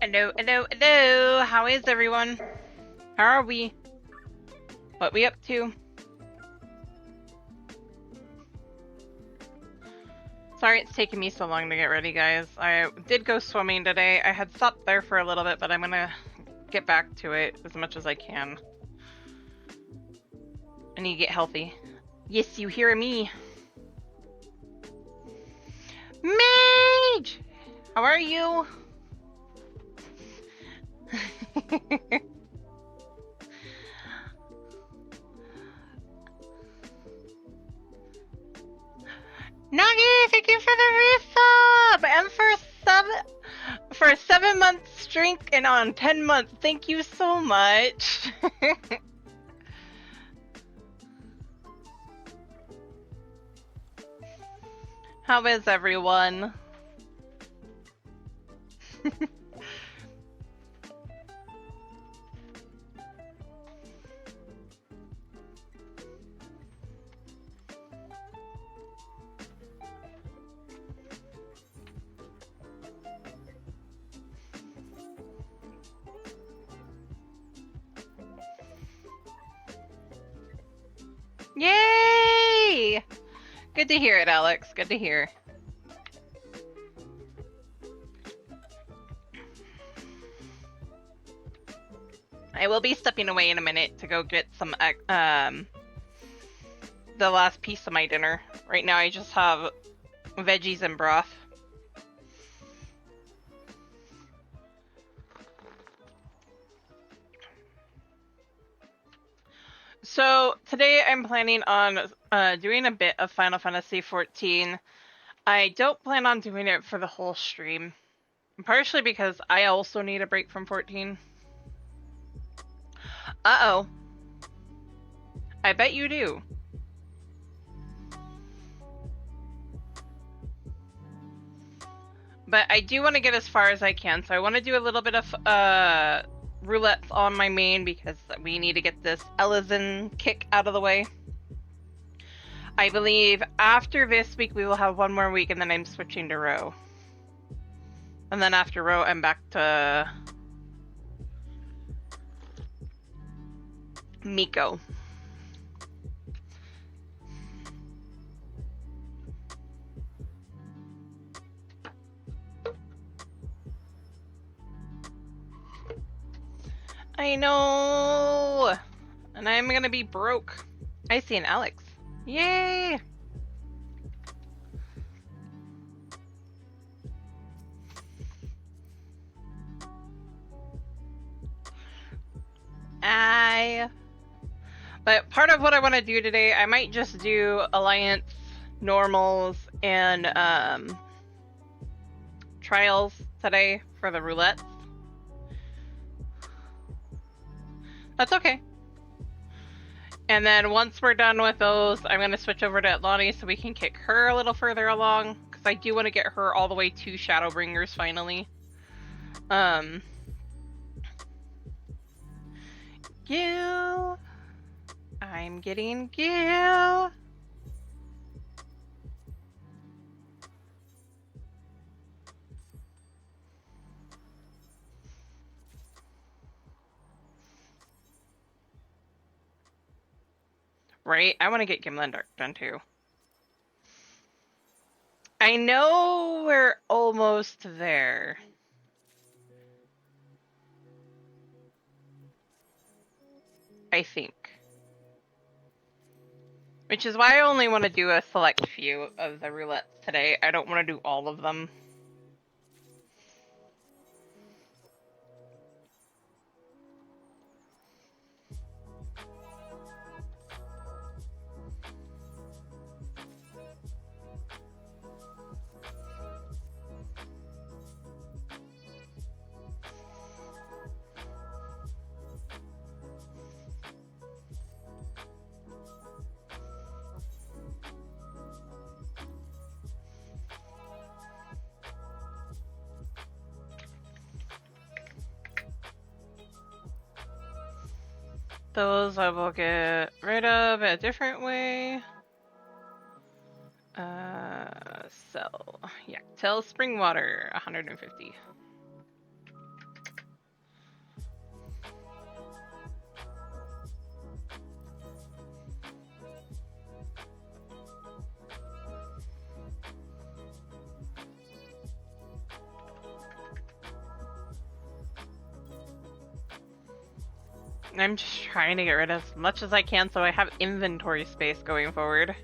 Hello, hello, hello. How is everyone? How are we? What we up to? Sorry it's taking me so long to get ready, guys. I did go swimming today. I had stopped there for a little bit, but I'm gonna get back to it as much as I can. I need to get healthy. Yes, you hear me. Mage! How are you? Nuggy, thank you for the resub! And for a 7-month streak and on 10 months, thank you so much. How is everyone? Yay! Good to hear it, Alex. Good to hear. I will be stepping away in a minute to go get some the last piece of my dinner. Right now I just have veggies and broth. So today I'm planning on doing a bit of Final Fantasy XIV. I don't plan on doing it for the whole stream. Partially because I also need a break from 14. Uh-oh. I bet you do. But I do want to get as far as I can, so I want to do a little bit of roulettes on my main because we need to get this Elysian kick out of the way. I believe after this week we will have one more week and then I'm switching to Row. And then after Row I'm back to Miko. I know! And I'm gonna be broke. I see an Alex. Yay! But part of what I want to do today, I might just do Alliance, Normals, and Trials today for the roulette. That's okay. And then once we're done with those, I'm going to switch over to Atlani so we can kick her a little further along. Because I do want to get her all the way to Shadowbringers finally. Gil. I'm getting Gil. Right? I want to get Gimli done too. I know we're almost there. I think. Which is why I only want to do a select few of the roulettes today. I don't want to do all of them. Those I will get rid of a different way. Sell. Yeah, tell spring water, 150. I'm just trying to get rid of as much as I can so I have inventory space going forward.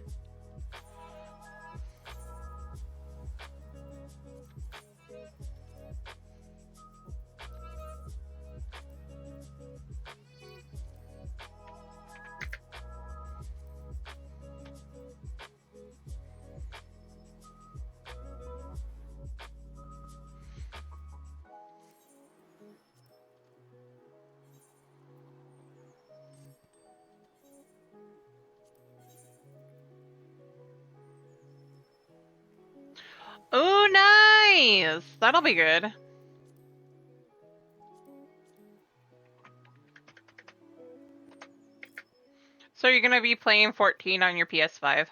Oh, nice! That'll be good. So you're gonna be playing 14 on your PS5?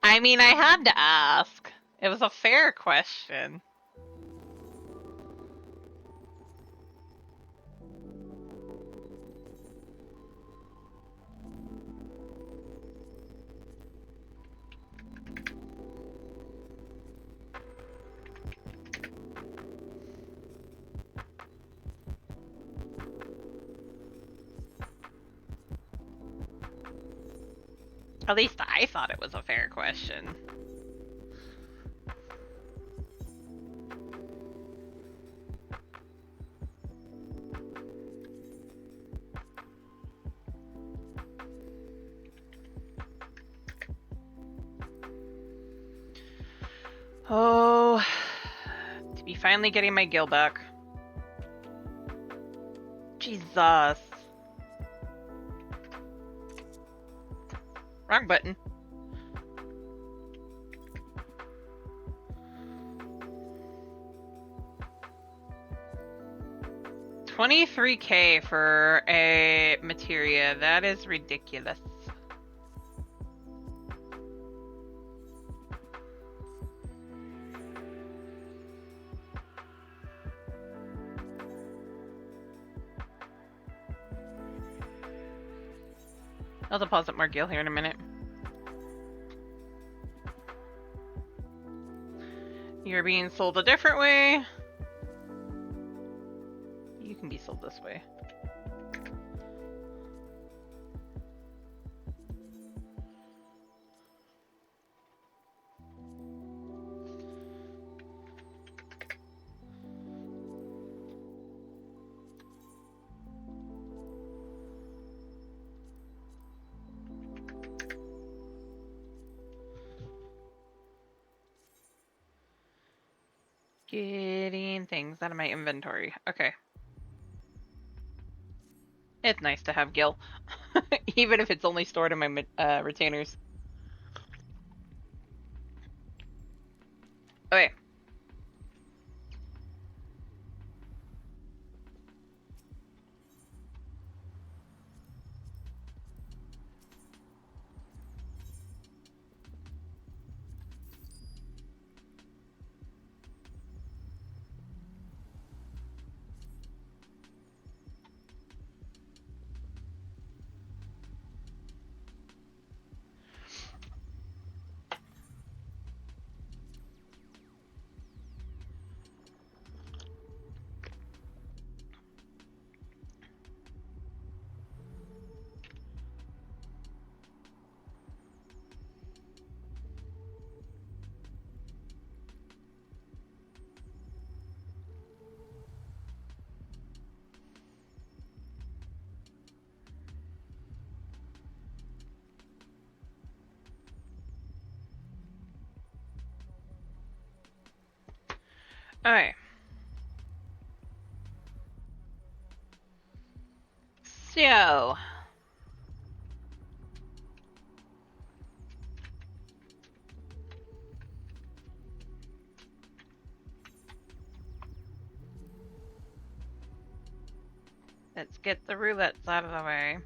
I mean, I had to ask. It was a fair question. At least I thought it was a fair question. Oh, to be finally getting my gil back. Jesus. Wrong button. 23K for a materia. That is ridiculous. I'll deposit more gil here in a minute. You're being sold a different way. You can be sold this way. Getting things out of my inventory. Okay. It's nice to have gil. Even if it's only stored in my retainers. Okay. Alright. So. Let's get the roulettes out of the way.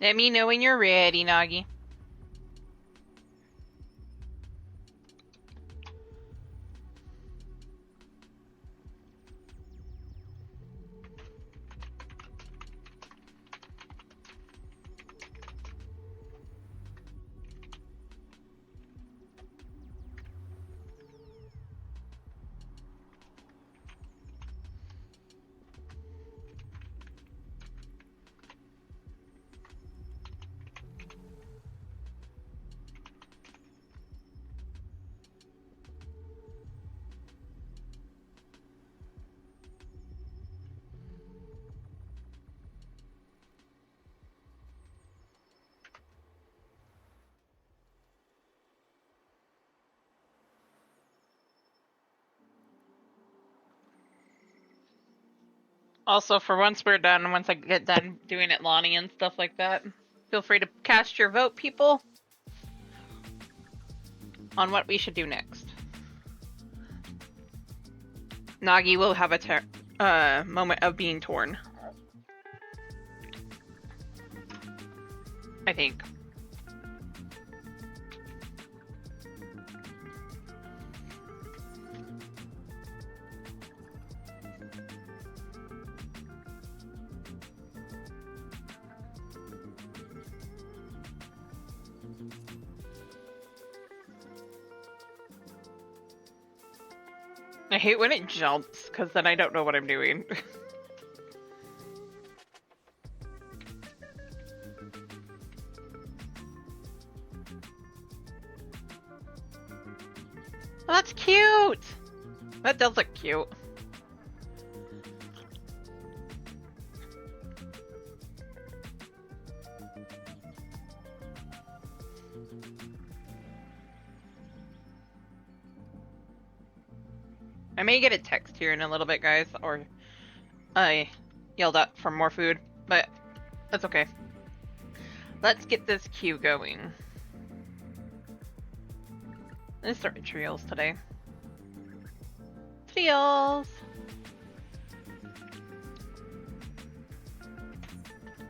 Let me know when you're ready, Nagi. Also, for once we're done, once I get done doing it, Lonnie, and stuff like that, feel free to cast your vote, people, on what we should do next. Nagi will have a moment of being torn. I think. I hate when it jumps, because then I don't know what I'm doing. Oh, that's cute! That does look cute. I may get a text here in a little bit, guys, or I yelled at for more food, but that's okay. Let's get this queue going. Let's start with trios today. Trios!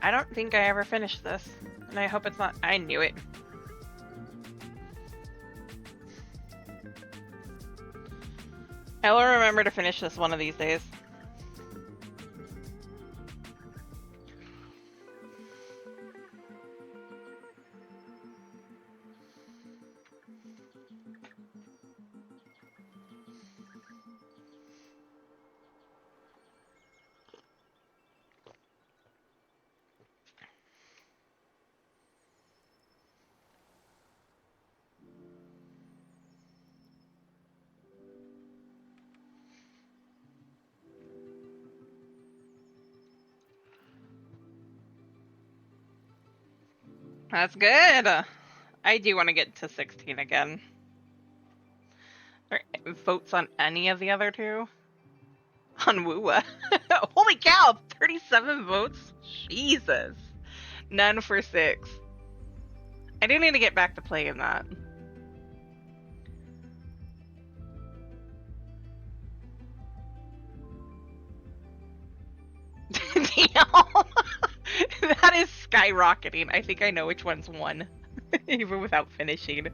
I don't think I ever finished this, and I hope it's not. I knew it. I will remember to finish this one of these days. That's good! I do want to get to 16 again. Are there votes on any of the other two? On Woowa? Holy cow! 37 votes? Jesus. None for 6. I do need to get back to playing that. Damn! That is skyrocketing. I think I know which one's won. Even without finishing.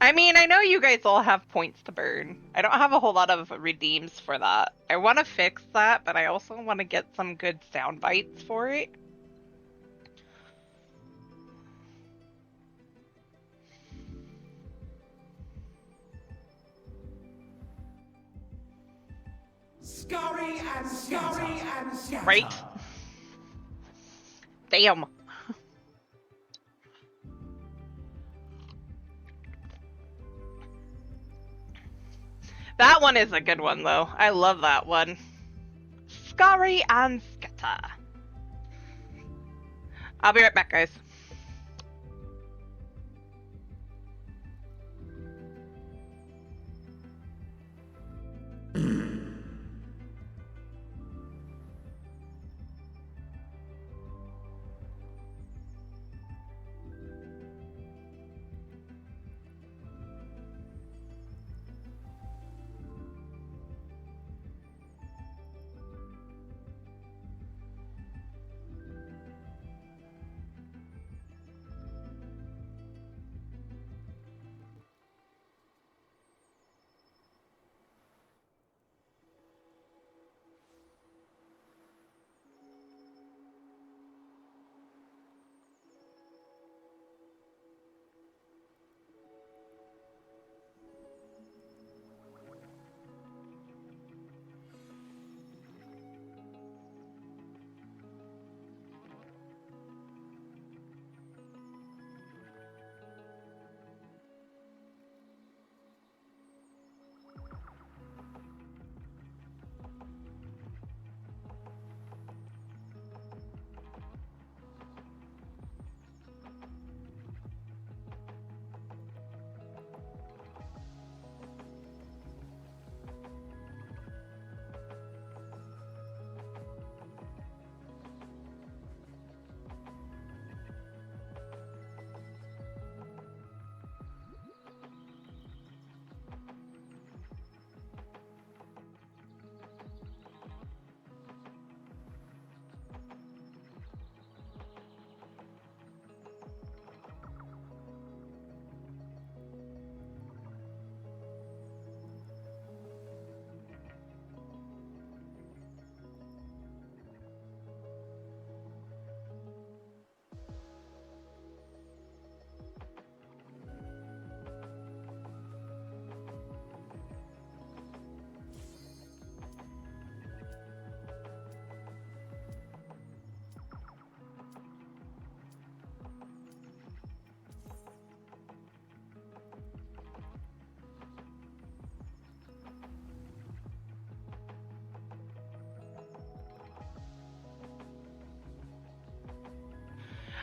I mean, I know you guys all have points to burn. I don't have a whole lot of redeems for that. I want to fix that, but I also want to get some good sound bites for it. Scurry and scatter. Right? Damn. That one is a good one, though. I love that one. Scurry and scatter. I'll be right back, guys.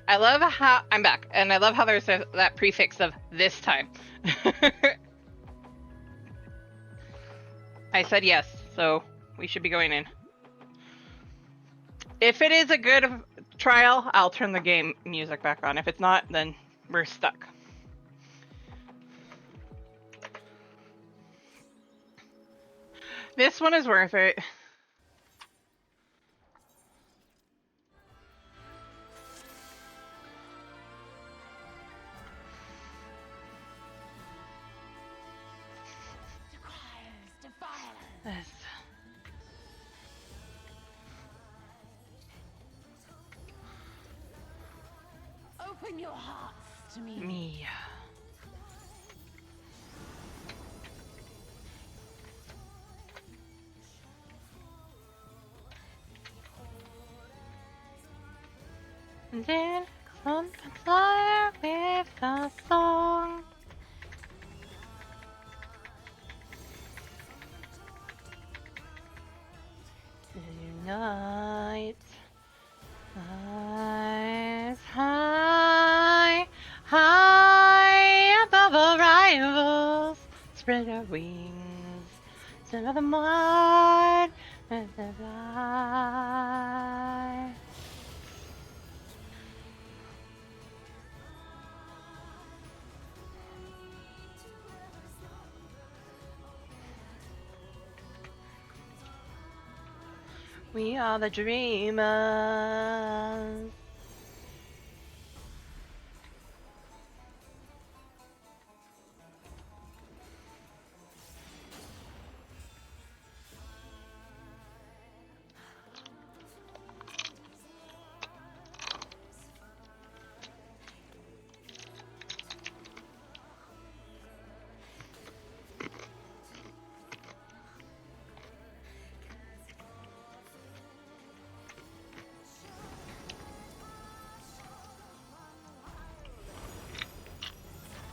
I love how I'm back, and I love how there's that prefix of this time. I said yes, so we should be going in. If it is a good trial, I'll turn the game music back on. If it's not, then we're stuck. This one is worth it. This. Open your hearts to me. Me. And then come fire with the song. Tonight, eyes high, high above our rivals, spread our wings, send of the mud and the fly. We are the dreamers.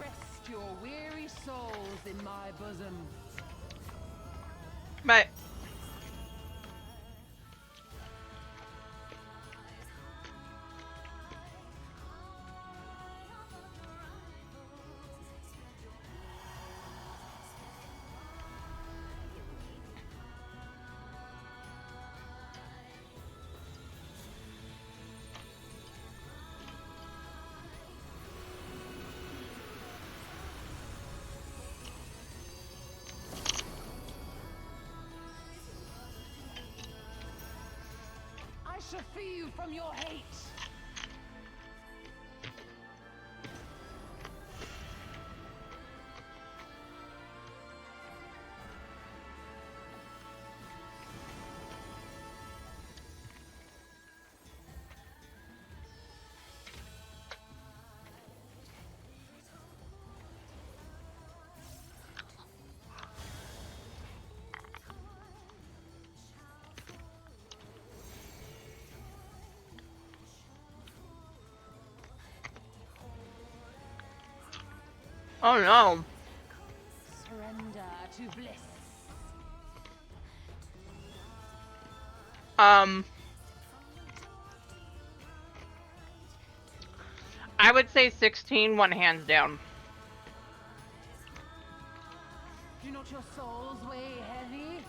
Rest your weary souls in my bosom. But I shall free you from your hate. oh no. Surrender to bliss. I would say 16, one hands down. Do not your souls weigh heavy?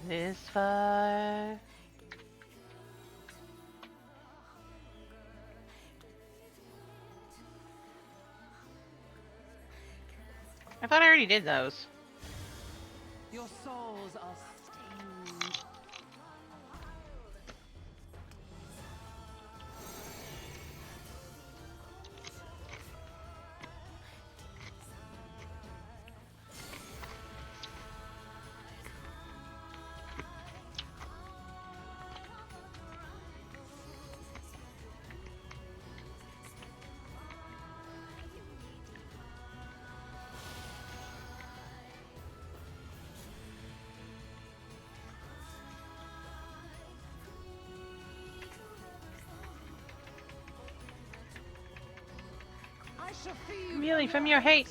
This fire. I thought I already did those. Your souls are stained. crush a few Really, from your hate.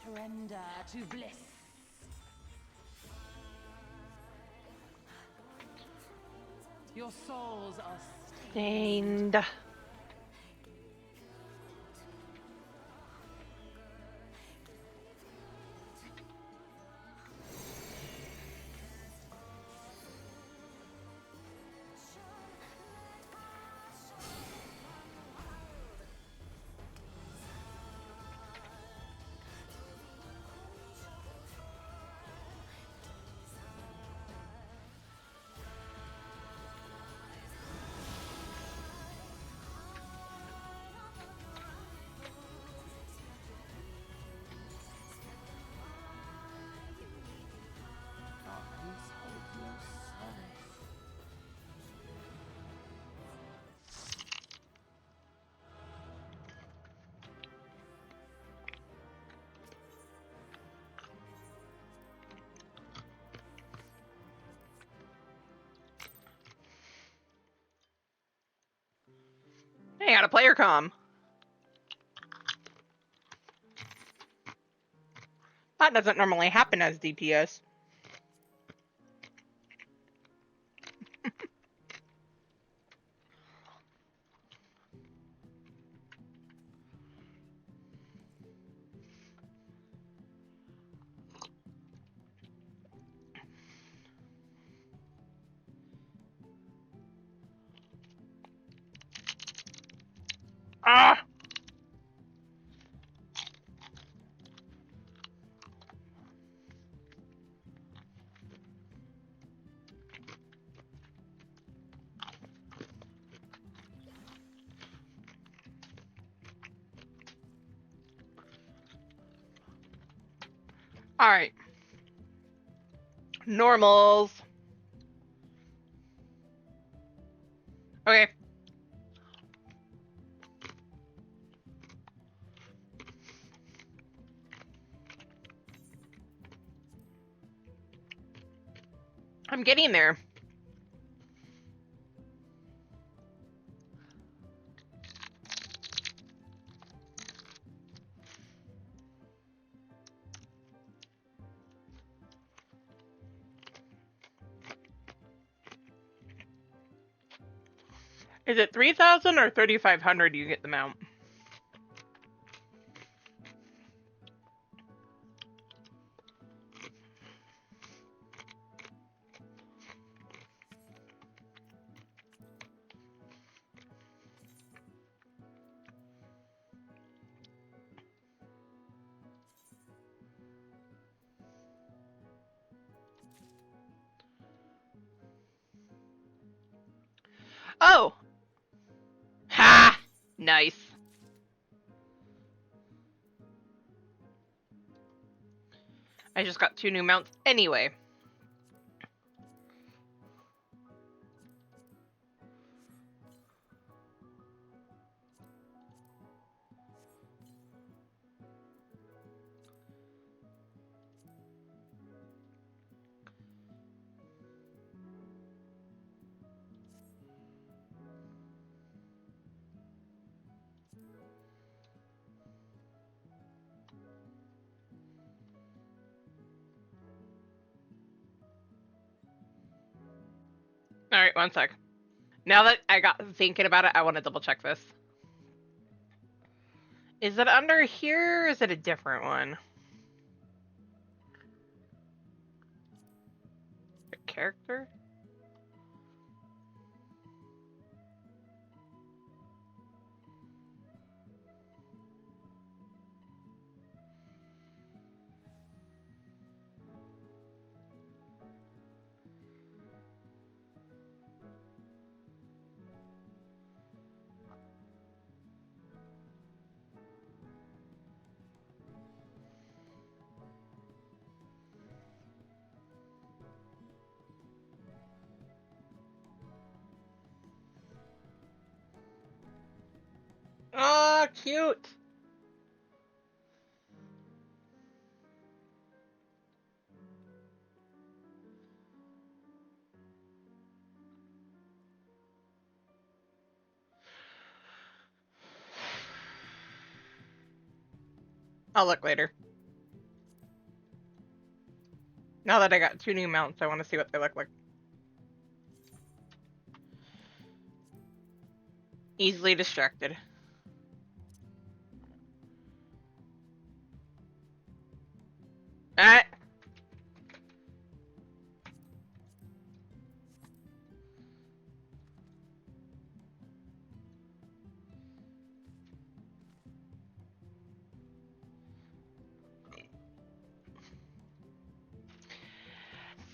Surrender to bliss. Your souls are Stained. Hey, got a player comm. That doesn't normally happen as DPS. Ah! Alright. Normals. Okay. I'm getting there. Is it 3,000 or 3,500 you get the mount? Oh! Ha! Nice. I just got 2 new mounts anyway. Alright, one sec. Now that I got thinking about it, I want to double check this. Is it under here or is it a different one? A character? Oh, cute! I'll look later. Now that I got 2 new mounts, I want to see what they look like. Easily distracted. Alright.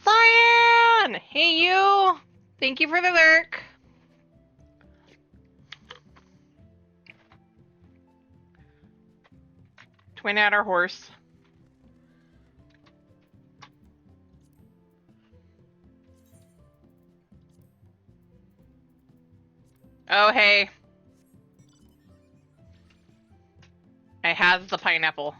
Cyan! Hey you! Thank you for the lurk. Twin at our horse. Oh, hey. I have the pineapple.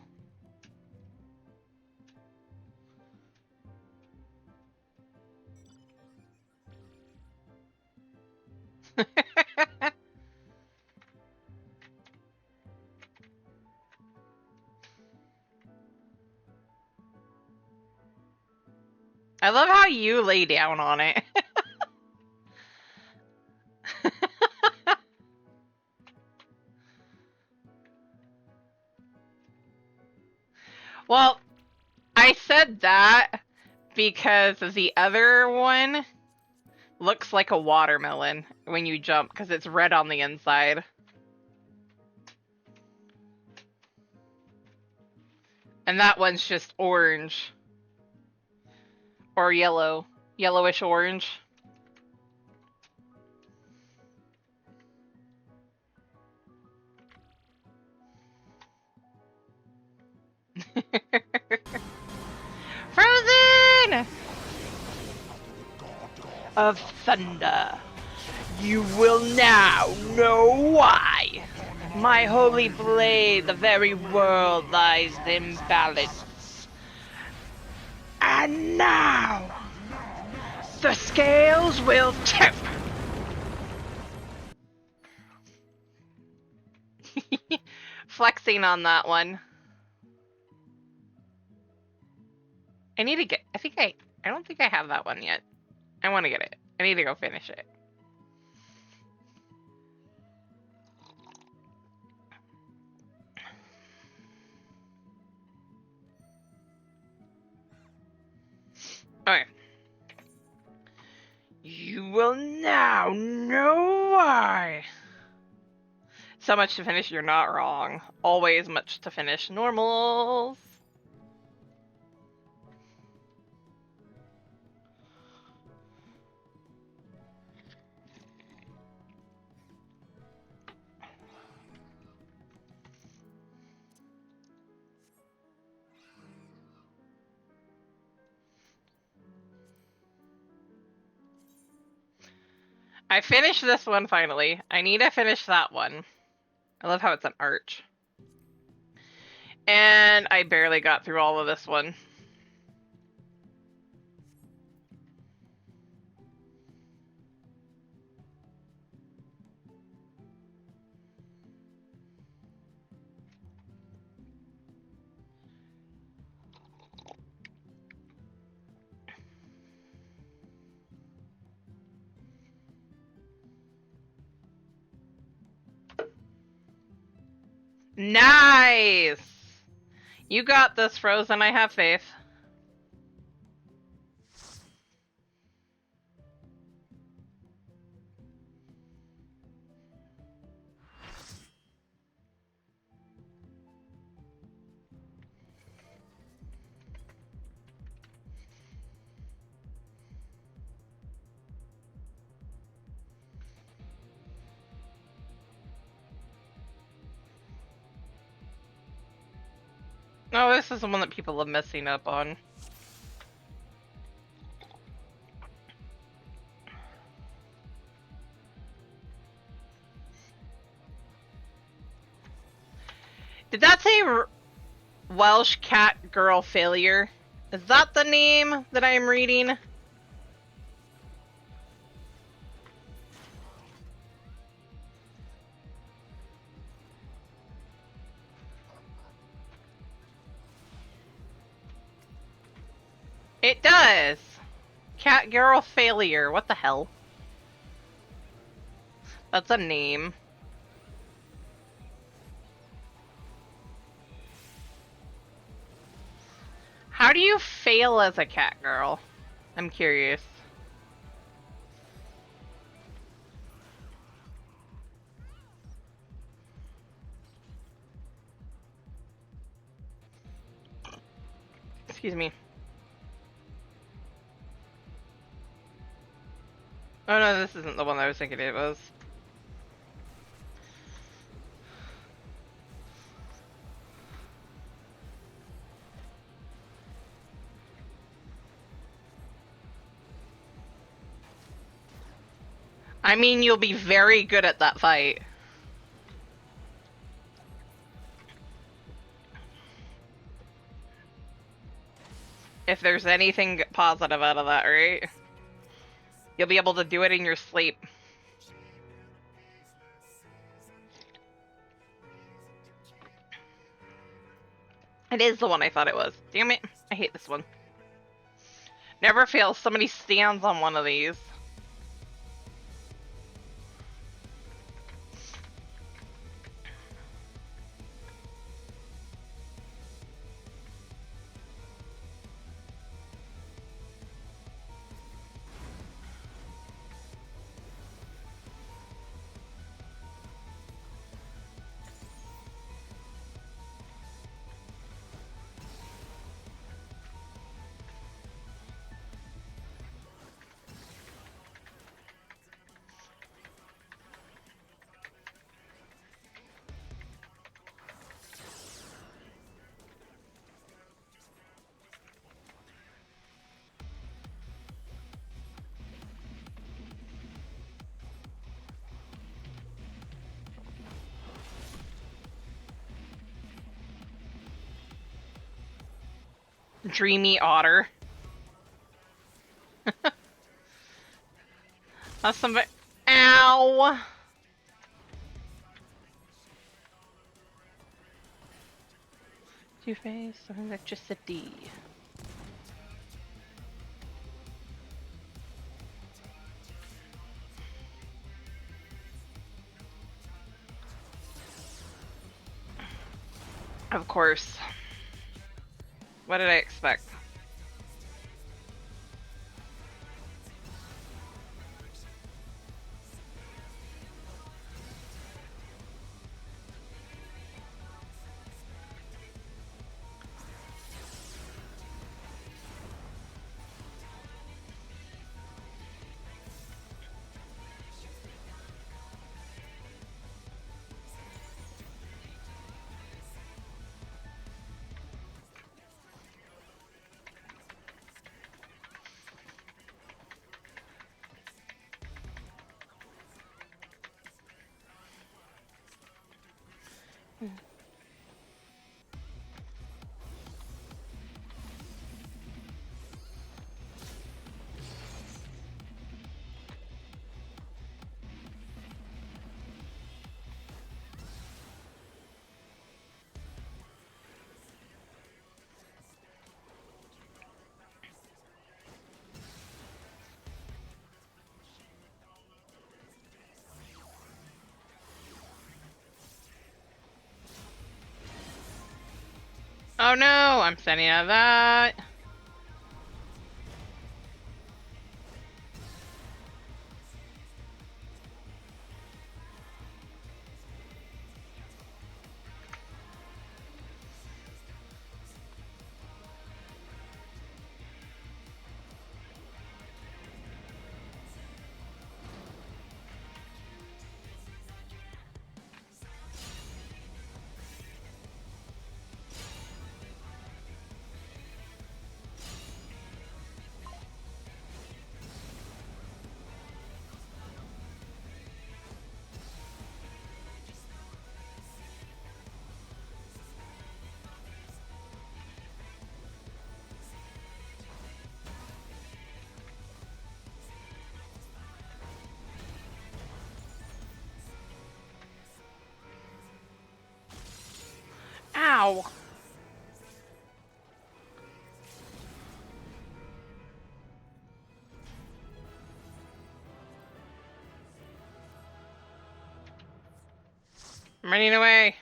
I love how you lay down on it. Well, I said that because the other one looks like a watermelon when you jump because it's red on the inside. And that one's just orange. Or yellow. Yellowish orange. Frozen! Of thunder. You will now know why. My holy blade, the very world lies in balance. And now, the scales will tip. Flexing on that one. I need to get, I don't think I have that one yet. I want to get it. I need to go finish it. Okay. You will now know why. So much to finish, you're not wrong. Always much to finish. Normals. I finished this one finally. I need to finish that one. I love how it's an arch. And I barely got through all of this one. Nice! You got this, Frozen. I have faith. Oh, this is the one that people are messing up on. Did that say Welsh cat girl failure? Is that the name that I'm reading? It does! Cat girl failure. What the hell? That's a name. How do you fail as a cat girl? I'm curious. Excuse me. Oh no, this isn't the one I was thinking it was. I mean, you'll be very good at that fight. If there's anything positive out of that, right? You'll be able to do it in your sleep. It is the one I thought it was. Damn it. I hate this one. Never fails. Somebody stands on one of these. Dreamy otter. That's some. Ow! Two-face electricity. Of course. What did I expect? Oh no, I'm standing out of that. Ow. I'm running away.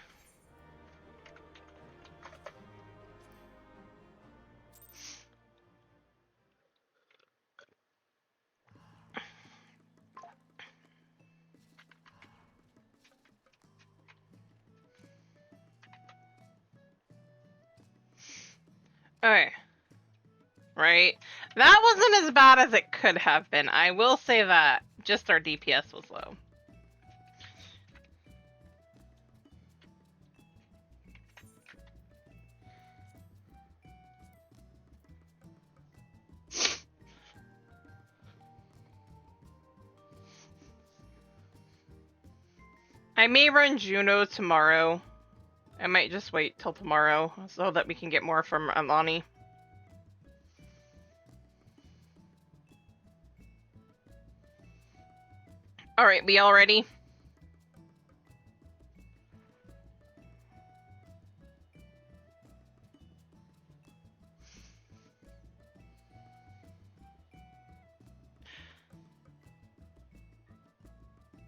Okay. Right. That wasn't as bad as it could have been. I will say that. Just our DPS was low. I may run Juno tomorrow. I might just wait till tomorrow so that we can get more from Alani. Alright, we all ready?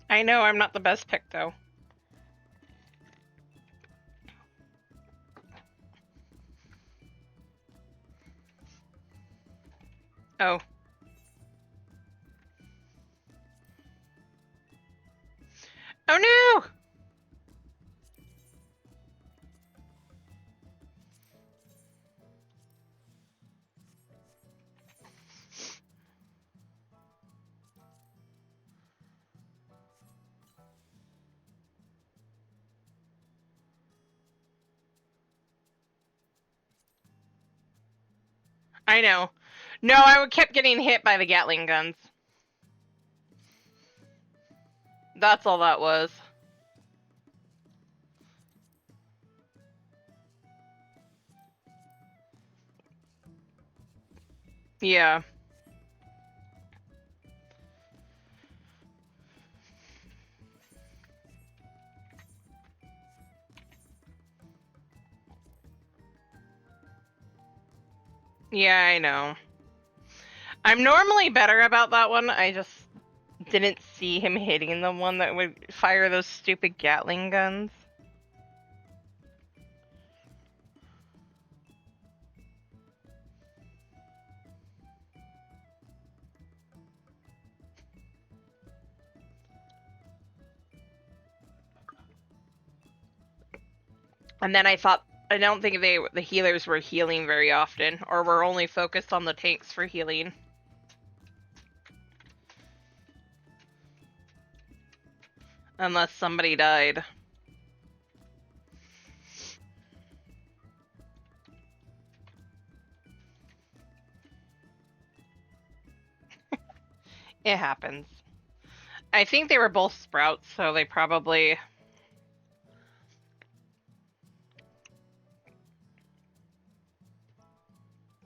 I know I'm not the best pick though. Oh. Oh no! I know. No, I kept getting hit by the Gatling guns. That's all that was. Yeah. Yeah, I know. I'm normally better about that one. I just didn't see him hitting the one that would fire those stupid Gatling guns. And then I thought, I don't think the healers were healing very often, or were only focused on the tanks for healing. Unless somebody died. It happens. I think they were both sprouts, so they probably...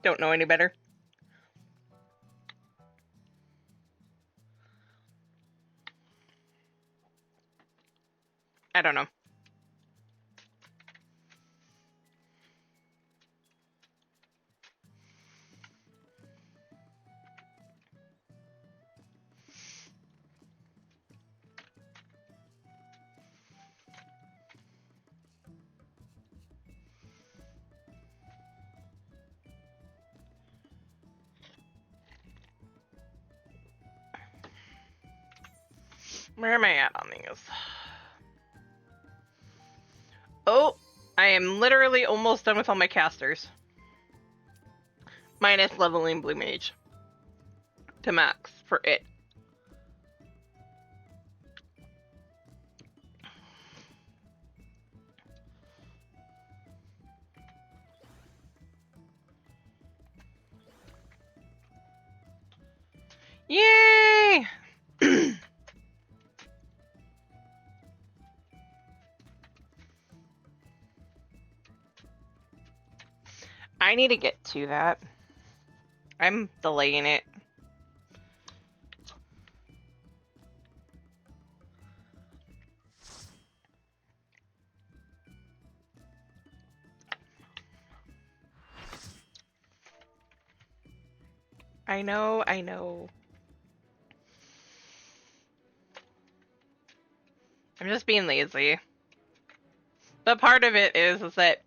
don't know any better. I don't know. Where am I at on these? Oh, I am literally almost done with all my casters. Minus leveling Blue Mage to max for it. Yay! I need to get to that. I'm delaying it. I know. I'm just being lazy. But part of it is that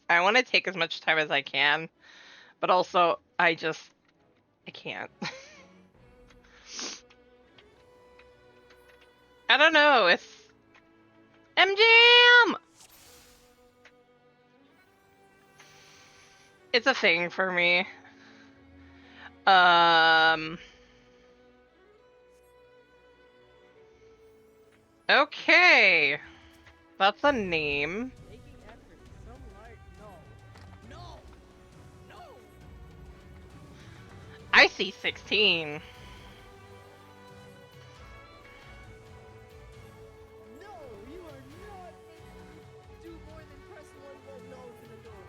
I want to take as much time as I can, but also I can't. I don't know. It's MGM. It's a thing for me. Okay. That's a name. Making effort. Some light. No. No. No. I see 16. No, you are not making me do more than press one button to open the door.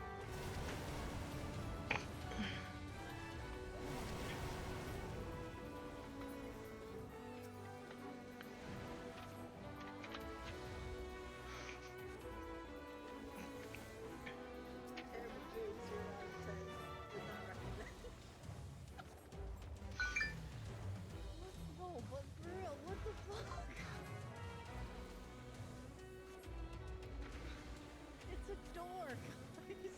Terrible game, 0 out of 10. Would not recommend. No, but for real, what the fuck? It's a door, guys.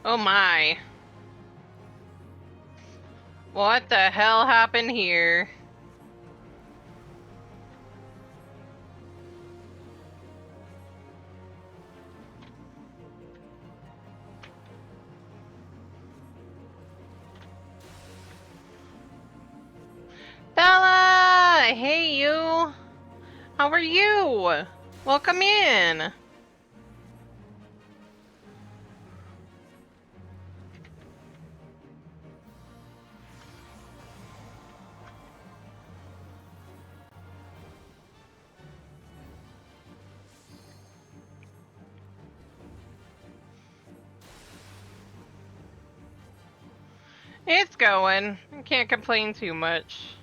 Oh my. What the hell happened here? The How are you? Welcome in. It's going. I can't complain too much.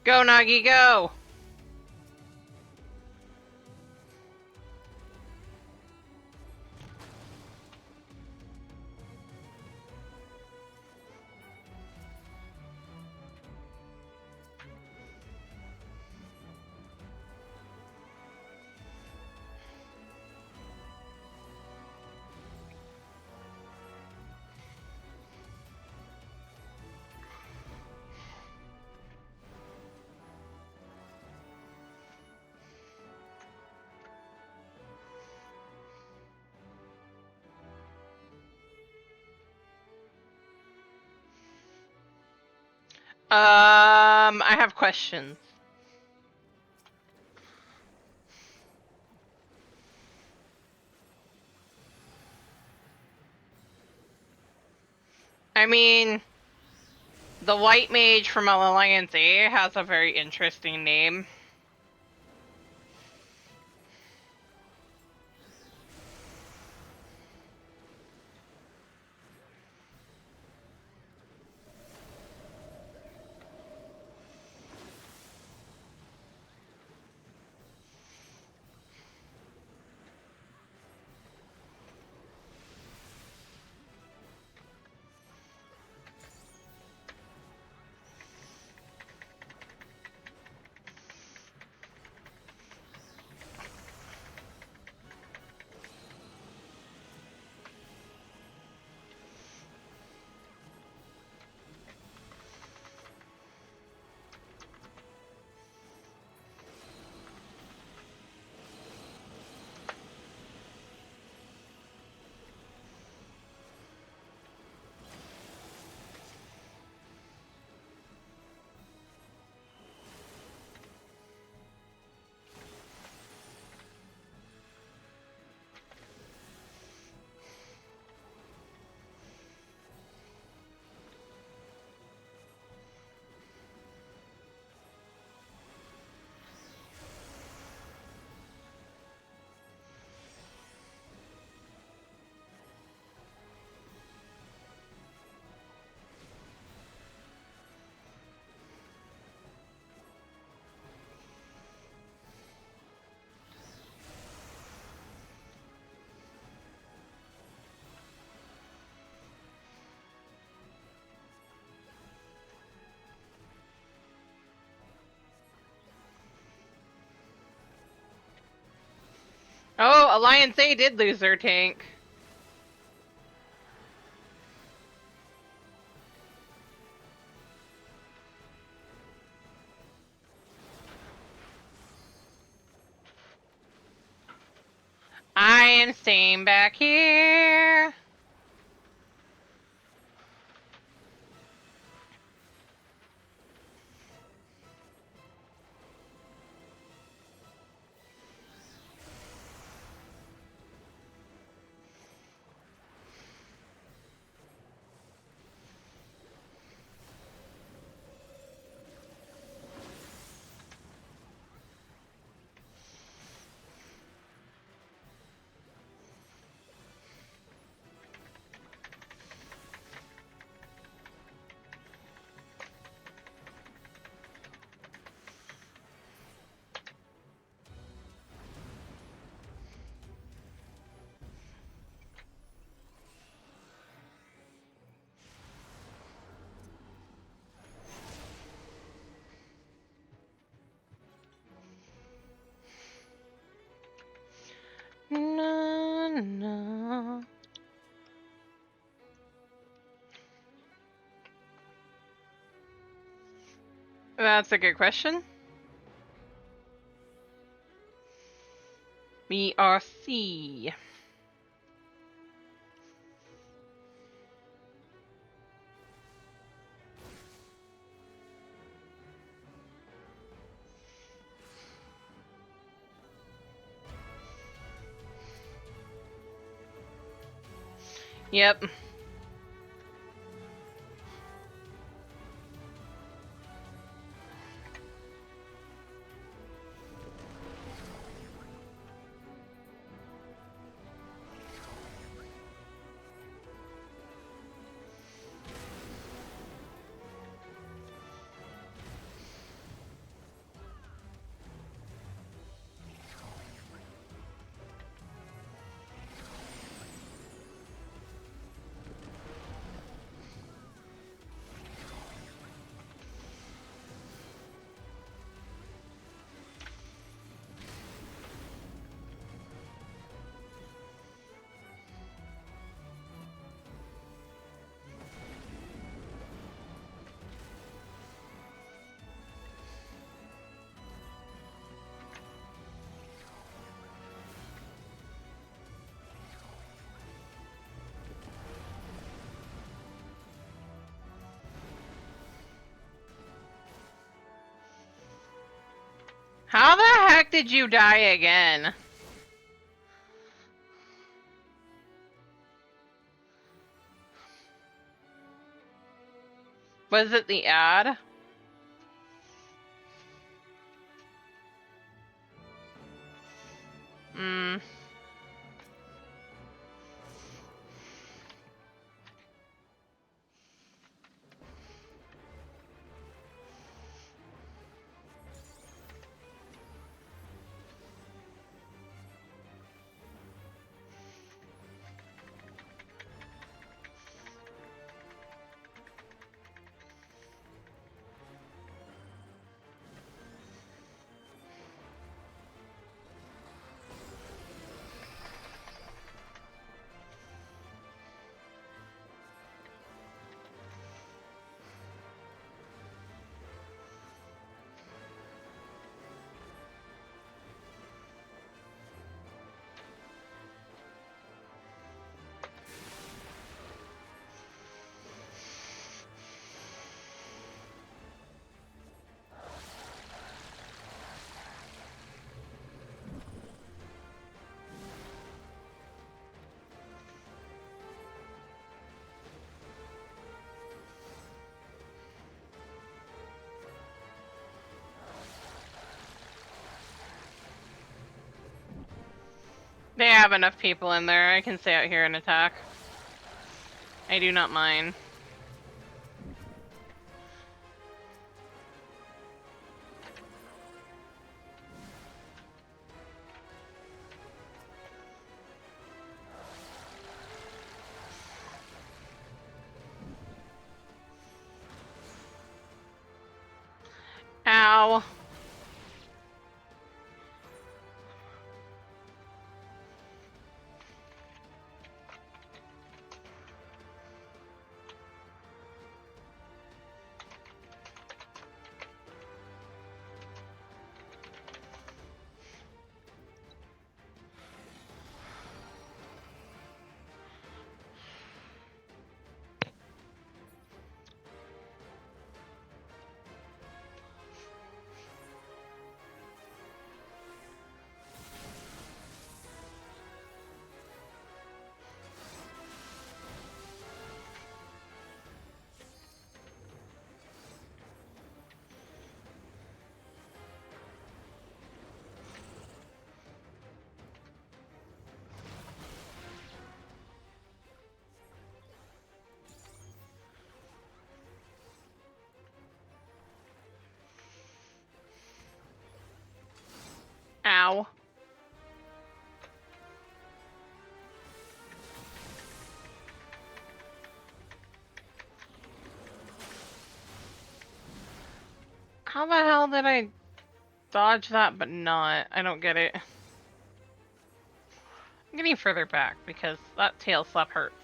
Go, Nagi, go! I have questions. I mean, the white mage from Alliance A has a very interesting name. Oh, Alliance A did lose their tank. am staying back here. No, no. That's a good question. BRC. Yep. How the heck did you die again? Was it the ad? Hmm. They have enough people in there. I can stay out here and attack. I do not mind. Ow. How the hell did I dodge that but not? I don't get it. I'm getting further back because that tail slap hurts.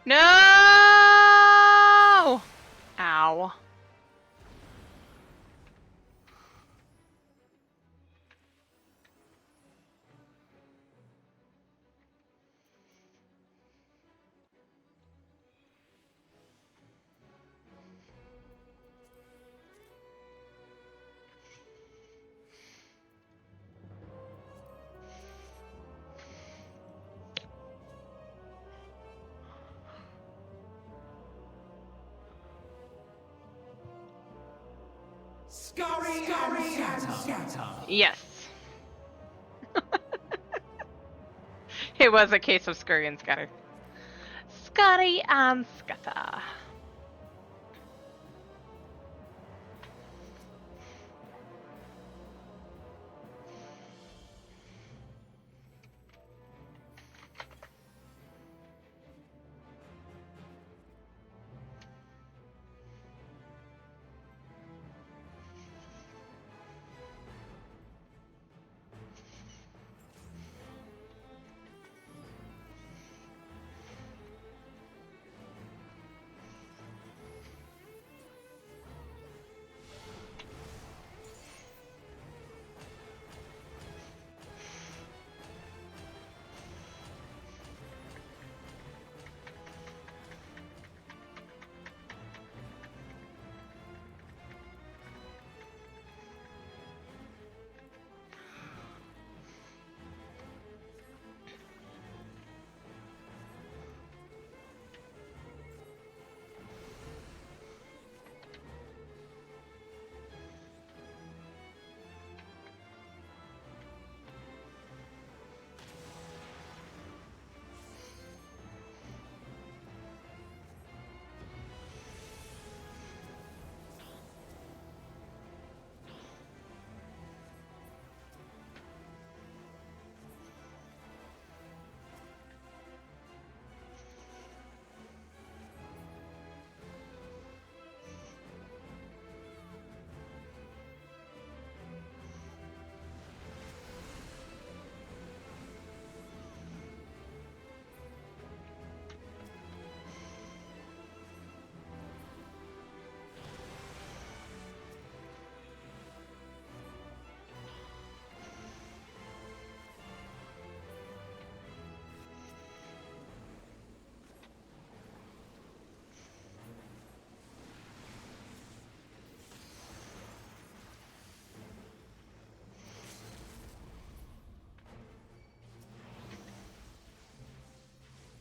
No! Ow. Scurry and scatter. Yes. It was a case of scurry and scatter. Scurry and scatter.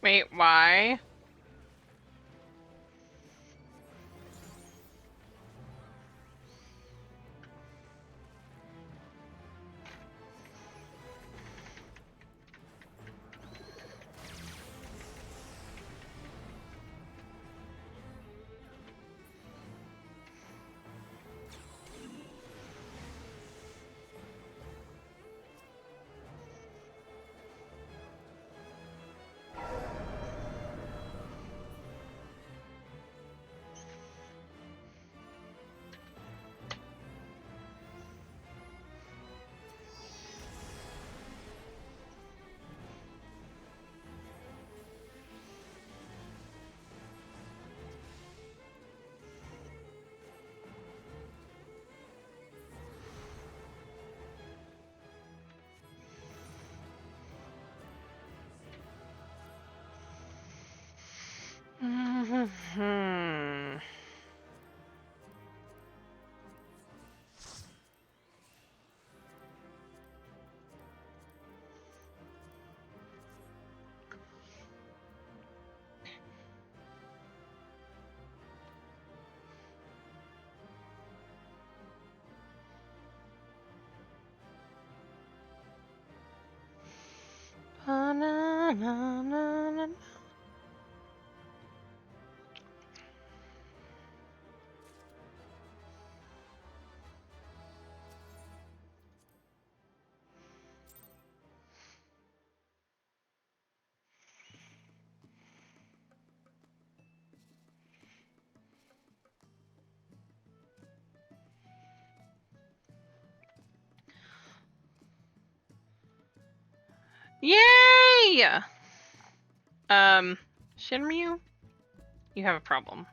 Wait, why? na, na, na. Yay! Shinryu, you have a problem.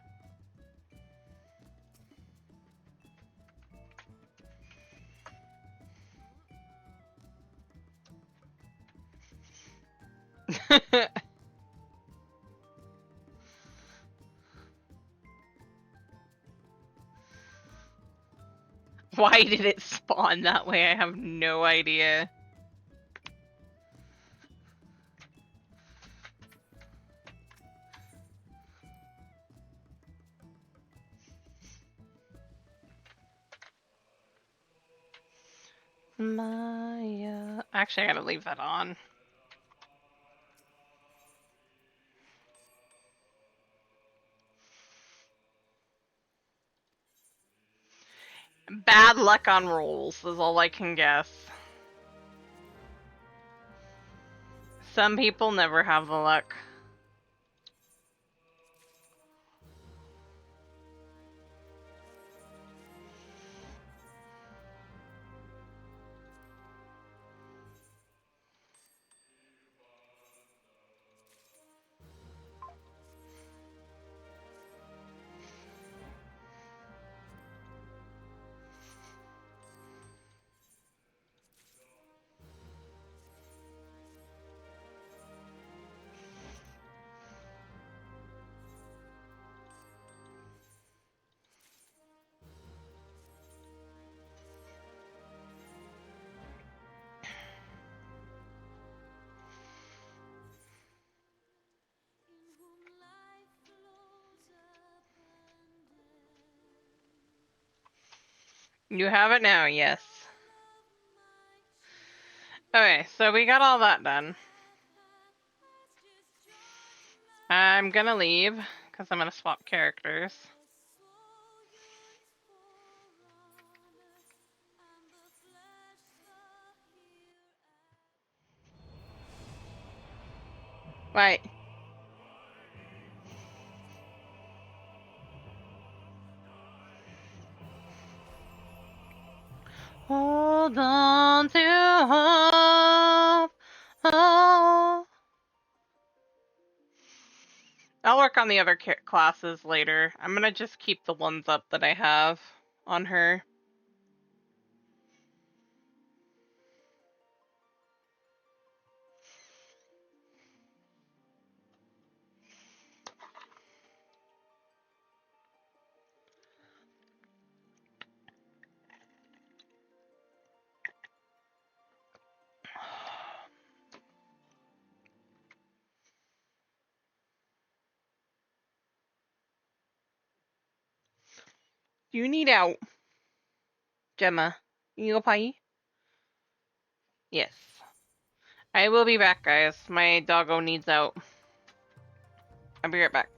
Why did it spawn that way? I have no idea. Maya. Actually, I gotta leave that on. Bad luck on rolls is all I can guess. Some people never have the luck. You have it now, yes. Okay, so we got all that done. I'm gonna leave, because I'm gonna swap characters. Right. Hold on to hope. Oh. I'll work on the other classes later. I'm gonna just keep the ones up that I have on her. You need out, Gemma. You go potty? Yes. I will be back, guys. My doggo needs out. I'll be right back.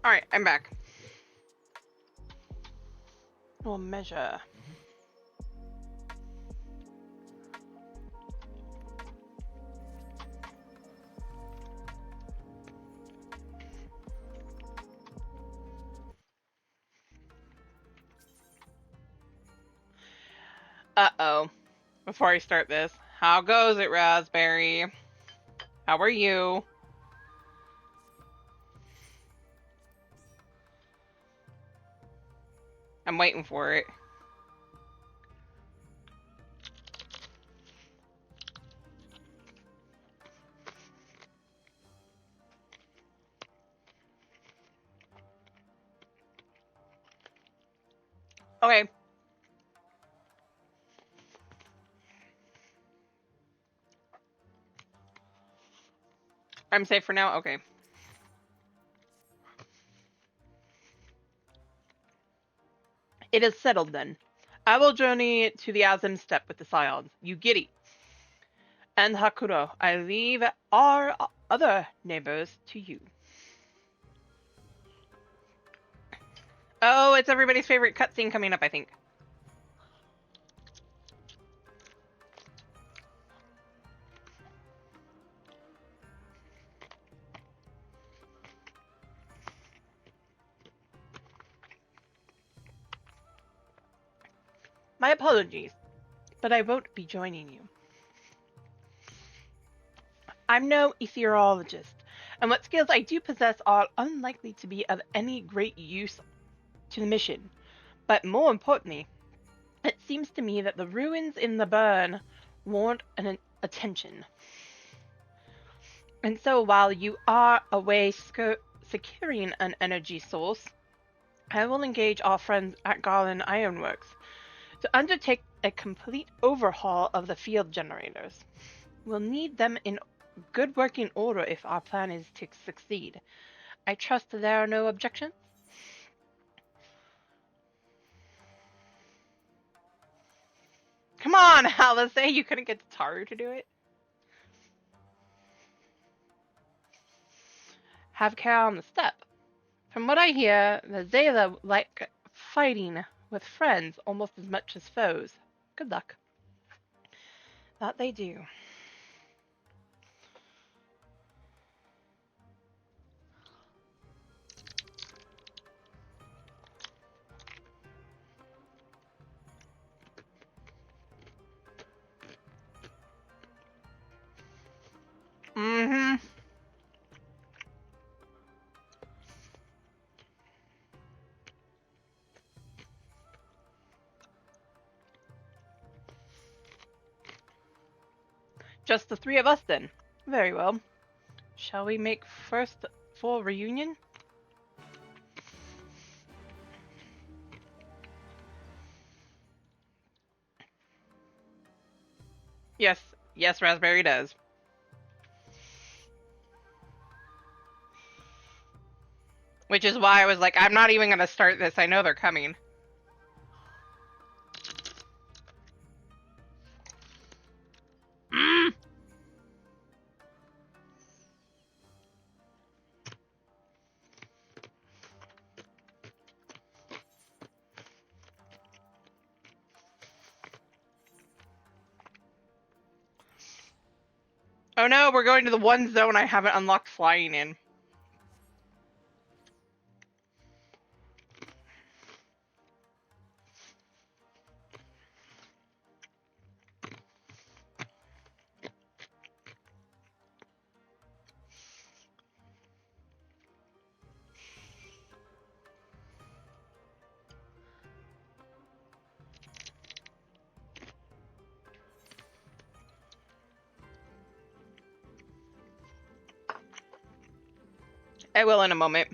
Alright, I'm back. We'll measure. Uh-oh. Before I start this, how goes it, Raspberry? How are you? I'm waiting for it. Okay. I'm safe for now? Okay. It is settled then. I will journey to the Azim Steppe with the Scions. You giddy. And Hakuro, I leave our other neighbors to you. Oh, it's everybody's favorite cutscene coming up, I think. My apologies, but I won't be joining you. I'm no ethereologist, and what skills I do possess are unlikely to be of any great use to the mission. But more importantly, it seems to me that the ruins in the burn warrant an attention. And so while you are away securing an energy source, I will engage our friends at Garland Ironworks to undertake a complete overhaul of the field generators. We'll need them in good working order if our plan is to succeed. I trust there are no objections? Come on, Alice, you couldn't get Taru to do it? Have care on the step. From what I hear, the Zayla like fighting with friends almost as much as foes. Good luck. That they do. Mm-hmm. Just the three of us, then. Very well. Shall we make first for reunion? Yes. Yes, Raspberry does. Which is why I was like, I'm not even going to start this. I know they're coming. Mm. Oh no, we're going to the one zone I haven't unlocked flying in. I will in a moment.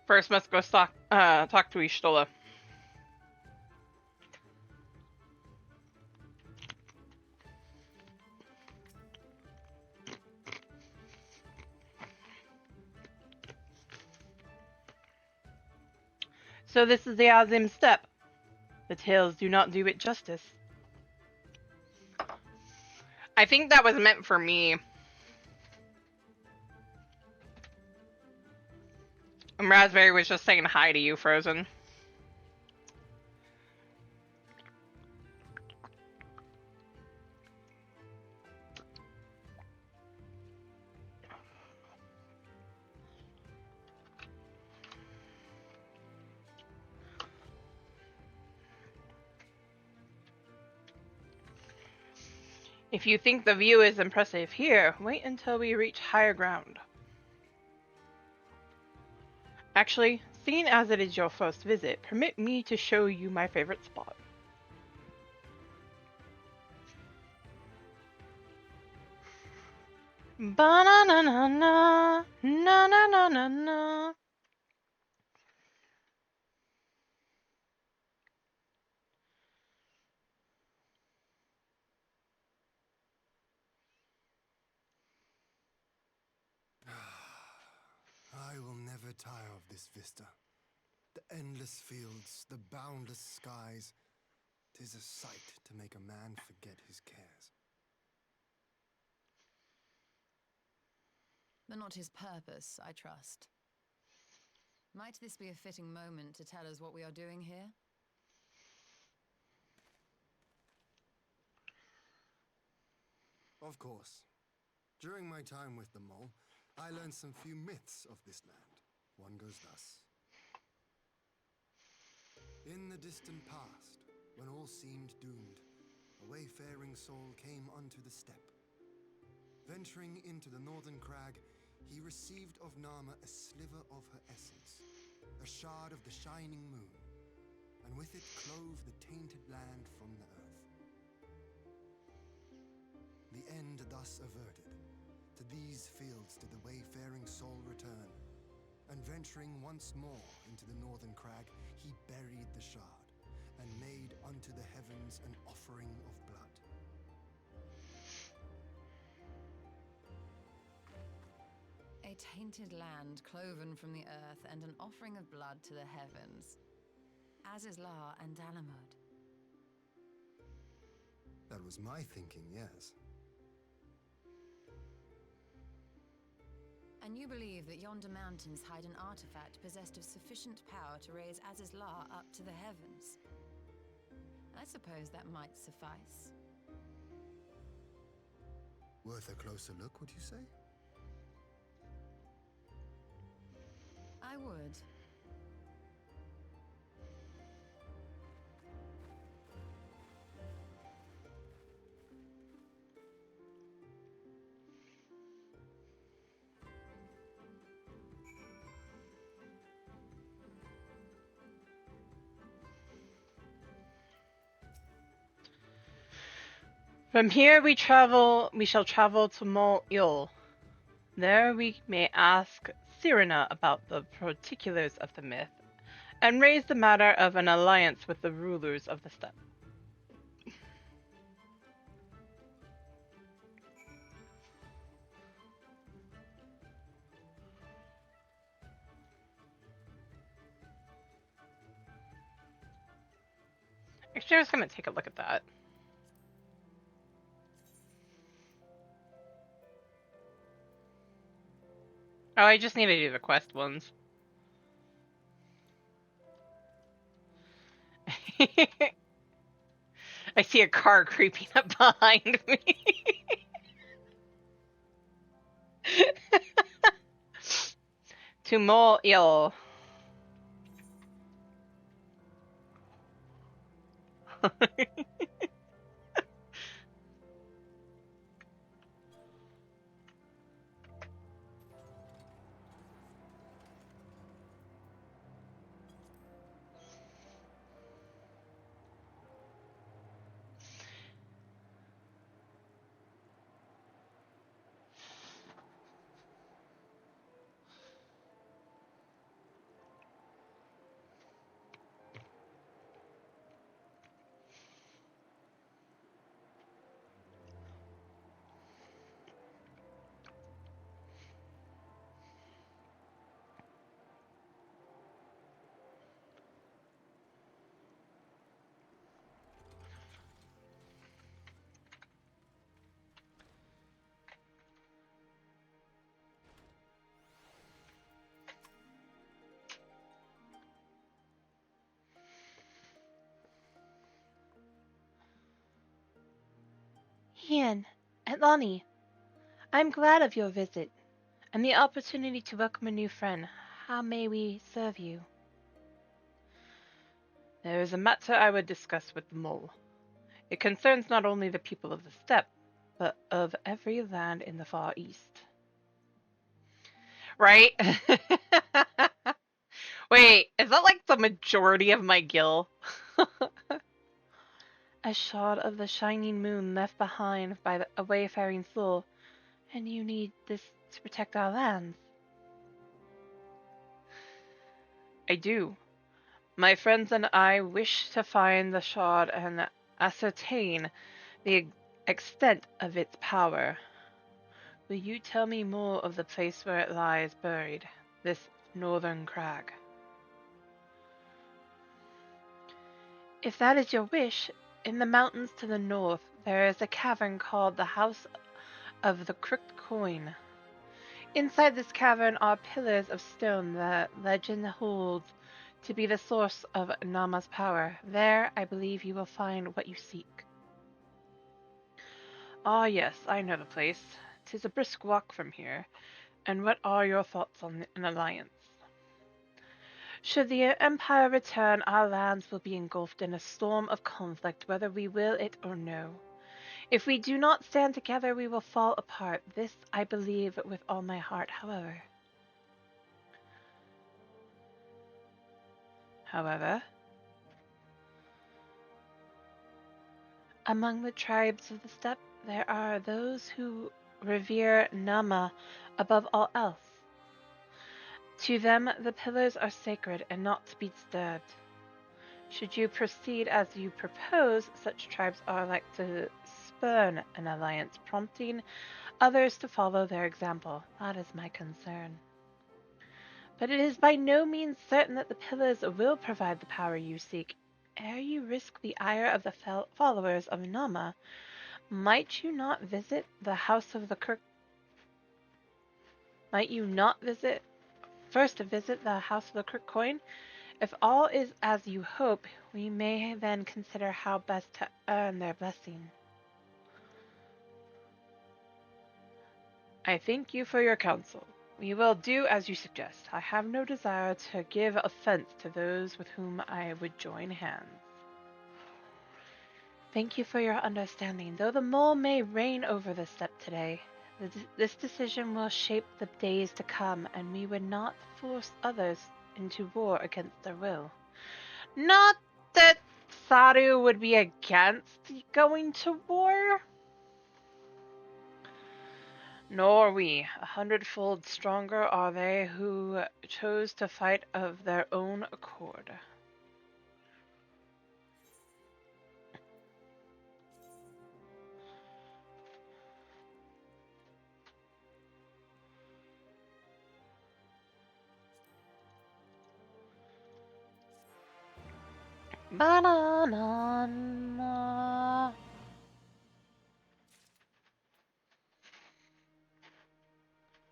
First, must go talk to Ishtola. So this is the Azim Steppe. The tales do not do it justice. I think that was meant for me. And Raspberry was just saying hi to you, Frozen. If you think the view is impressive here, wait until we reach higher ground. Actually, seeing as it is your first visit, permit me to show you my favorite spot. Ba-na-na-na-na, na-na-na-na-na. I will never tire of this vista. The endless fields, the boundless skies. 'Tis a sight to make a man forget his cares. But not his purpose, I trust. Might this be a fitting moment to tell us what we are doing here? Of course. During my time with the mole, I learned some few myths of this land. One goes thus. In the distant past, when all seemed doomed, a wayfaring soul came unto the steppe. Venturing into the northern crag, he received of Nama a sliver of her essence, a shard of the shining moon, and with it clove the tainted land from the earth. The end thus averted, to these fields did the wayfaring soul return, and venturing once more into the northern crag, he buried the shard, and made unto the heavens an offering of blood. A tainted land cloven from the earth and an offering of blood to the heavens. Azizla and Dalamud. That was my thinking, yes. And you believe that yonder mountains hide an artifact possessed of sufficient power to raise Azizla up to the heavens. I suppose that might suffice. Worth a closer look, would you say? I would. From here we shall travel to Mont-Yul. There we may ask Cyrena about the particulars of the myth, and raise the matter of an alliance with the rulers of the steppe. Actually, I was gonna take a look at that. Oh, I just need to do the quest ones. I see a car creeping up behind me. To Mont-Yul. Ian, Atlani, I'm glad of your visit and the opportunity to welcome a new friend. How may we serve you? There is a matter I would discuss with the mole. It concerns not only the people of the steppe, but of every land in the Far East. Right? Wait, is that like the majority of my gil? A shard of the shining moon left behind by a wayfaring soul, and you need this to protect our lands. I do. My friends and I wish to find the shard and ascertain the extent of its power. Will you tell me more of the place where it lies buried, this northern crag? If that is your wish, in the mountains to the north there is a cavern called the House of the Crooked Coin. Inside this cavern are pillars of stone that legend holds to be the source of Nama's power. There, I believe you will find what you seek. Ah, yes, I know the place. 'Tis a brisk walk from here. And what are your thoughts on an alliance? Should the Empire return, our lands will be engulfed in a storm of conflict, whether we will it or no. If we do not stand together, we will fall apart. This I believe with all my heart, however. However, among the tribes of the steppe, there are those who revere Nama above all else. To them, the pillars are sacred and not to be disturbed. Should you proceed as you propose, such tribes are like to spurn an alliance, prompting others to follow their example. That is my concern. But it is by no means certain that the pillars will provide the power you seek. Ere you risk the ire of the followers of Nama, might you not visit the House of the Kirk? Might you not visit the House of the Crooked Coin? If all is as you hope, we may then consider how best to earn their blessing. I thank you for your counsel. We will do as you suggest. I have no desire to give offense to those with whom I would join hands. Thank you for your understanding. Though the mole may reign over the steppe today, this decision will shape the days to come, and we would not force others into war against their will. Not that Saru would be against going to war. Nor we. 100-fold stronger are they who chose to fight of their own accord. Banana.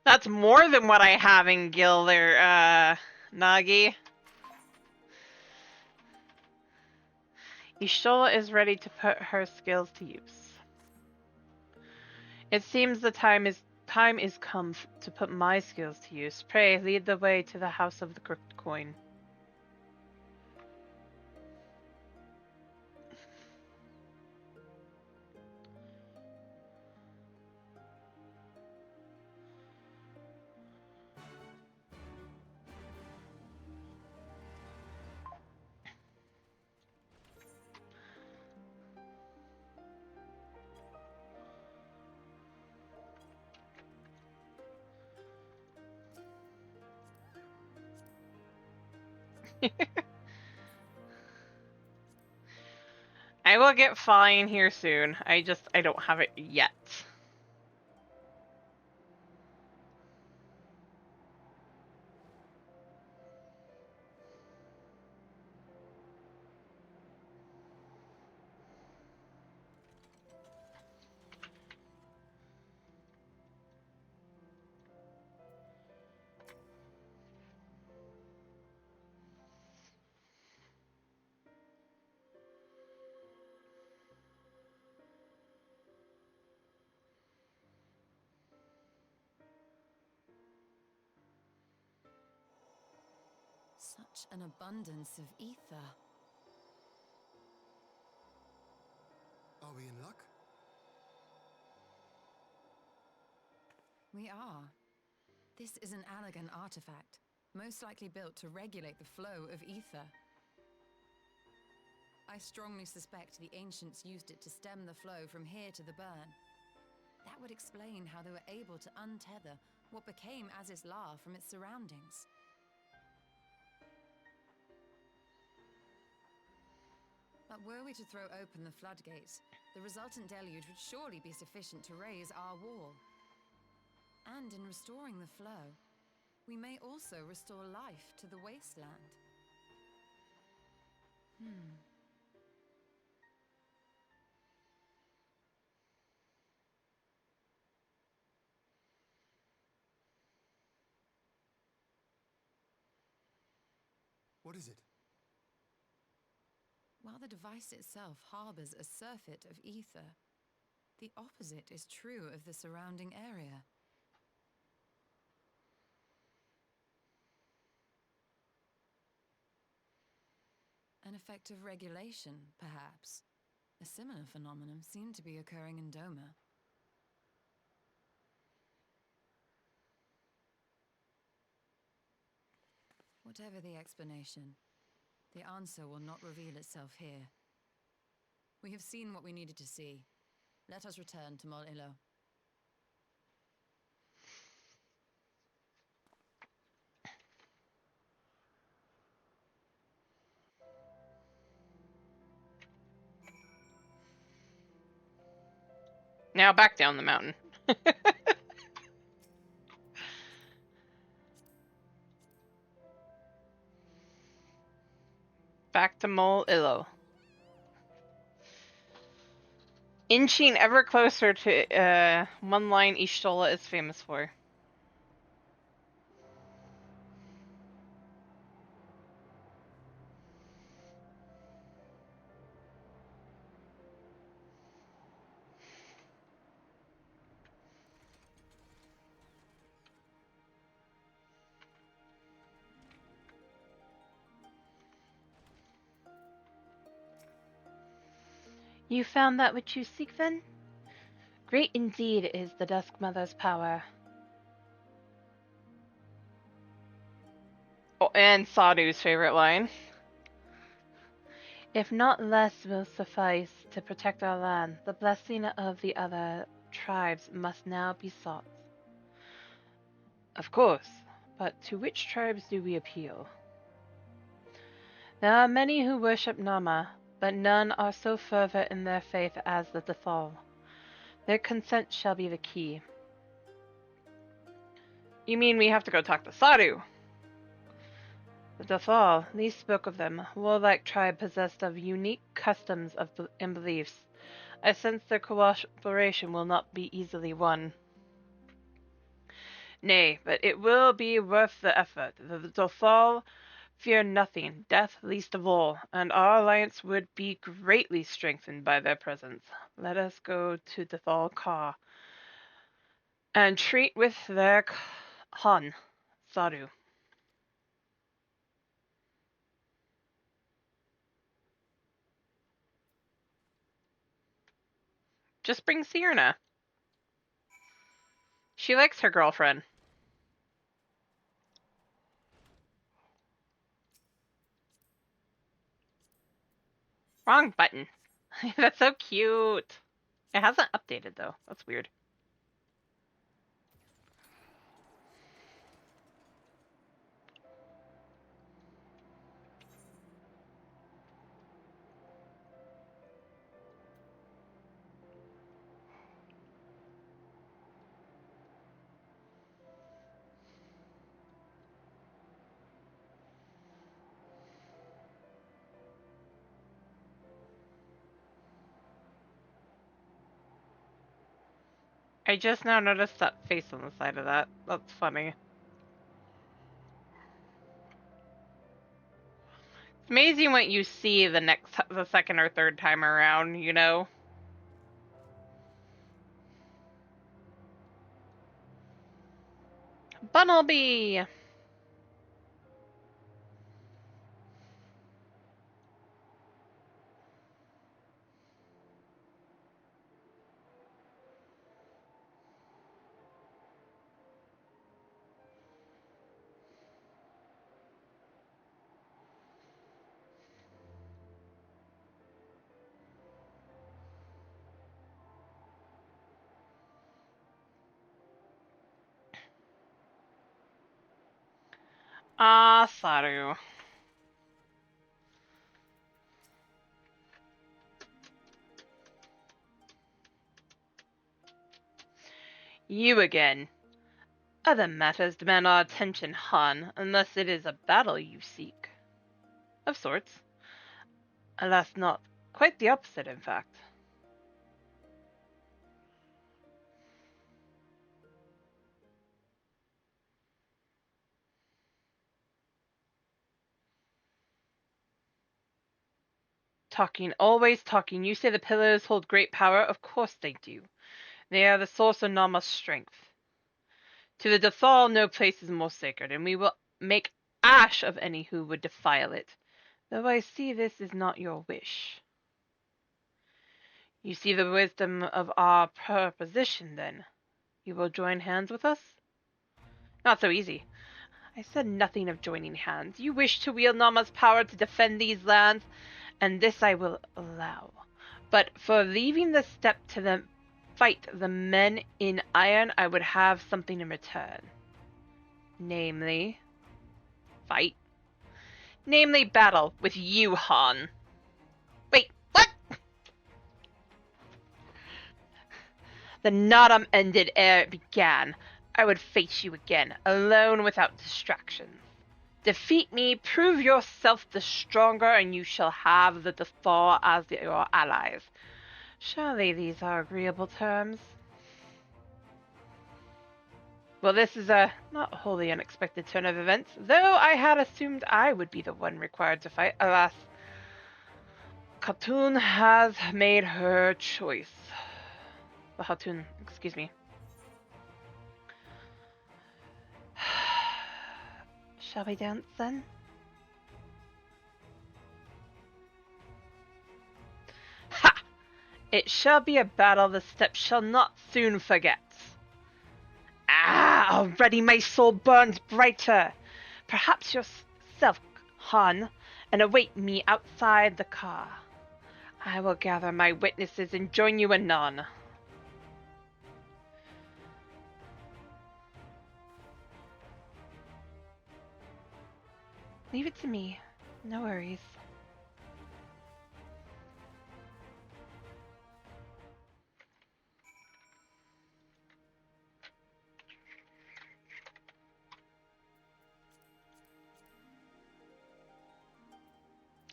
That's more than what I have in Gil there, Nagi. Ishola is ready to put her skills to use. It seems the time is come to put my skills to use. Pray, lead the way to the House of the Crooked Coin. I will get fine here soon. I don't have it yet. such an abundance of ether. Are we in luck? We are. This is an Allergan artifact, most likely built to regulate the flow of ether. I strongly suspect the ancients used it to stem the flow from here to the burn. That would explain how they were able to untether what became Azys La from its surroundings. But were we to throw open the floodgates, the resultant deluge would surely be sufficient to raise our wall. And in restoring the flow, we may also restore life to the wasteland. What is it? While the device itself harbors a surfeit of ether, the opposite is true of the surrounding area. An effect of regulation, perhaps. A similar phenomenon seemed to be occurring in Doma. Whatever the explanation, the answer will not reveal itself here. We have seen what we needed to see. Let us return to Mol Illo. Now back down the mountain. Back to Mol Illo. Inching ever closer to one line Ishtola is famous for. You found that which you seek, then? Great indeed is the Dusk Mother's power. Oh, and Sadu's favorite line. If not less will suffice to protect our land, the blessing of the other tribes must now be sought. Of course, but to which tribes do we appeal? There are many who worship Nama, but none are so fervent in their faith as the Dethal. Their consent shall be the key. You mean we have to go talk to Sadu? The Dethal, Lee spoke of them, warlike tribe possessed of unique customs and beliefs. I sense their cooperation will not be easily won. Nay, but it will be worth the effort. The Dethal fear nothing, death least of all, and our alliance would be greatly strengthened by their presence. Let us go to Dethal Ka and treat with their Han, Sadu. Just bring Sierna. She likes her girlfriend. Wrong button. That's so cute. It hasn't updated though. That's weird. I just now noticed that face on the side of that. That's funny. It's amazing what you see the second or third time around, you know? Bunnelby! Ah, Saru. You again. Other matters demand our attention, Han, unless it is a battle you seek. Of sorts. Alas, not. Quite the opposite, in fact. Talking, always talking. You say the pillars hold great power? Of course they do. They are the source of Nama's strength. To the Dathal, no place is more sacred, and we will make ash of any who would defile it. Though I see this is not your wish. You see the wisdom of our proposition, then. You will join hands with us? Not so easy. I said nothing of joining hands. You wish to wield Nama's power to defend these lands, and this I will allow. But for leaving the step to fight the men in iron, I would have something in return. Namely, fight. Namely, battle with you, Han. Wait, what? The Nadam ended ere it began. I would face you again, alone without distractions. Defeat me, prove yourself the stronger, and you shall have the Dathal as your allies. Surely these are agreeable terms. Well, this is a not wholly unexpected turn of events, though I had assumed I would be the one required to fight. Alas, Khatun has made her choice. The Khatun, excuse me. Shall we dance then? Ha! It shall be a battle the steppe shall not soon forget. Ah, already my soul burns brighter. Perhaps yourself, Han, and await me outside the car. I will gather my witnesses and join you anon. Leave it to me. No worries.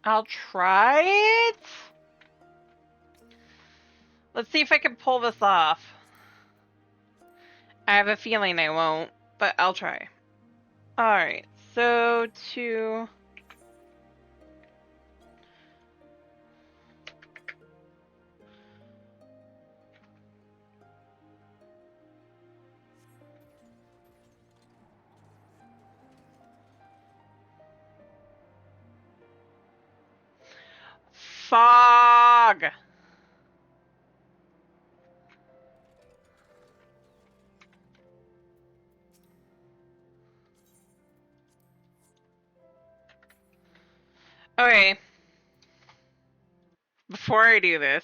I'll try it. Let's see if I can pull this off. I have a feeling I won't, but I'll try. Alright, so to... Fog! Okay. Before I do this...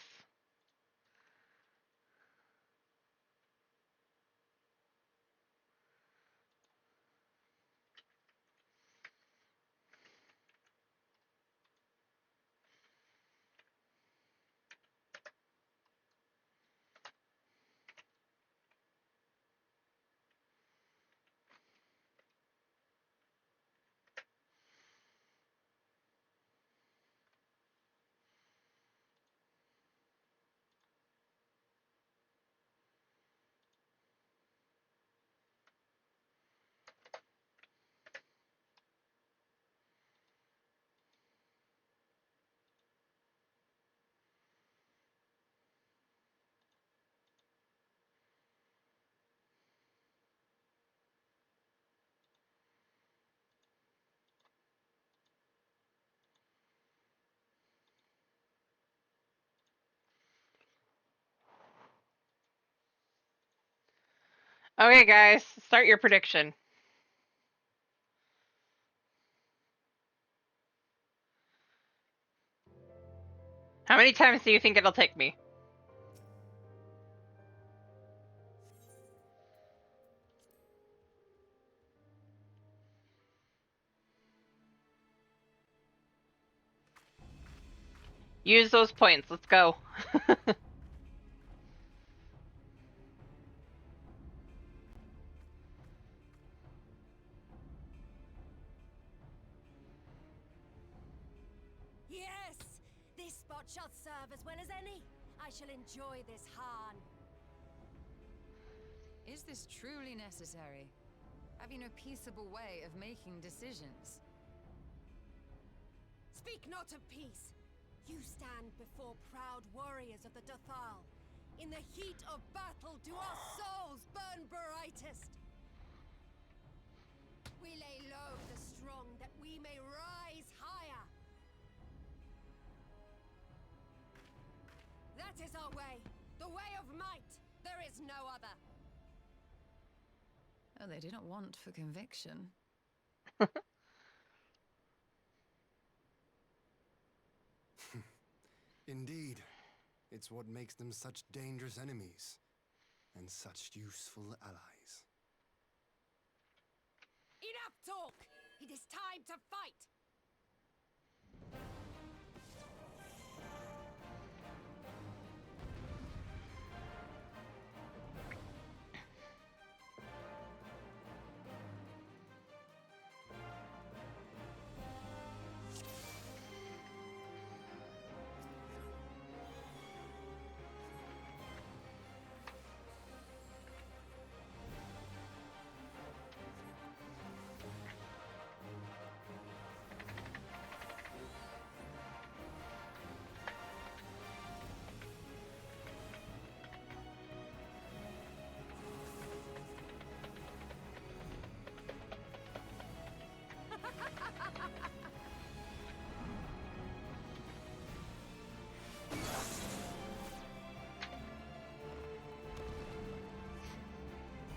Okay, guys, start your prediction. How many times do you think it'll take me? Use those points. Let's go. Yes! This spot shall serve as well as any. I shall enjoy this harn. Is this truly necessary? Have you no peaceable way of making decisions? Speak not of peace. You stand before proud warriors of the Dothal. In the heat of battle do our souls burn brightest. We lay low the strong that we may rise higher. That is our way. The way of might. There is no other. Oh, they do not want for conviction. Indeed, it's what makes them such dangerous enemies and such useful allies. Enough talk! It is time to fight!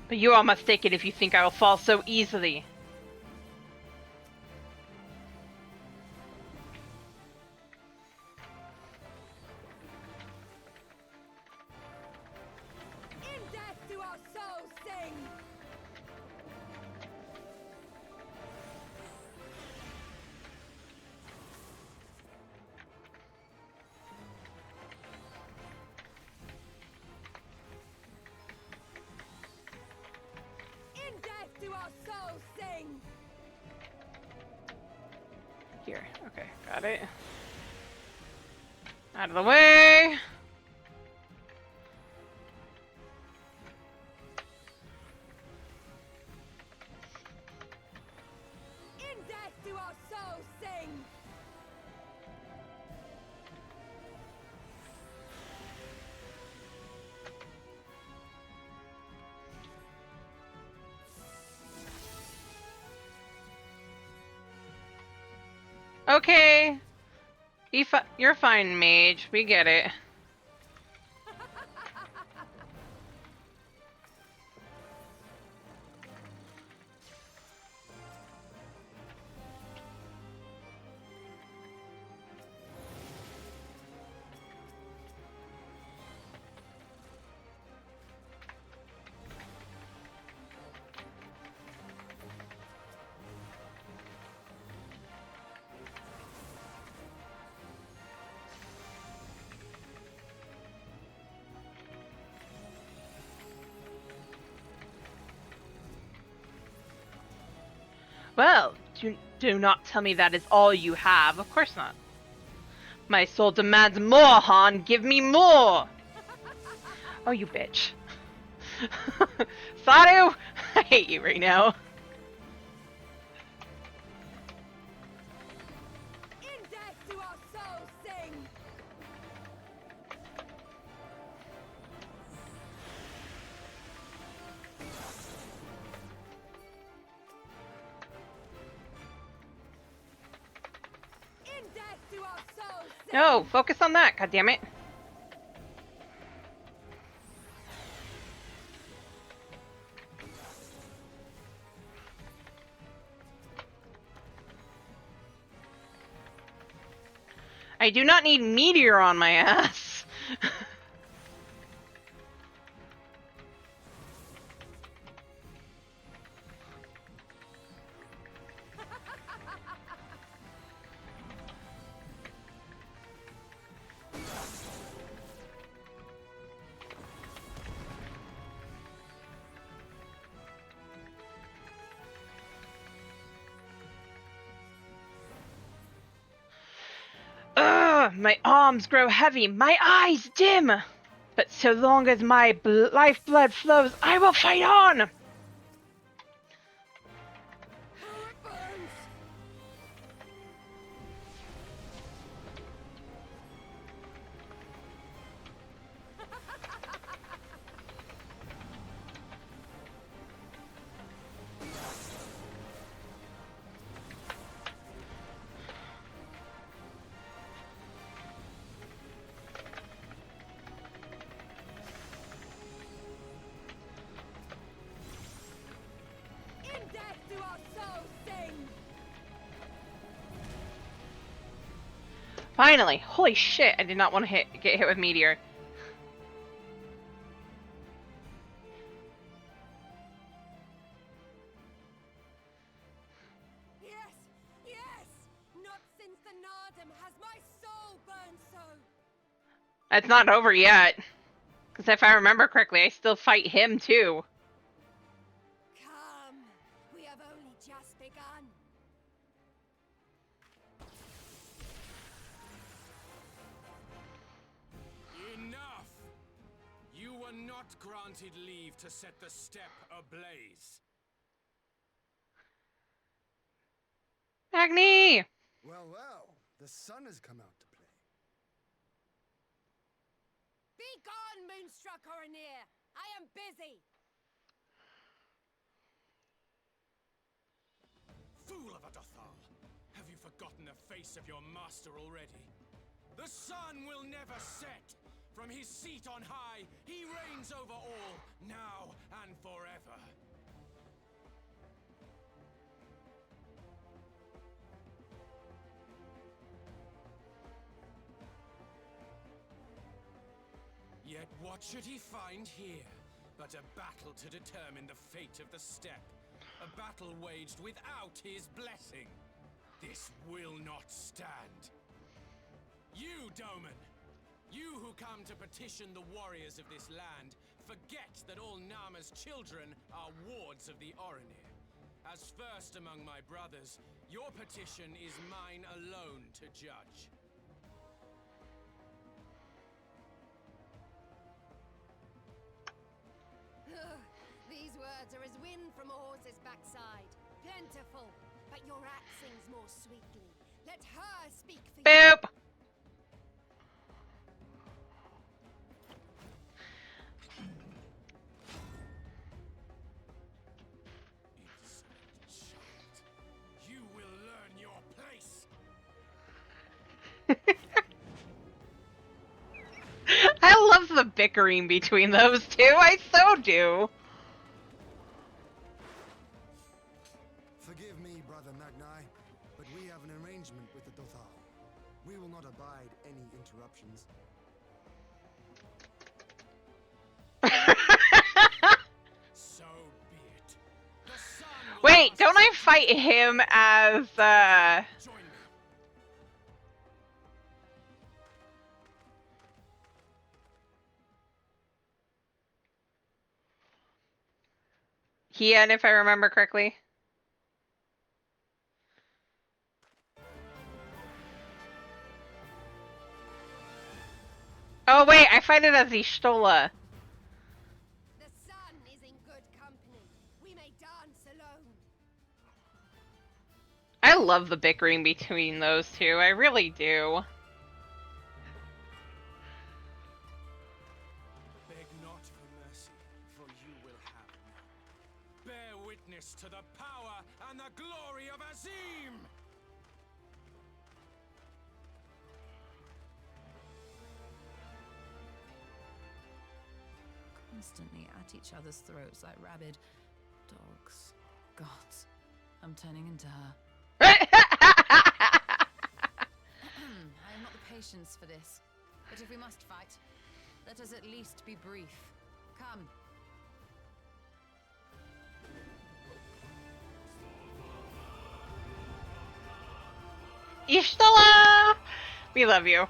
But you are mistaken if you think I will fall so easily. In death do our souls sing! In death do our souls sing! Here. Okay, got it. Out of the way! In death do our souls sing! Okay. You're fine, mage. We get it. Well, do not tell me that is all you have. Of course not. My soul demands more, Han. Give me more! Oh, you bitch. Saru! I hate you right now. In death do our souls sing! In death do our souls sing! No, focus on that, goddammit. I do not need meteor on my ass. My arms grow heavy, my eyes dim. But so long as my lifeblood flows, I will fight on! Oh, it burns! In death do our souls sing! Finally! Holy shit, I did not want to get hit with meteor. Yes! Yes! Not since the Nardum has my soul burned so! It's not over yet. Because if I remember correctly, I still fight him too. Come! We have only just begun! Enough! You were not granted leave to set the steppe ablaze. Agni! Well, well, the sun has come out to play. Be gone, Moonstruck Oranir! I am busy! Fool of a Dothal! Have you forgotten the face of your master already? The sun will never set! From his seat on high, he reigns over all, now and forever. Yet what should he find here but a battle to determine the fate of the steppe? A battle waged without his blessing. This will not stand. You, Doman! You who come to petition the warriors of this land, forget that all Nama's children are wards of the Oranir. As first among my brothers, your petition is mine alone to judge. These words are as wind from a horse's backside. Plentiful, but your axe sings more sweetly. Let her speak for you. Boop! Insolent child, you will learn your place. I love the bickering between those two. I so do. Forgive me, Brother Magni, but we have an arrangement with the Dothal. We will not abide any interruptions. So be it. The sun will Wait, rise don't I fight him as, Join me. Hien, if I remember correctly? Oh wait, I fight it as Ishtola. The sun is in good company. We may dance alone. I love the bickering between those two. I really do. Beg not for mercy, for you will have none. Bear witness to the power and the glory of Azim! Constantly at each other's throats like rabid dogs. Gods, I'm turning into her. I have not the patience for this. But if we must fight, let us at least be brief. Come. Ishtola! We love you.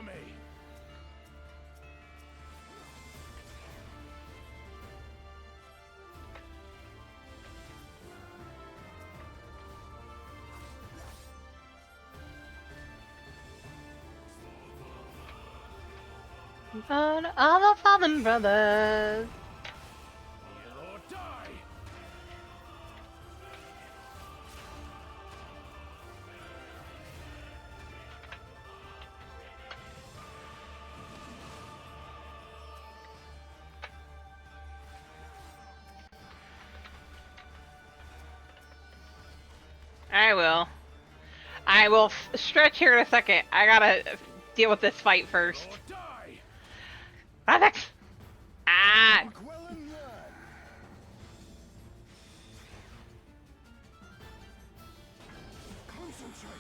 before me! But all the fallen brothers. Kneel or die! I will. I will stretch here in a second. I gotta deal with this fight first. Or die! Alex! Ah! Walk well and learn. Concentrate.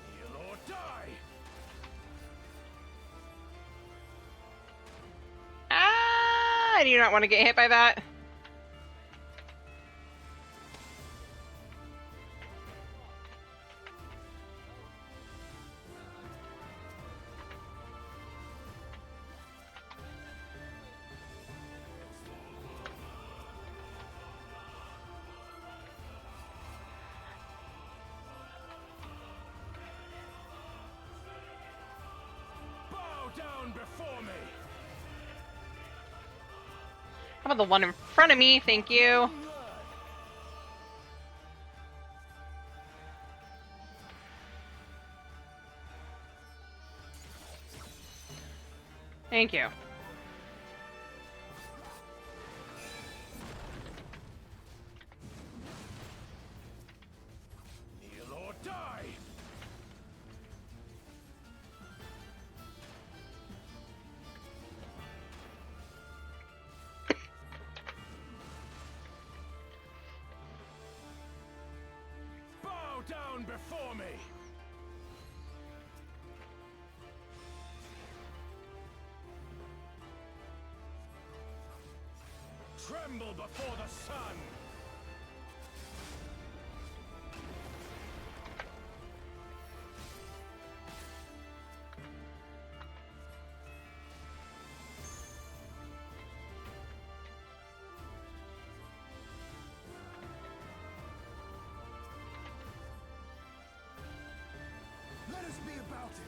Kneel or die! Ah! I do not want to get hit by that. Bow down before me! How about the one in front of me? Thank you. Thank you. Kneel or die! Bow down before me! Tremble before the sun! Let us be about it.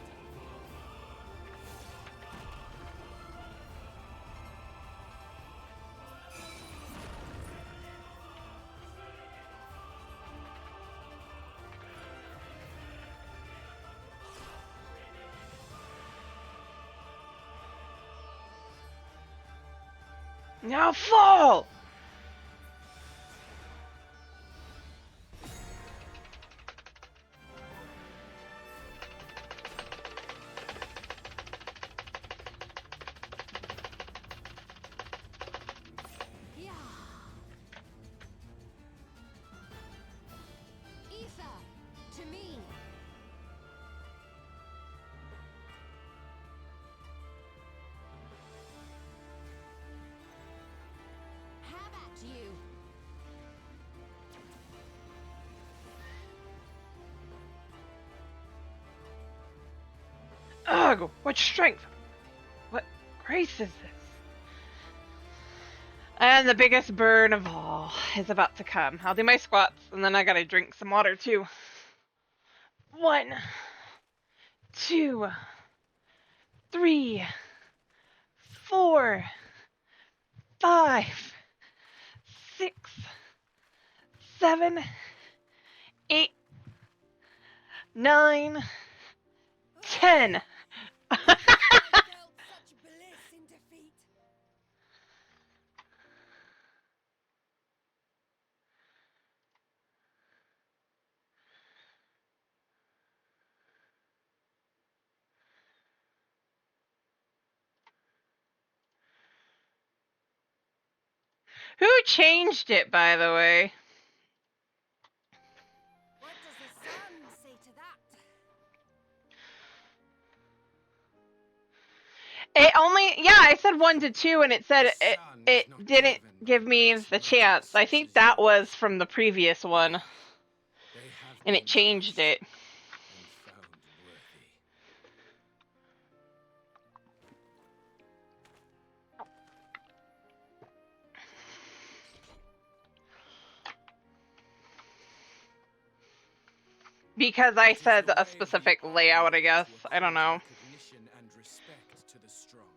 Now fall! Yeah. Ether, to me. How about you? Ugh, what strength! What grace is this? And the biggest burn of all is about to come. I'll do my squats, and then I gotta drink some water too. 1, 2, 3, 4, 5, 6, 7, 8, 9, 10. Felt such bliss in defeat. Who changed it, by the way? What does the sun say It only, yeah, I said 1 to 2, and it said The it, sun is it not didn't driven by give me the personal chance. I impulses think as that you was are. from the previous one, They have and it been changed touched it. and found worthy. Because I It is said the a way of the specific layout, I Army guess. to I don't accord know. recognition and respect to the strong.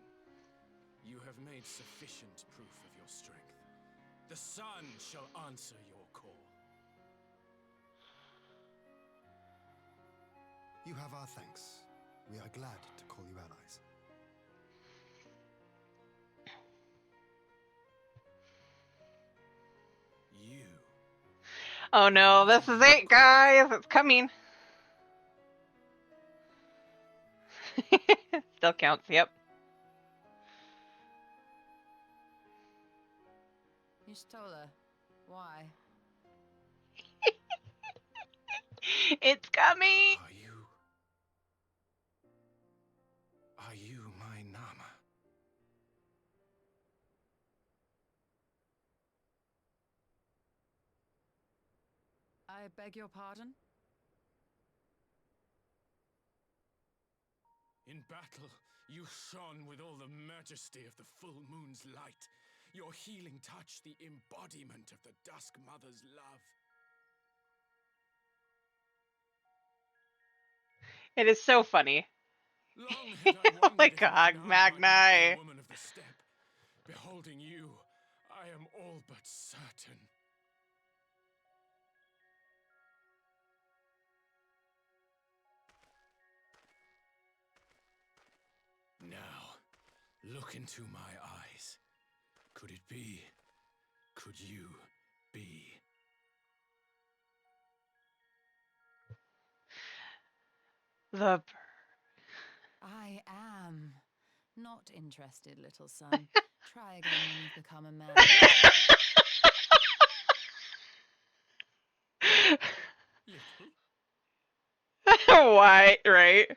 You have made sufficient proof of your strength. The sun shall answer your call. You have our thanks. We are glad to call you allies. You. Oh no, this is it, guys. It's coming. Still counts, yep. Y'shtola, why? It's coming. Are you my Nama? I beg your pardon? In battle, you shone with all the majesty of the full moon's light. Your healing touch, the embodiment of the Dusk Mother's love. It is so funny. Long had I Oh my wondered if god, Nama might not be Magni. a woman of the steppe. Beholding you, I am all but certain. Now, look into my eyes. Could it be? Could you be? The I am not interested, little son. Try again when you've become a man. Why, right?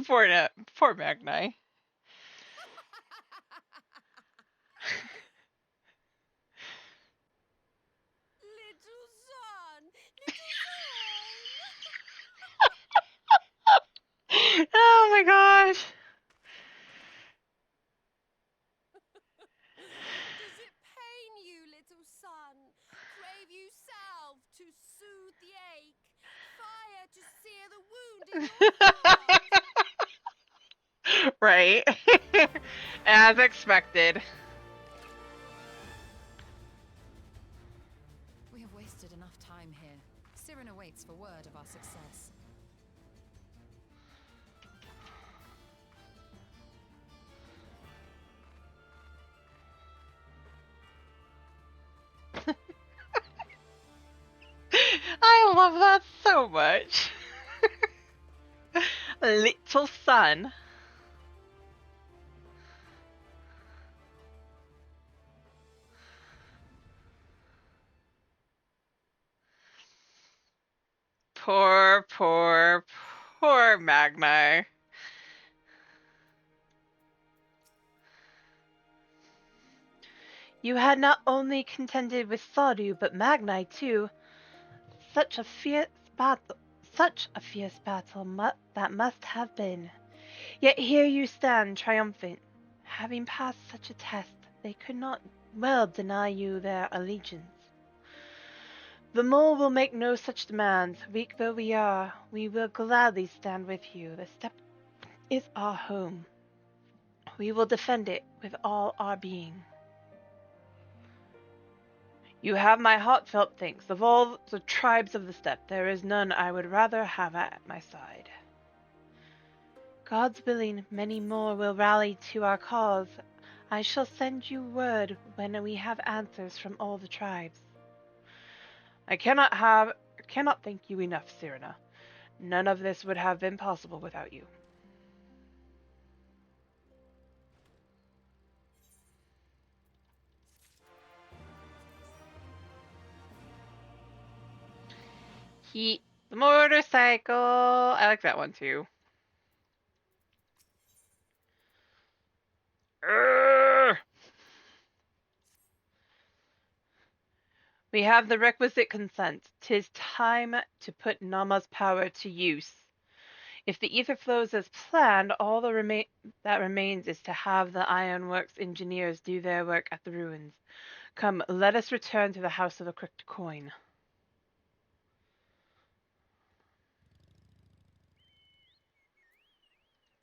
Poor Magni. Little son! Little son! Oh my gosh. Does it pain you, little son? Crave you salve to soothe the ache? Fire to sear the wound in your heart? Right. As expected. We have wasted enough time here. Cyrano waits for word of our success. I love that so much. Little son. Poor Magni. You had not only contended with Sardu, but Magni too. Such a fierce battle, that must have been. Yet here you stand, triumphant. Having passed such a test, they could not well deny you their allegiance. The mole will make no such demands. Weak though we are, we will gladly stand with you. The steppe is our home. We will defend it with all our being. You have my heartfelt thanks. Of all the tribes of the steppe, there is none I would rather have at my side. God's willing, many more will rally to our cause. I shall send you word when we have answers from all the tribes. I cannot thank you enough, Cyrano. None of this would have been possible without you. The motorcycle. I like that one too. Urgh. We have the requisite consent. 'Tis time to put Nama's power to use. If the ether flows as planned, all that remains is to have the ironworks engineers do their work at the ruins. Come, let us return to the House of the Crooked Coin.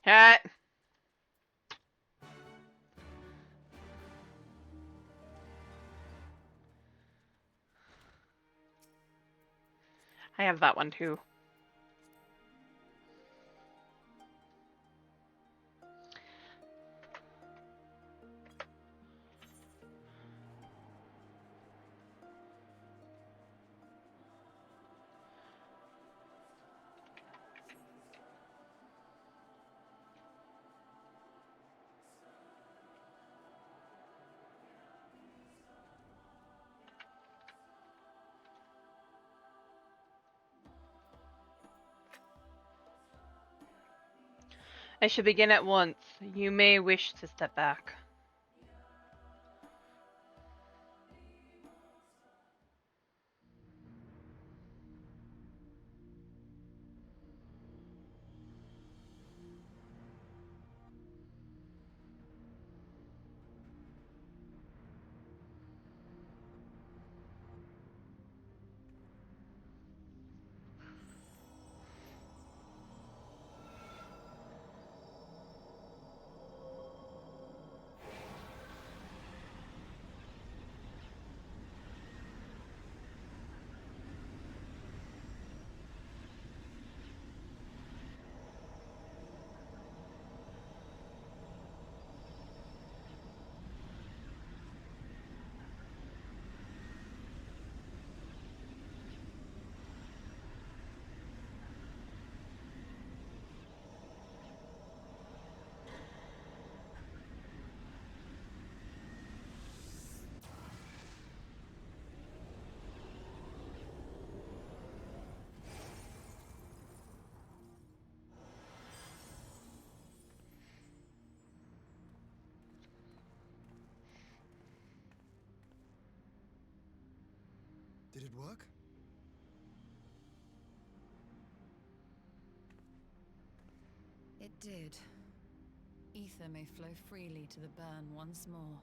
Hat. I have that one too. I should begin at once. You may wish to step back. Did it work? It did. Ether may flow freely to the burn once more.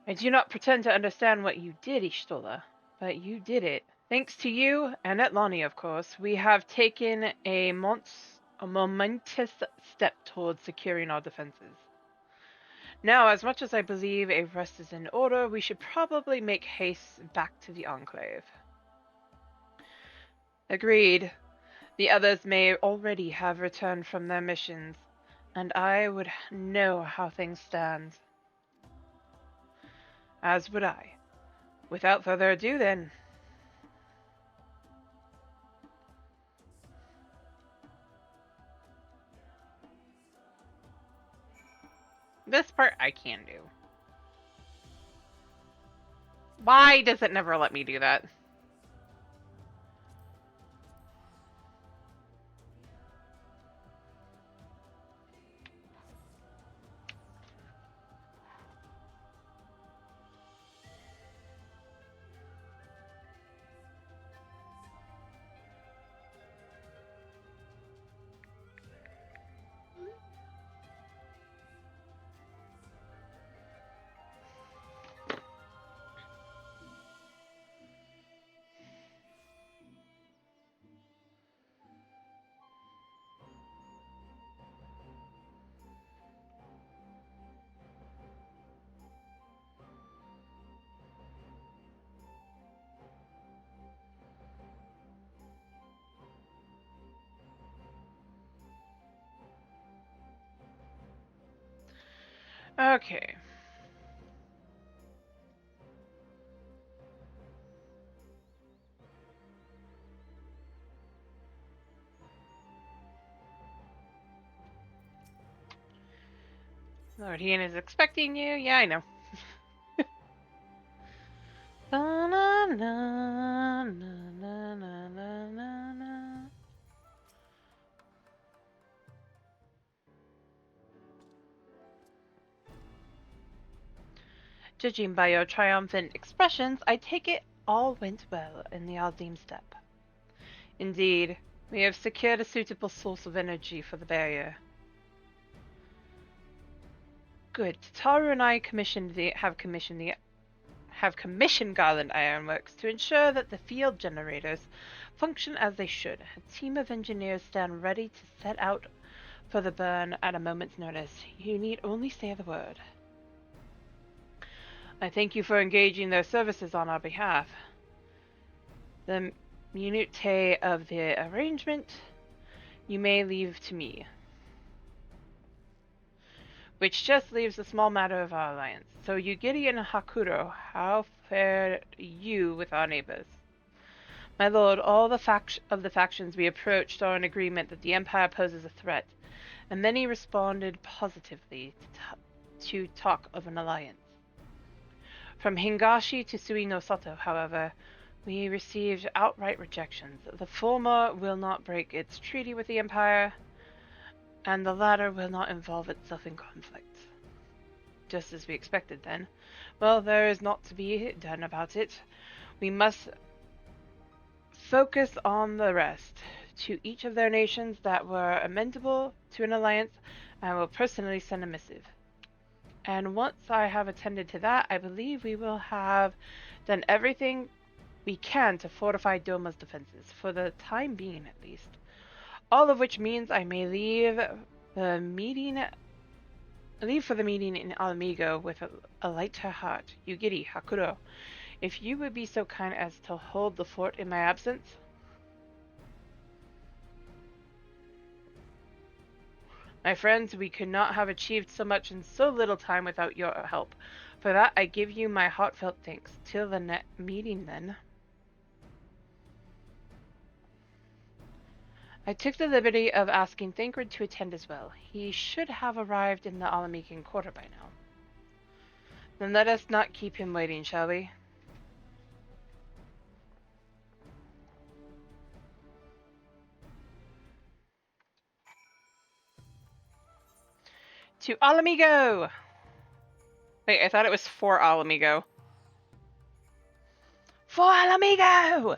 I do not pretend to understand what you did, Ishtola, but you did it. Thanks to you, and Etlani, of course, we have taken a momentous step towards securing our defenses. Now, as much as I believe a rest is in order, we should probably make haste back to the Enclave. Agreed. The others may already have returned from their missions, and I would know how things stand. As would I. Without further ado, then. This part I can do. Why does it never let me do that? Okay. Lord Ian is expecting you. Yeah, I know. Na, na, na, na, na, na, na, na. Judging by your triumphant expressions, I take it all went well in the Aldim Steppe. Indeed, we have secured a suitable source of energy for the barrier. Good. Taru and I have commissioned Garland Ironworks to ensure that the field generators function as they should. A team of engineers stand ready to set out for the burn at a moment's notice. You need only say the word. I thank you for engaging their services on our behalf. The minutiae of the arrangement you may leave to me, which just leaves the small matter of our alliance. So, Yugiri and Hakuro, how fare you with our neighbors? My lord, all the factions we approached are in agreement that the Empire poses a threat, and many responded positively to talk of an alliance. From Hingashi to Sui no Sato, however, we received outright rejections. The former will not break its treaty with the Empire, and the latter will not involve itself in conflict. Just as we expected, then. Well, there is naught to be done about it. We must focus on the rest. To each of their nations that were amenable to an alliance, I will personally send a missive. And once I have attended to that, I believe we will have done everything we can to fortify Doma's defenses, for the time being at least. All of which means I may leave for the meeting in Alamigo with a lighter heart. Yugiri, Hakuro, if you would be so kind as to hold the fort in my absence. My friends, we could not have achieved so much in so little time without your help. For that, I give you my heartfelt thanks. Till the meeting, then. I took the liberty of asking Thancred to attend as well. He should have arrived in the Alamican quarter by now. Then let us not keep him waiting, shall we? To Alamigo! Wait, I thought it was for Alamigo. For Alamigo!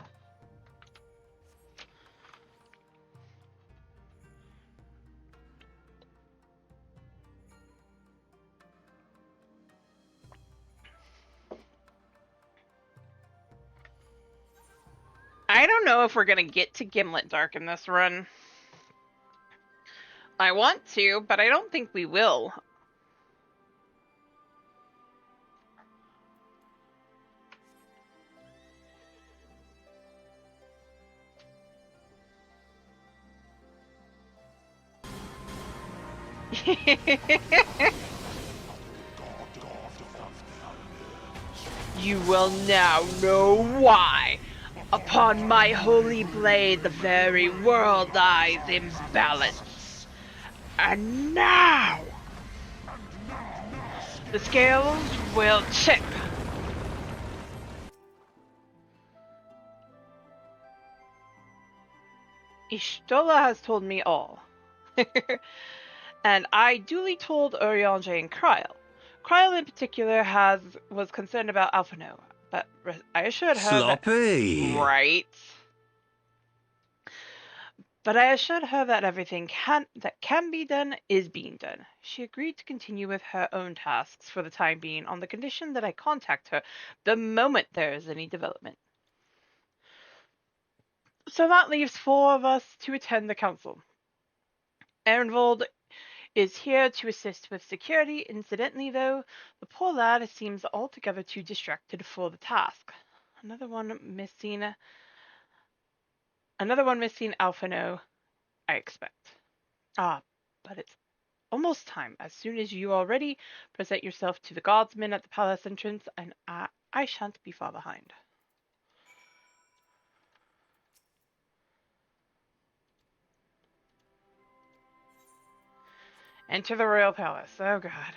I don't know if we're gonna get to Gimlet Dark in this run. I want to, but I don't think we will. You will now know why. Upon my holy blade, the very world lies in balance. And now, the scales will tip. Ishtola has told me all. And I duly told Urianger and Kryle. Kryle in particular was concerned about Alphino, but I assured her Sloppy. Right. But I assured her that everything that can be done is being done. She agreed to continue with her own tasks for the time being on the condition that I contact her the moment there is any development. So that leaves 4 of us to attend the council. Ehrenvold is here to assist with security. Incidentally, though, the poor lad seems altogether too distracted for the task. Another one missing Alphino, I expect. Ah, but it's almost time. As soon as you are ready, present yourself to the guardsmen at the palace entrance, and I shan't be far behind. Enter the royal palace. Oh, God.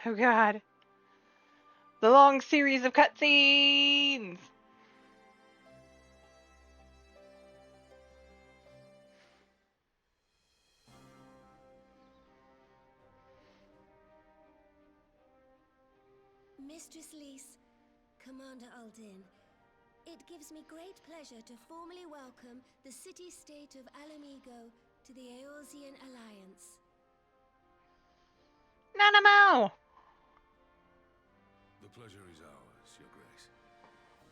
Oh god. The long series of cutscenes! Mistress Lys, Commander Aldin, it gives me great pleasure to formally welcome the city-state of Alamigo to the Eorzean Alliance. Nanamo! The pleasure is ours, Your Grace.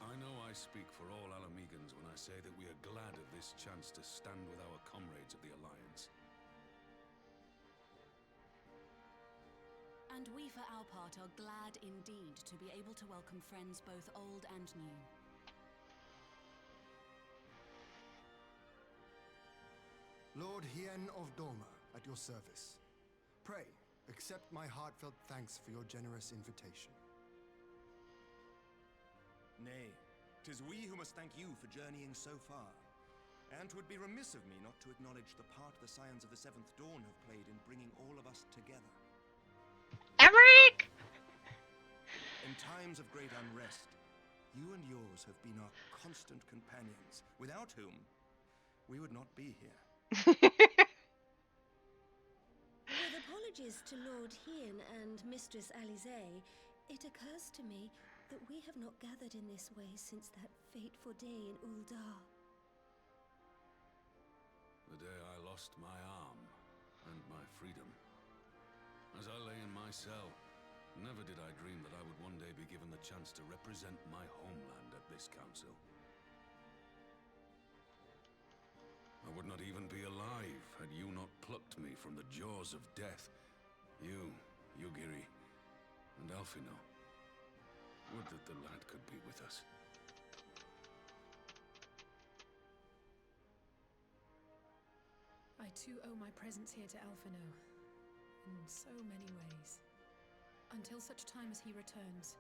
I know I speak for all Alamegans when I say that we are glad of this chance to stand with our comrades of the Alliance. And we, for our part, are glad indeed to be able to welcome friends both old and new. Lord Hien of Doma, at your service. Pray, accept my heartfelt thanks for your generous invitation. Nay, 'tis we who must thank you for journeying so far. And 'twould be remiss of me not to acknowledge the part the Scions of the Seventh Dawn have played in bringing all of us together. Emmerich! In times of great unrest, you and yours have been our constant companions, without whom we would not be here. With apologies to Lord Hien and Mistress Alize, it occurs to me that we have not gathered in this way since that fateful day in Uldar. The day I lost my arm and my freedom. As I lay in my cell, never did I dream that I would one day be given the chance to represent my homeland at this council. I would not even be alive had you not plucked me from the jaws of death. You, Yugiri, and Alfino. Would that the lad could be with us. I too owe my presence here to Alfino, in so many ways. Until such time as he returns,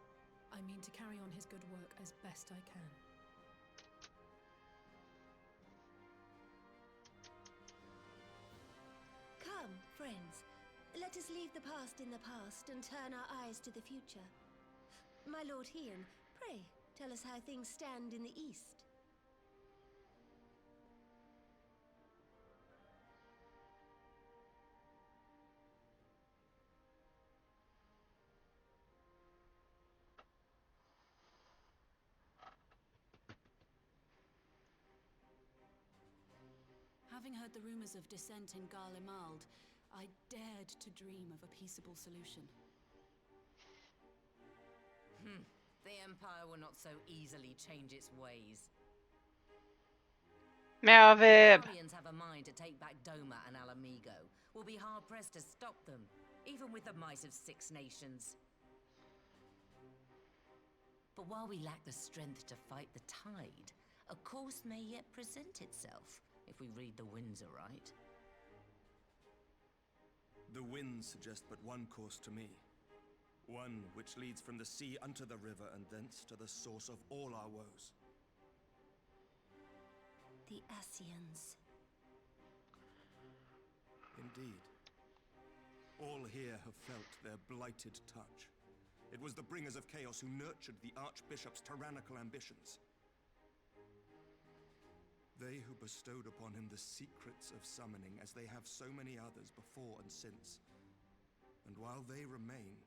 I mean to carry on his good work as best I can. Come, friends, let us leave the past in the past and turn our eyes to the future. My Lord Hien, pray, tell us how things stand in the East. Having heard the rumors of dissent in Garlemald, I dared to dream of a peaceable solution. The Empire will not so easily change its ways. Malvib! Guardians have a mind to take back Doma and Alamigo. We'll be hard-pressed to stop them, even with the might of 6 nations. But while we lack the strength to fight the tide, a course may yet present itself, if we read the winds aright. The winds suggest but one course to me. One which leads from the sea unto the river and thence to the source of all our woes. The Ascians. Indeed. All here have felt their blighted touch. It was the bringers of chaos who nurtured the Archbishop's tyrannical ambitions. They who bestowed upon him the secrets of summoning, as they have so many others before and since. And while they remain,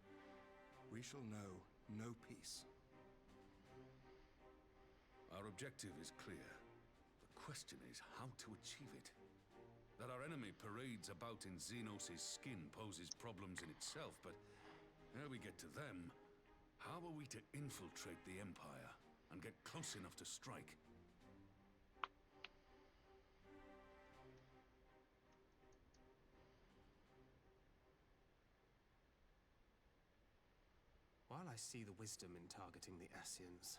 we shall know no peace. Our objective is clear. The question is how to achieve it. That our enemy parades about in Xenos' skin poses problems in itself, but ere we get to them, how are we to infiltrate the Empire and get close enough to strike? While I see the wisdom in targeting the Ascians,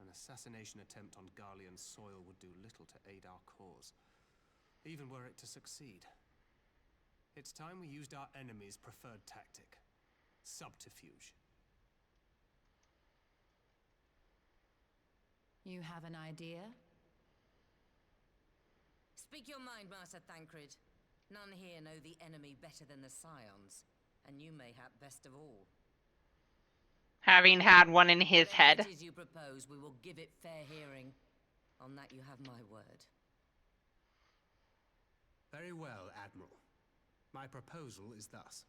an assassination attempt on Garlean soil would do little to aid our cause, even were it to succeed. It's time we used our enemy's preferred tactic: subterfuge. You have an idea? Speak your mind, Master Thancred. None here know the enemy better than the Scions, and you mayhap best of all. Having had one in his Whatever head. it is you propose, we will give it fair hearing. On that you have my word. Very well, Admiral. My proposal is thus.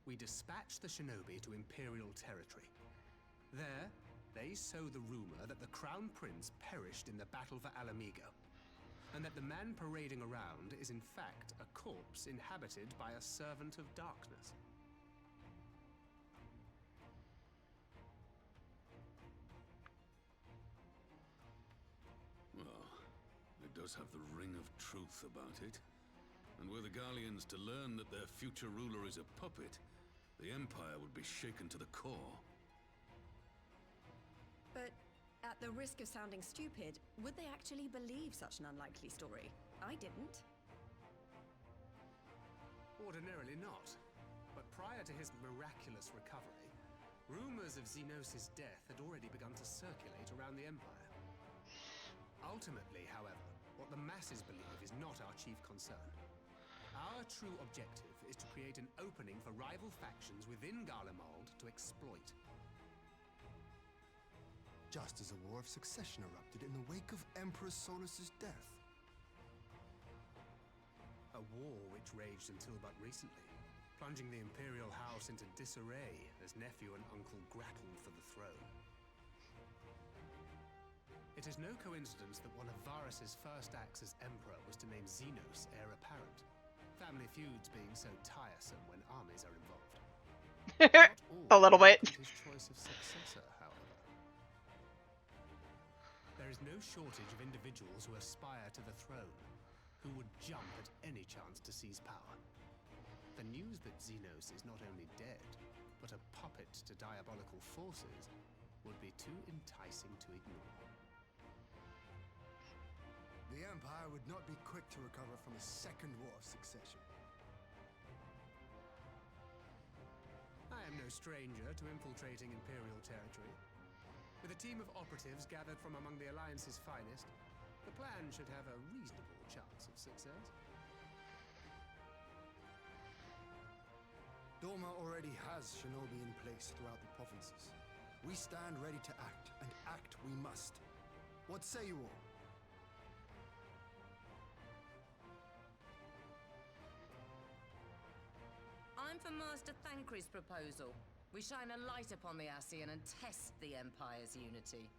We dispatch the shinobi to Imperial territory. There, they sow the rumor that the Crown Prince perished in the battle for Alamigo, and that the man parading around is in fact a corpse inhabited by a servant of darkness. Well, it does have the ring of truth about it. And were the Garleans to learn that their future ruler is a puppet, the Empire would be shaken to the core. But at the risk of sounding stupid, would they actually believe such an unlikely story? I didn't. Ordinarily not. But prior to his miraculous recovery, rumors of Xenos' death had already begun to circulate around the Empire. Ultimately, however, what the masses believe is not our chief concern. Our true objective is to create an opening for rival factions within Garlemald to exploit. Just as a war of succession erupted in the wake of Emperor Solus's death. A war which raged until but recently, plunging the Imperial House into disarray as nephew and uncle grappled for the throne. It is no coincidence that one of Varus's first acts as Emperor was to name Xenos heir apparent. Family feuds being so tiresome when armies are involved. A little bit. His choice of successor, however. There is no shortage of individuals who aspire to the throne, who would jump at any chance to seize power. The news that Xenos is not only dead, but a puppet to diabolical forces, would be too enticing to ignore. The Empire would not be quick to recover from a second war of succession. I am no stranger to infiltrating Imperial territory. With a team of operatives gathered from among the Alliance's finest, the plan should have a reasonable chance of success. Doma already has shinobi in place throughout the provinces. We stand ready to act, and act we must. What say you all? I'm for Master Thancred's proposal. We shine a light upon the Ascian and test the Empire's unity.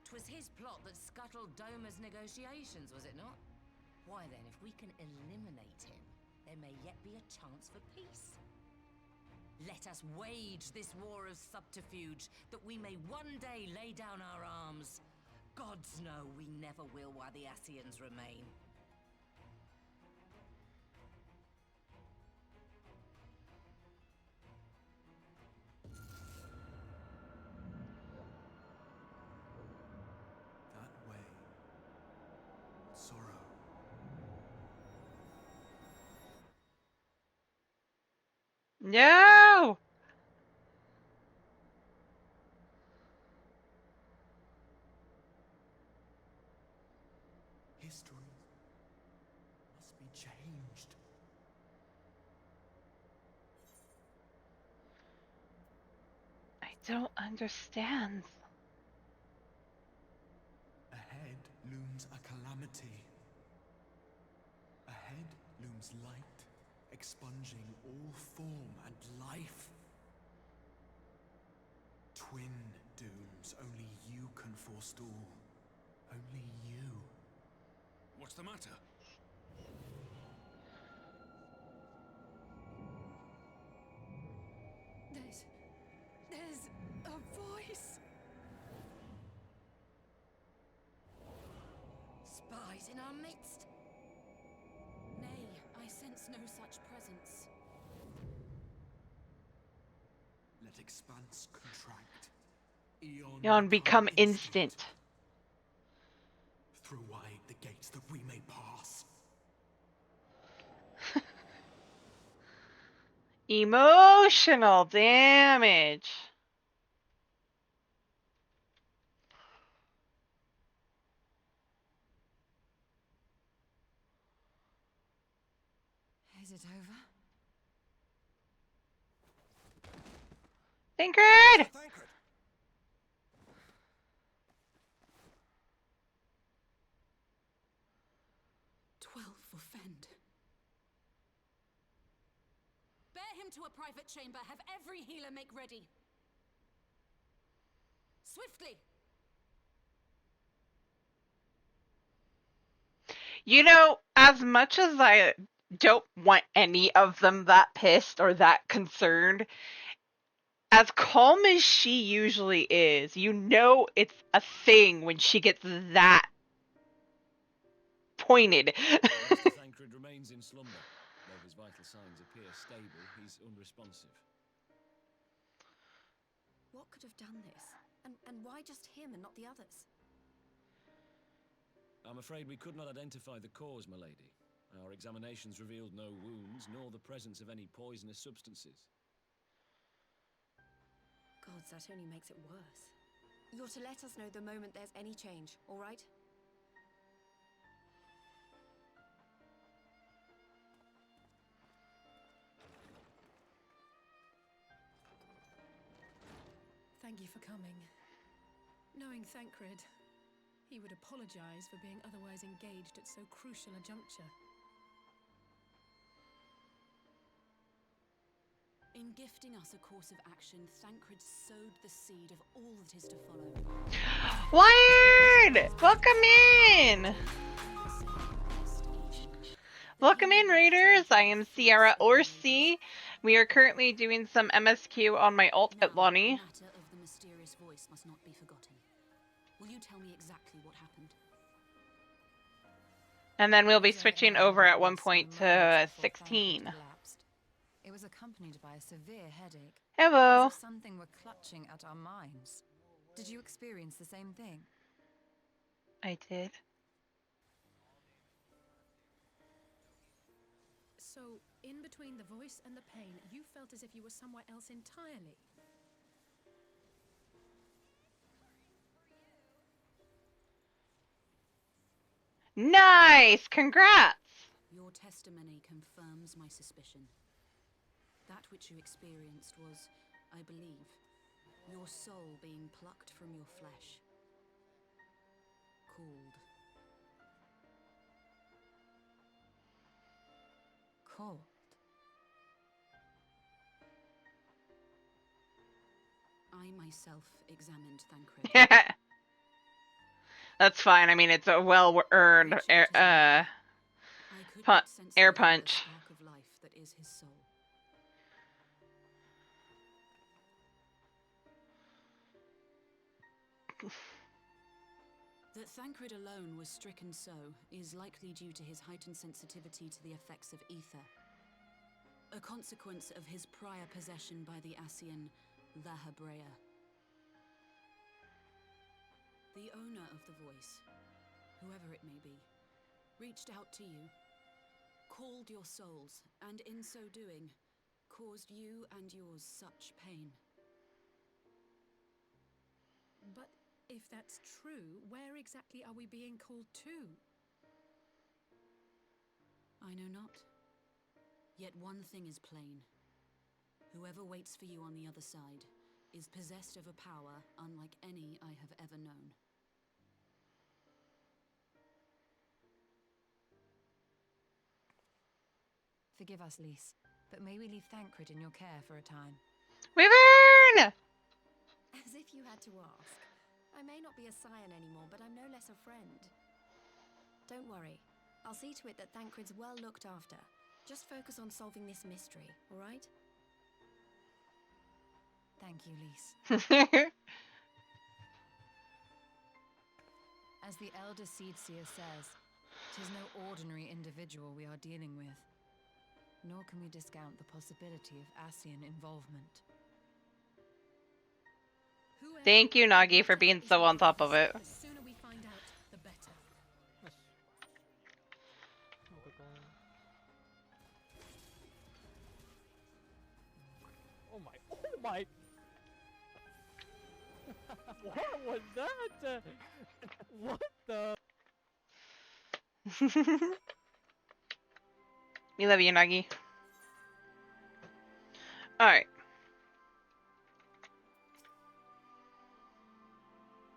'Twas his plot that scuttled Doma's negotiations, was it not? Why then, if we can eliminate him, there may yet be a chance for peace. Let us wage this war of subterfuge, that we may one day lay down our arms. Gods know we never will while the Ascians remain. That way. Sorrow. No! History must be changed. I don't understand. Ahead looms a calamity. Ahead looms light, expunging all form and life. Twin dooms only you can forestall. Only you. What's the matter? There's a voice. Spies in our midst? Nay, I sense no such presence. Let expanse contract. Eon become instant. Throw wide the gates that we may pass. Emotional damage. Is it over? Thancred! 12 for Fend. Bear him to a private chamber. Have every healer make ready. Swiftly! You know, as much as I don't want any of them that pissed or that concerned, as calm as she usually is, you know it's a thing when she gets that pointed. Master Thancred remains in slumber. Though his vital signs appear stable, he's unresponsive. What could have done this? And why just him and not the others? I'm afraid we could not identify the cause, my lady. Our examinations revealed no wounds, nor the presence of any poisonous substances. Gods, that only makes it worse. You're to let us know the moment there's any change, all right? Thank you for coming. Knowing Thancred, he would apologize for being otherwise engaged at so crucial a juncture. In gifting us a course of action, Thancred sowed the seed of all that is to follow. Wired! Welcome in! Welcome in, Raiders! I am Sierra Orsi. We are currently doing some MSQ on my alt at Lonnie. The matter of the mysterious voice must not be forgotten. Will you tell me exactly what happened? And then we'll be switching over at one point to 16. It was accompanied by a severe headache. Hello. As if something were clutching at our minds. Did you experience the same thing? I did. So, in between the voice and the pain, you felt as if you were somewhere else entirely. Nice! Congrats! Your testimony confirms my suspicion. That which you experienced was, I believe, your soul being plucked from your flesh. Called. Cold. I myself examined Thancred. That's fine. I mean, it's a well-earned air punch. Spark of life that is his soul. That Thancred alone was stricken so is likely due to his heightened sensitivity to the effects of ether, a consequence of his prior possession by the Ascian La Hebrea. The owner of the voice, whoever it may be, reached out to you, called your souls, and in so doing, caused you and yours such pain. But if that's true, where exactly are we being called to? I know not. Yet one thing is plain. Whoever waits for you on the other side is possessed of a power unlike any I have ever known. Forgive us, Lys, but may we leave Thancred in your care for a time? Wyvern! As if you had to ask. I may not be a scion anymore, but I'm no less a friend. Don't worry. I'll see to it that Thancred's well looked after. Just focus on solving this mystery, all right? Thank you, Lys. As the Elder Seedseer says, 'tis no ordinary individual we are dealing with. Nor can we discount the possibility of Ascian involvement. Thank you, Nagi, for being so on top of it. The sooner we find out, the better. Oh my. What was that? What the? We love you, Nagi. Alright.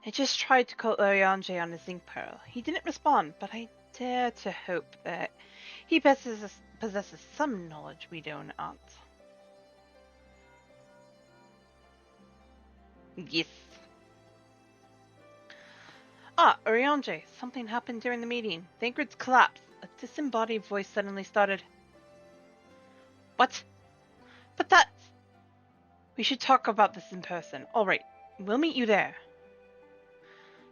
I just tried to call Oriange on his zinc pearl. He didn't respond, but I dare to hope that he possesses some knowledge we do not. Yes. Ah, Oriange, something happened during the meeting. Thancred's collapsed. A disembodied voice suddenly started. What? But that's... We should talk about this in person. Alright, we'll meet you there.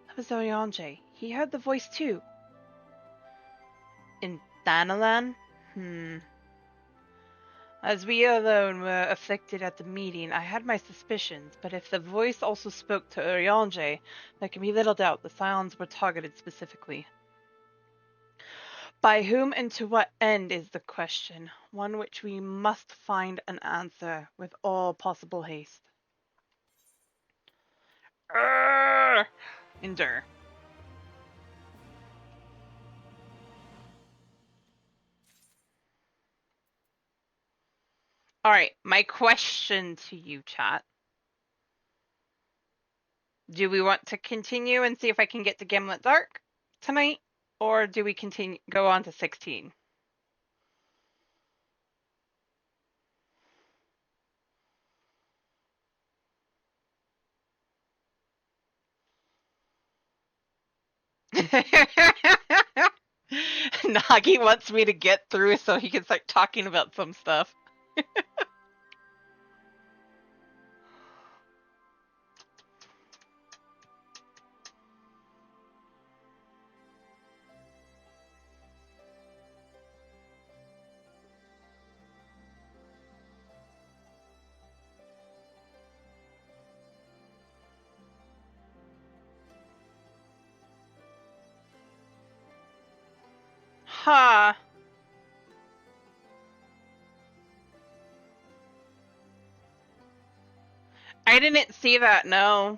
That was Oriange. He heard the voice too. In Thanalan? As we alone were affected at the meeting, I had my suspicions, but if the voice also spoke to Oriange, there can be little doubt the Scions were targeted specifically. By whom and to what end is the question, one which we must find an answer with all possible haste. Endure. Alright, my question to you, chat. Do we want to continue and see if I can get to Gimlet Dark tonight? Or do we go on to 16? Nagi wants me to get through so he can start talking about some stuff. Huh. I didn't see that, no.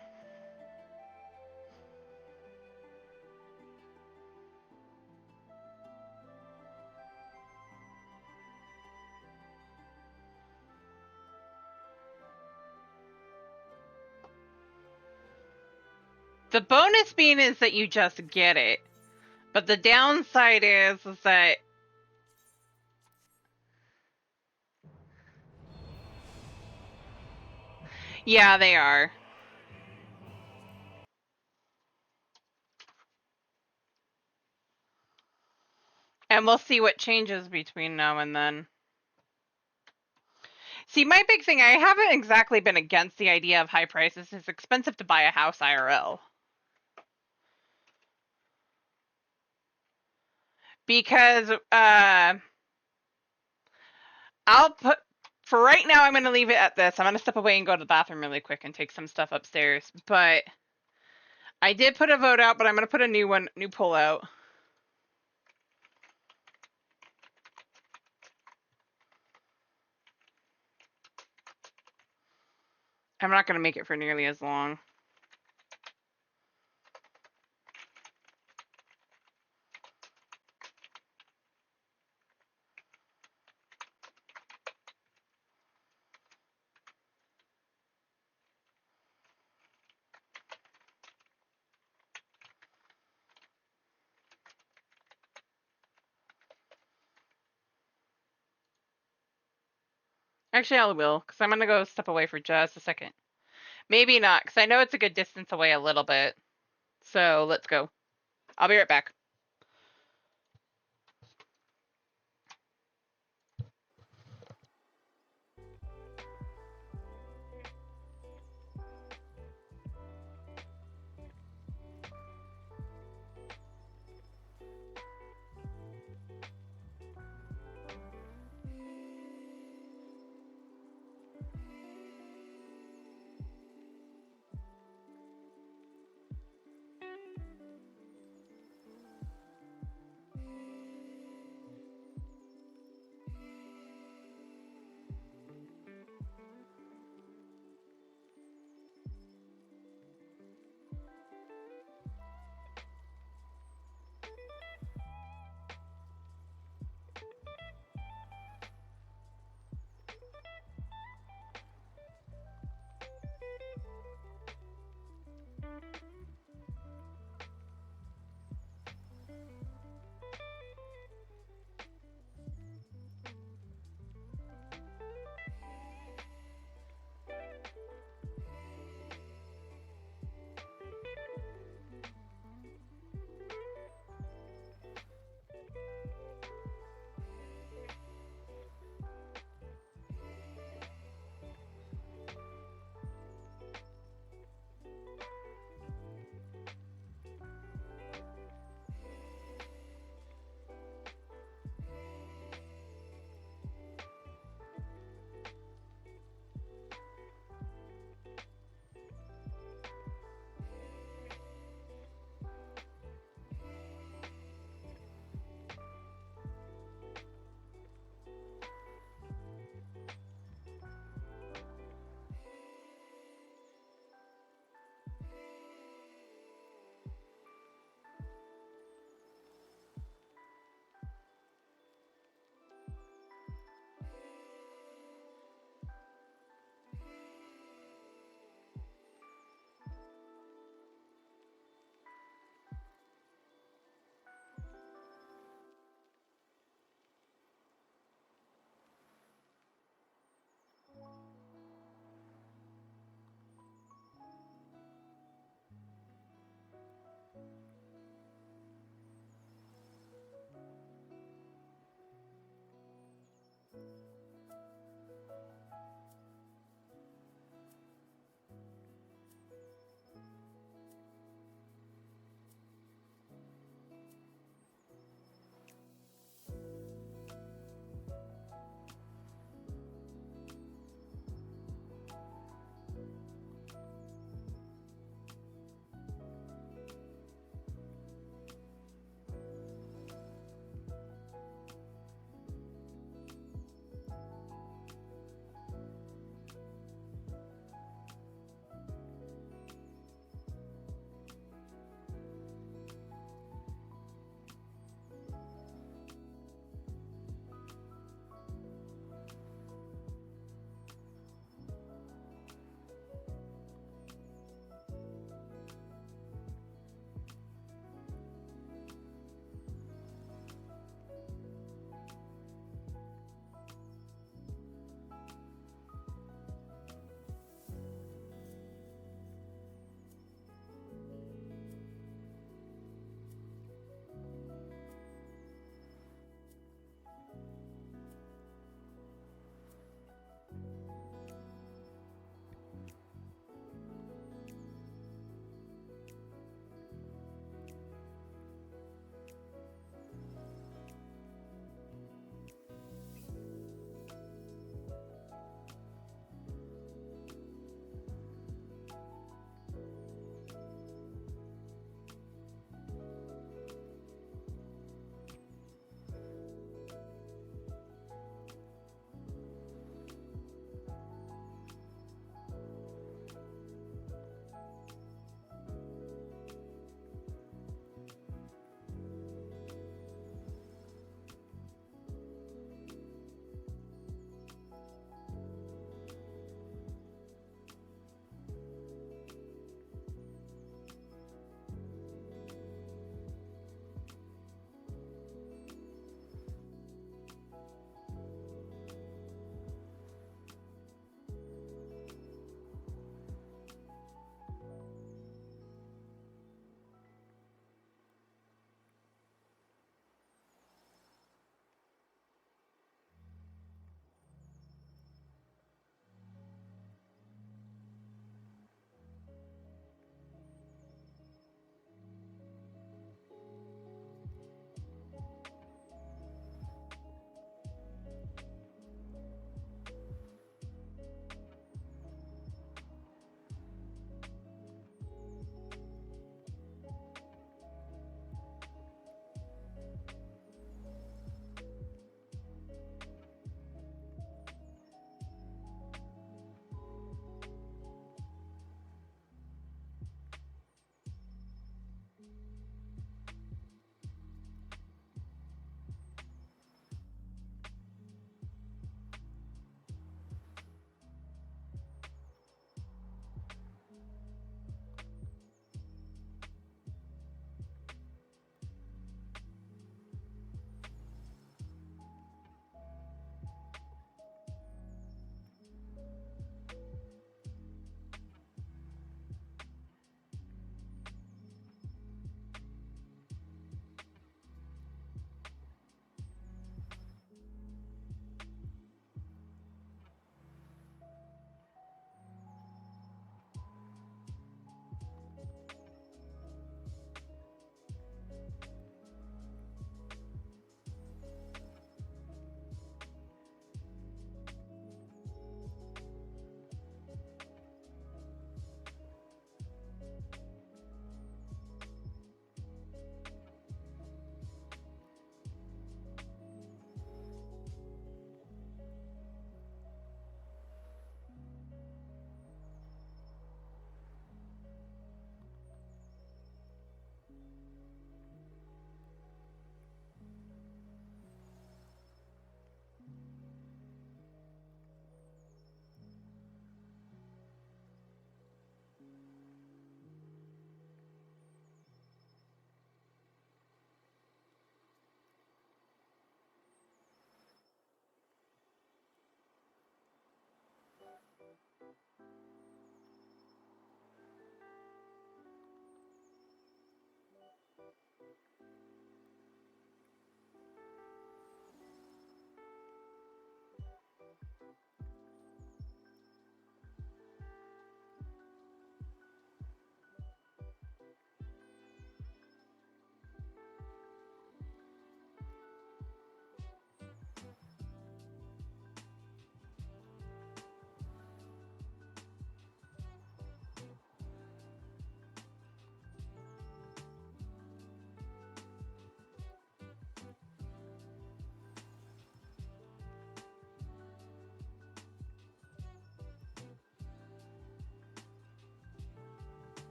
The bonus being is that you just get it. But the downside is that... Yeah, they are. And we'll see what changes between now and then. See, my big thing, I haven't exactly been against the idea of high prices. It's expensive to buy a house IRL. Because, I'll put... For right now, I'm going to leave it at this. I'm going to step away and go to the bathroom really quick and take some stuff upstairs. But I did put a vote out, but I'm going to put a new poll out. I'm not going to make it for nearly as long. Actually, I will, because I'm going to go step away for just a second. Maybe not, because I know it's a good distance away a little bit. So, let's go. I'll be right back.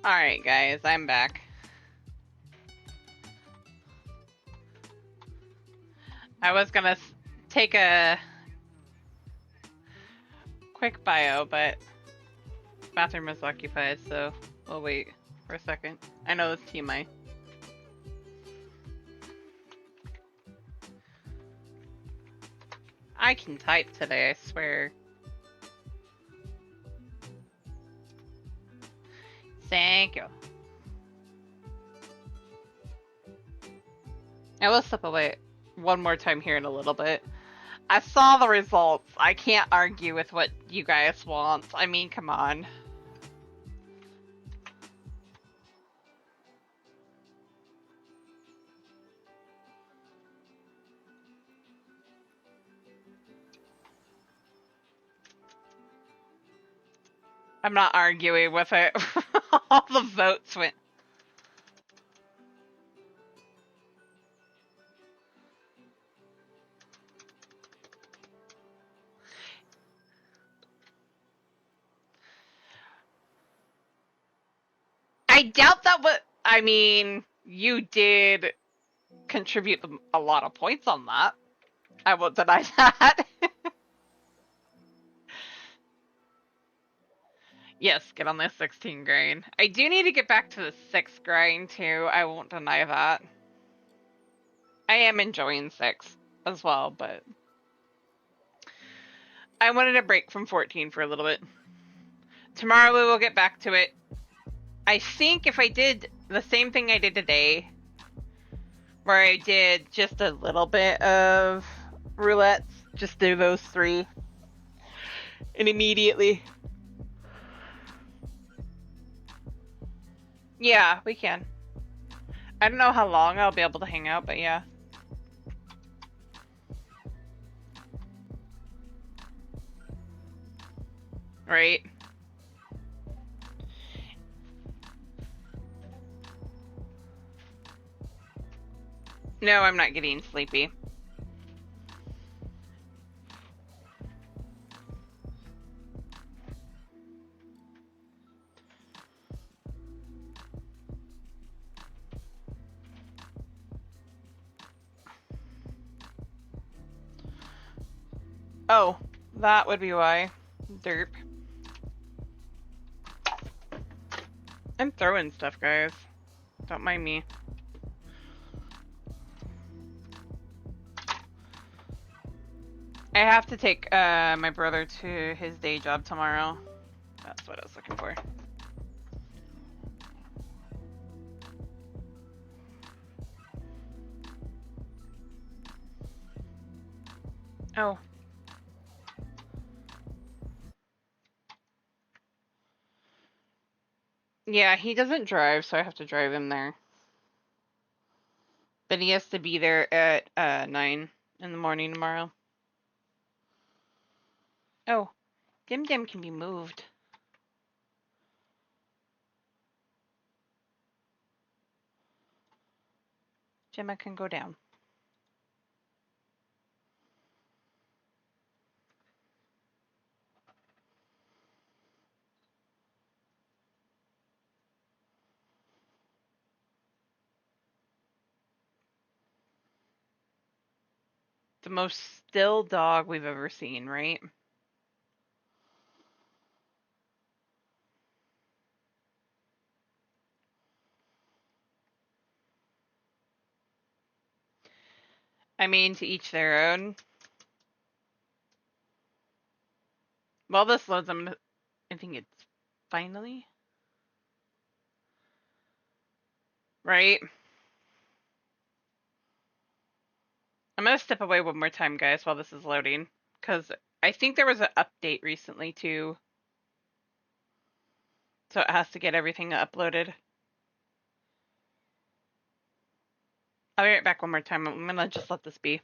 Alright, guys, I'm back. I was gonna take a quick bio, but bathroom is occupied, so we'll wait for a second. I know it's TMI. I can type today, I swear. Thank you. I will step away one more time here in a little bit. I saw the results. I can't argue with what you guys want. I mean, come on. I'm not arguing with it. All the votes went. I doubt that what. I mean, you did contribute a lot of points on that. I won't deny that. Yes, get on this 16 grind. I do need to get back to the 6 grind too. I won't deny that. I am enjoying 6 as well, but I wanted a break from 14 for a little bit. Tomorrow we will get back to it. I think if I did the same thing I did today, where I did just a little bit of roulettes, just do those 3, and immediately. Yeah, we can. I don't know how long I'll be able to hang out, but yeah. Right. No, I'm not getting sleepy. Oh, that would be why. Derp. I'm throwing stuff, guys. Don't mind me. I have to take my brother to his day job tomorrow. That's what I was looking for. Oh. Yeah, he doesn't drive, so I have to drive him there. But he has to be there at 9 in the morning tomorrow. Oh, Dim Dim can be moved. Gemma can go down. The most still dog we've ever seen, right? I mean, to each their own. Well, this loads them. I think it's finally. Right? I'm gonna step away one more time, guys, while this is loading. Because I think there was an update recently, too. So it has to get everything uploaded. I'll be right back one more time. I'm gonna just let this be.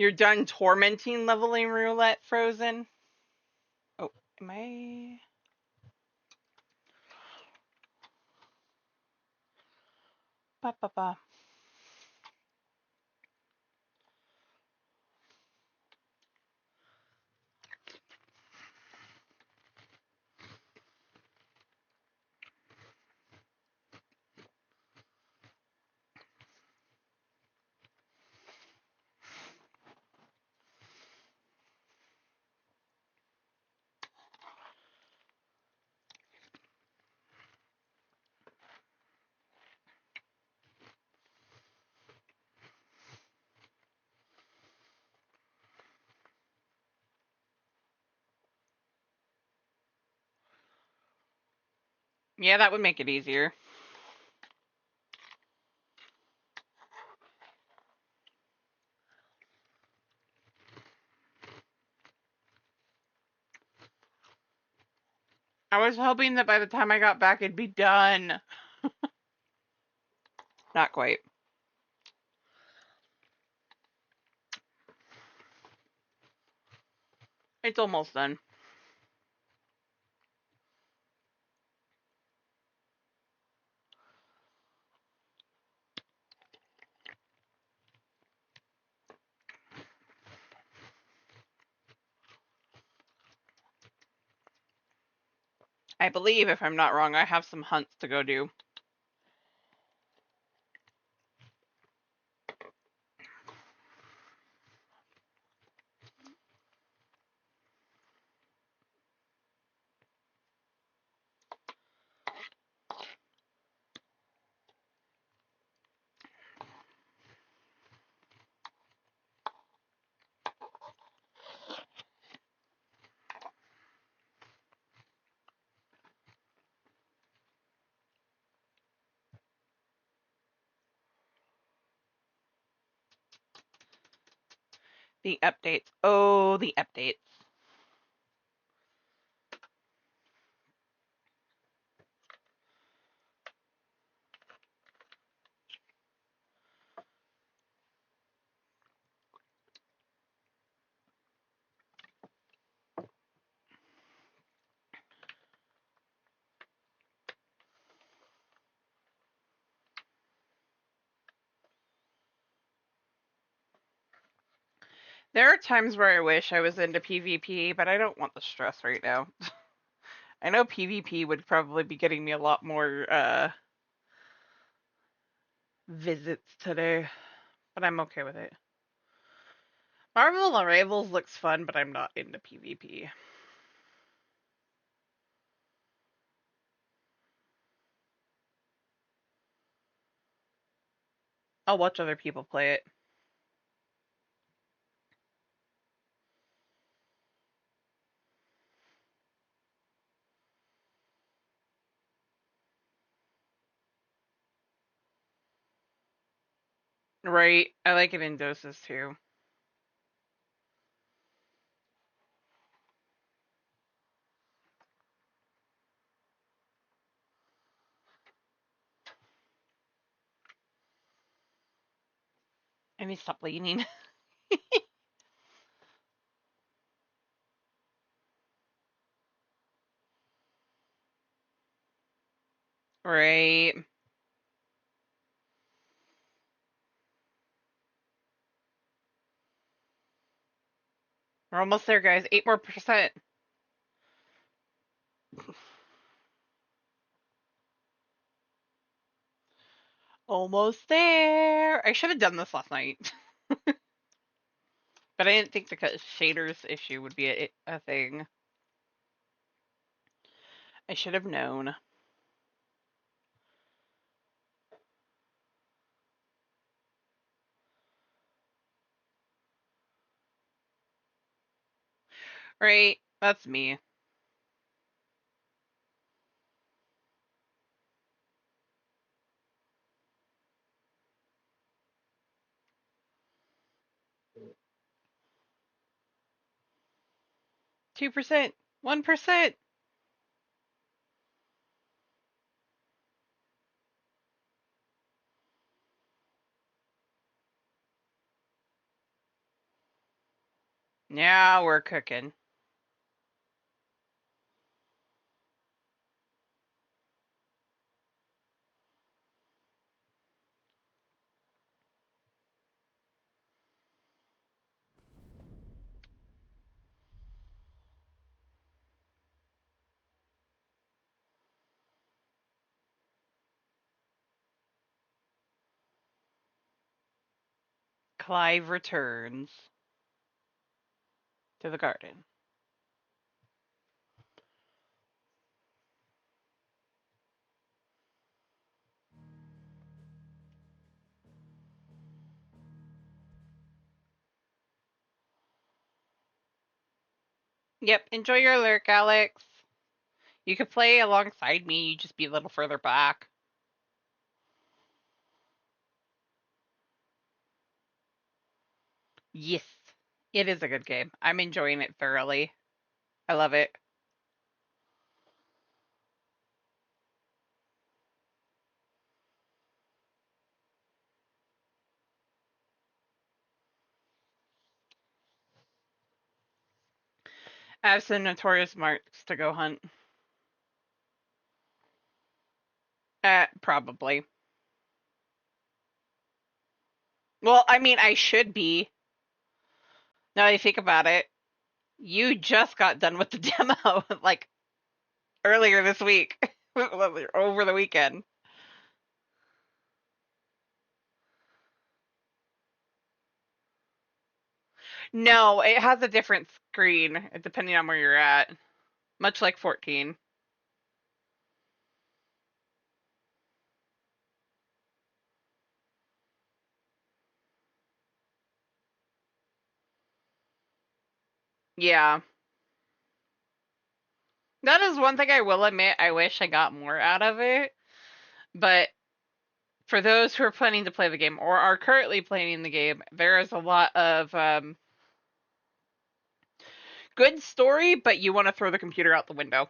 You're done tormenting leveling roulette, Frozen? Oh, am I... Ba, ba, ba. Yeah, that would make it easier. I was hoping that by the time I got back, it'd be done. Not quite. It's almost done. I believe, if I'm not wrong, I have some hunts to go do. The updates. Oh, the updates. There are times where I wish I was into PvP, but I don't want the stress right now. I know PvP would probably be getting me a lot more visits today, but I'm okay with it. Marvel Rivals looks fun, but I'm not into PvP. I'll watch other people play it. Right. I like it in doses too. I need to stop leaning. Right. We're almost there, guys. 8 more percent. Almost there. I should have done this last night. But I didn't think the shaders issue would be a thing. I should have known. Right. That's me. 2%. 1%. Yeah, we're cooking. Clive returns to the garden. Yep, enjoy your lurk, Alex. You could play alongside me, you just be a little further back. Yes, it is a good game. I'm enjoying it thoroughly. I love it. I have some notorious marks to go hunt. Probably. Well, I mean, I should be. Now that I think about it, you just got done with the demo, like, earlier this week. Over the weekend. No, it has a different screen, depending on where you're at. Much like 14. Yeah. That is one thing I will admit I wish I got more out of it. But for those who are planning to play the game or are currently playing the game, there is a lot of good story, but you want to throw the computer out the window.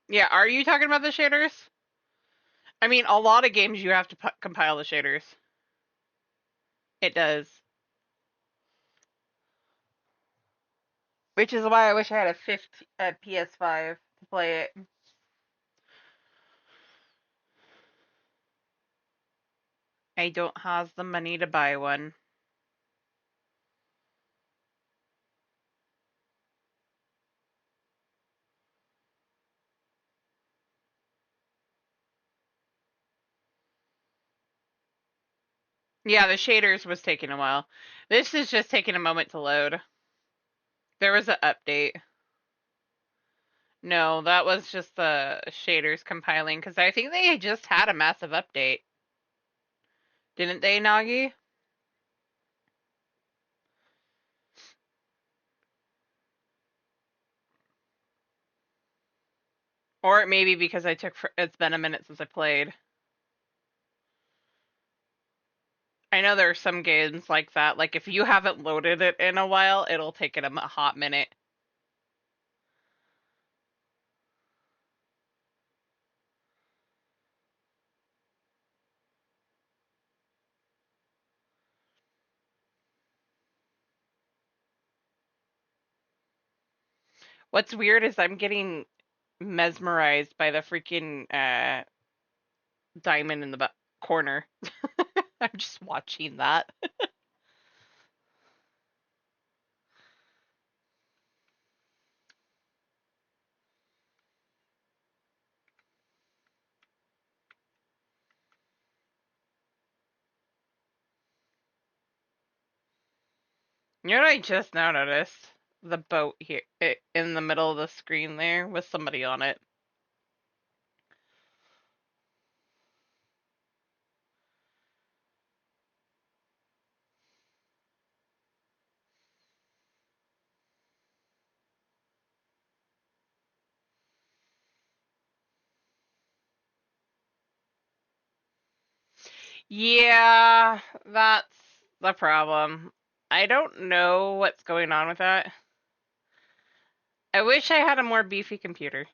Yeah, are you talking about the shaders? I mean, a lot of games you have to compile the shaders. It does. Which is why I wish I had a PS5 to play it. I don't have the money to buy one. Yeah, the shaders was taking a while. This is just taking a moment to load. There was an update. No, that was just the shaders compiling because I think they just had a massive update. Didn't they, Nagi? Or it may be because it's been a minute since I played. I know there are some games like that. Like if you haven't loaded it in a while, it'll take it a hot minute. What's weird is I'm getting mesmerized by the freaking diamond in the corner. I'm just watching that. You know what I just now noticed? The boat here in the middle of the screen there with somebody on it. Yeah, that's the problem. I don't know what's going on with that. I wish I had a more beefy computer.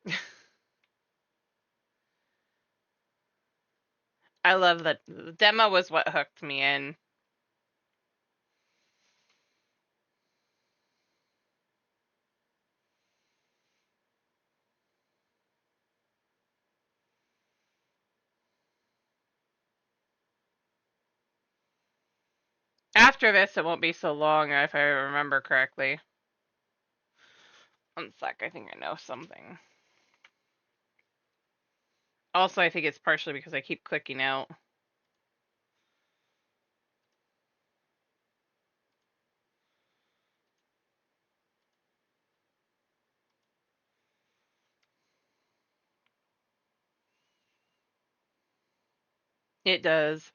I love that the demo was what hooked me in. After this, it won't be so long if I remember correctly. One sec, I think I know something. Also, I think it's partially because I keep clicking out. It does.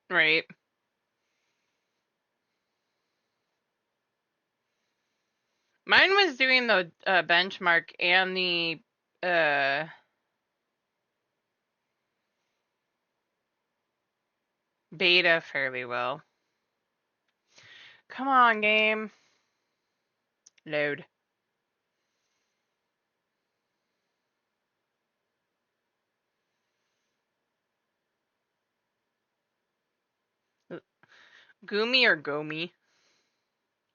Right. Mine was doing the benchmark and the uh, beta fairly well. Come on, game. Load. Gumi or Gomi?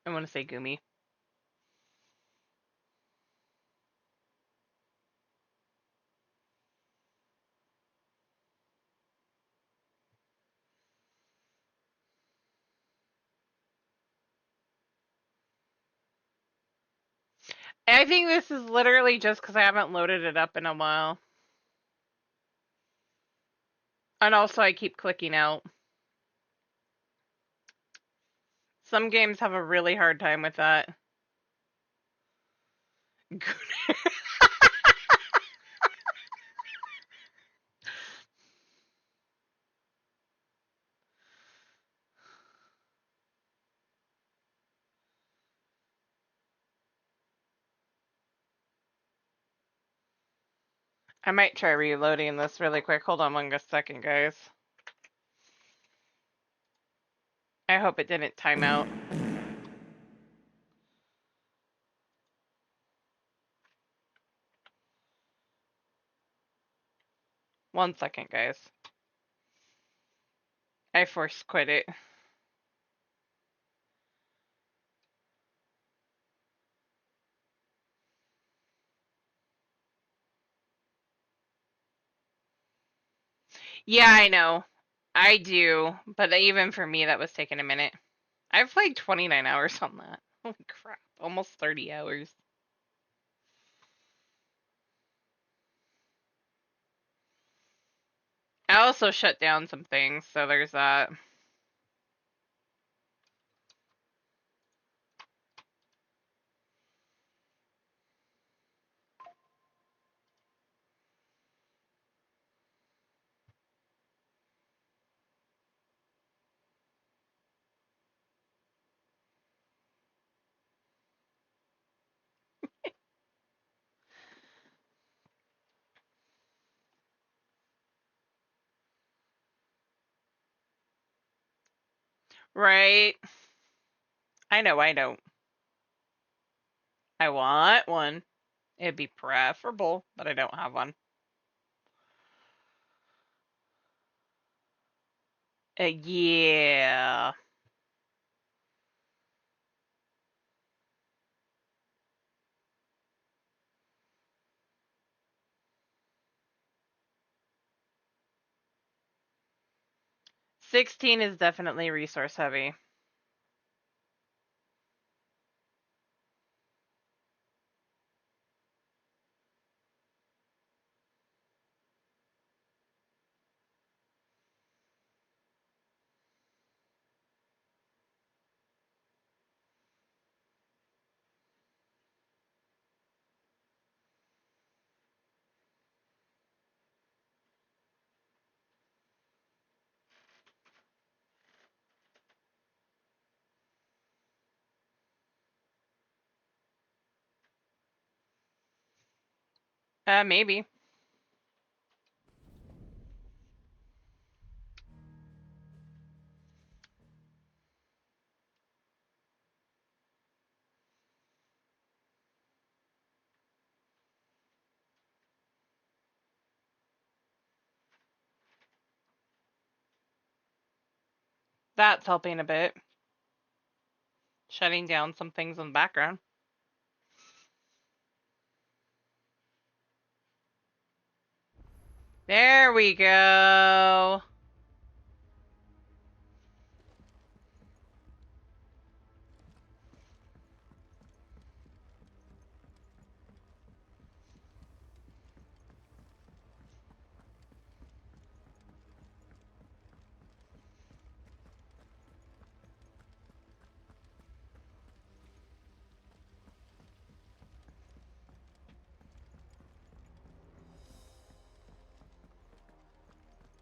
I want to say Gumi. I think this is literally just because I haven't loaded it up in a while. And also, I keep clicking out. Some games have a really hard time with that. I might try reloading this really quick. Hold on one second, guys. I hope it didn't time out. One second, guys. I force quit it. Yeah, I know. I do. But even for me, that was taking a minute. I've played 29 hours on that. Holy crap. Almost 30 hours. I also shut down some things, so there's that. Right. I know I don't. I want one. It'd be preferable, but I don't have one. Yeah. $16 is definitely resource heavy. Maybe. That's helping a bit. Shutting down some things in the background. There we go.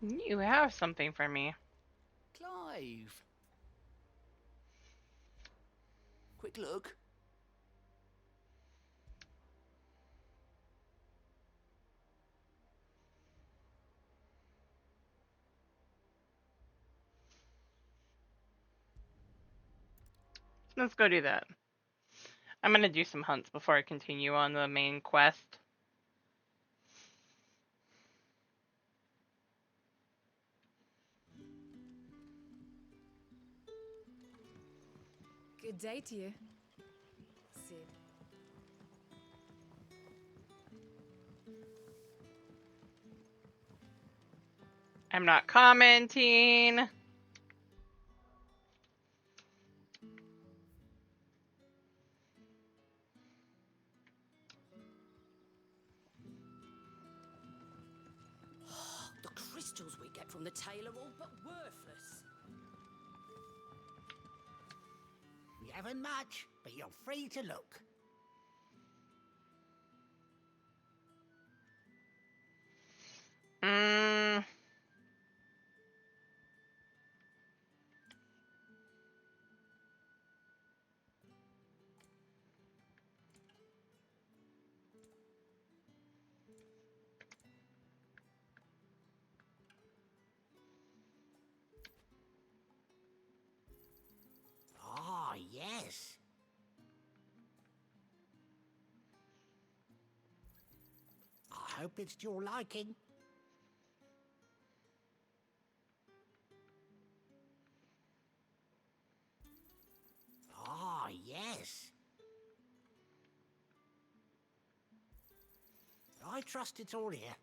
You have something for me. Clive! Quick look. Let's go do that. I'm gonna do some hunts before I continue on the main quest. Good day to you, Sid. I'm not commenting. The crystals we get from the tail are all but worthless. We haven't much, but you're free to look. Mmm. Ah, yes. I hope it's to your liking. Ah, yes. I trust it's all here.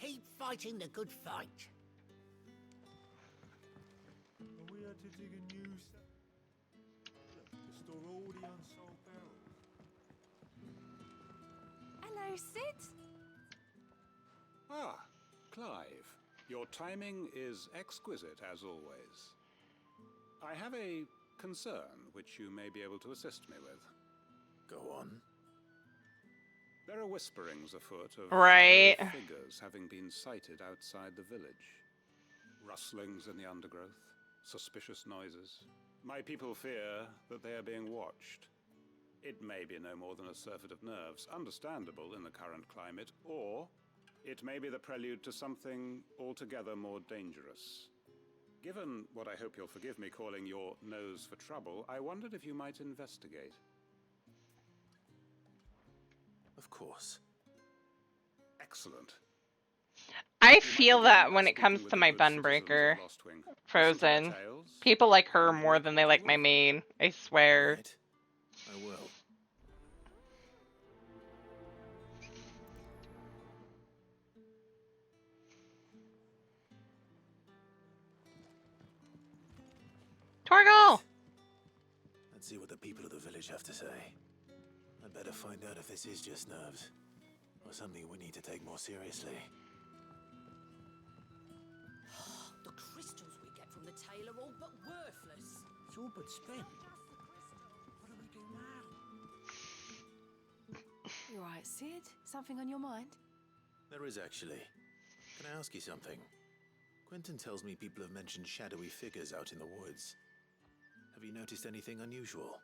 Keep fighting the good fight. Are we had to dig a new cellar to store all the unsold barrels? Hello, Sid. Ah, Clive. Your timing is exquisite, as always. I have a concern which you may be able to assist me with. Go on. There are whisperings afoot of Right. shadowy figures having been sighted outside the village. Rustlings in the undergrowth, suspicious noises. My people fear that they are being watched. It may be no more than a surfeit of nerves, understandable in the current climate, or it may be the prelude to something altogether more dangerous. Given what I hope you'll forgive me calling your nose for trouble, I wondered if you might investigate. Of course. Excellent. I feel that when it comes to my Bunbreaker, Frozen, people like her more than they like my main. I swear. Right. I will. Torgal! Let's see what the people of the village have to say. I'd better find out if this is just nerves, or something we need to take more seriously. The crystals we get from the tail are all but worthless. It's all but spent. What do we do now? You all right, Sid? Something on your mind? There is actually. Can I ask you something? Quentin tells me people have mentioned shadowy figures out in the woods. Have you noticed anything unusual?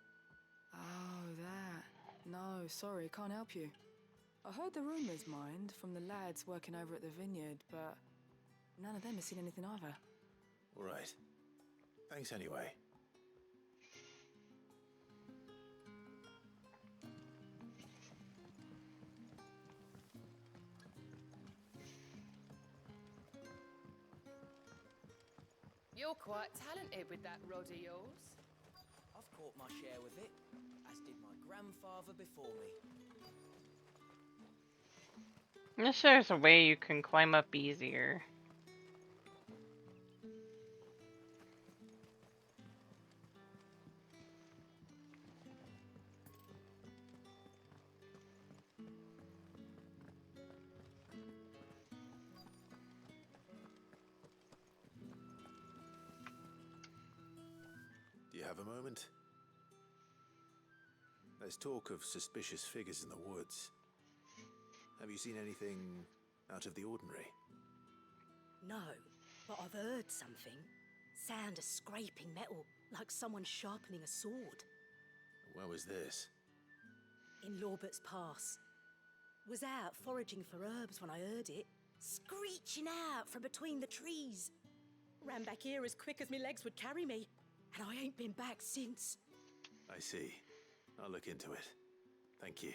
Oh, that. No, sorry, can't help you. I heard the rumours, mind, from the lads working over at the vineyard, but none of them has seen anything either. All right. Thanks anyway. You're quite talented with that rod of yours. I've caught my share with it, as did my grandfather before me. Unless there's a way you can climb up easier. Do you have a moment? There's talk of suspicious figures in the woods. Have you seen anything out of the ordinary? No, but I've heard something. Sound of scraping metal, like someone sharpening a sword. Where was this? In Lorbert's Pass. Was out foraging for herbs when I heard it, screeching out from between the trees. Ran back here as quick as my legs would carry me, and I ain't been back since. I see. I'll look into it. Thank you.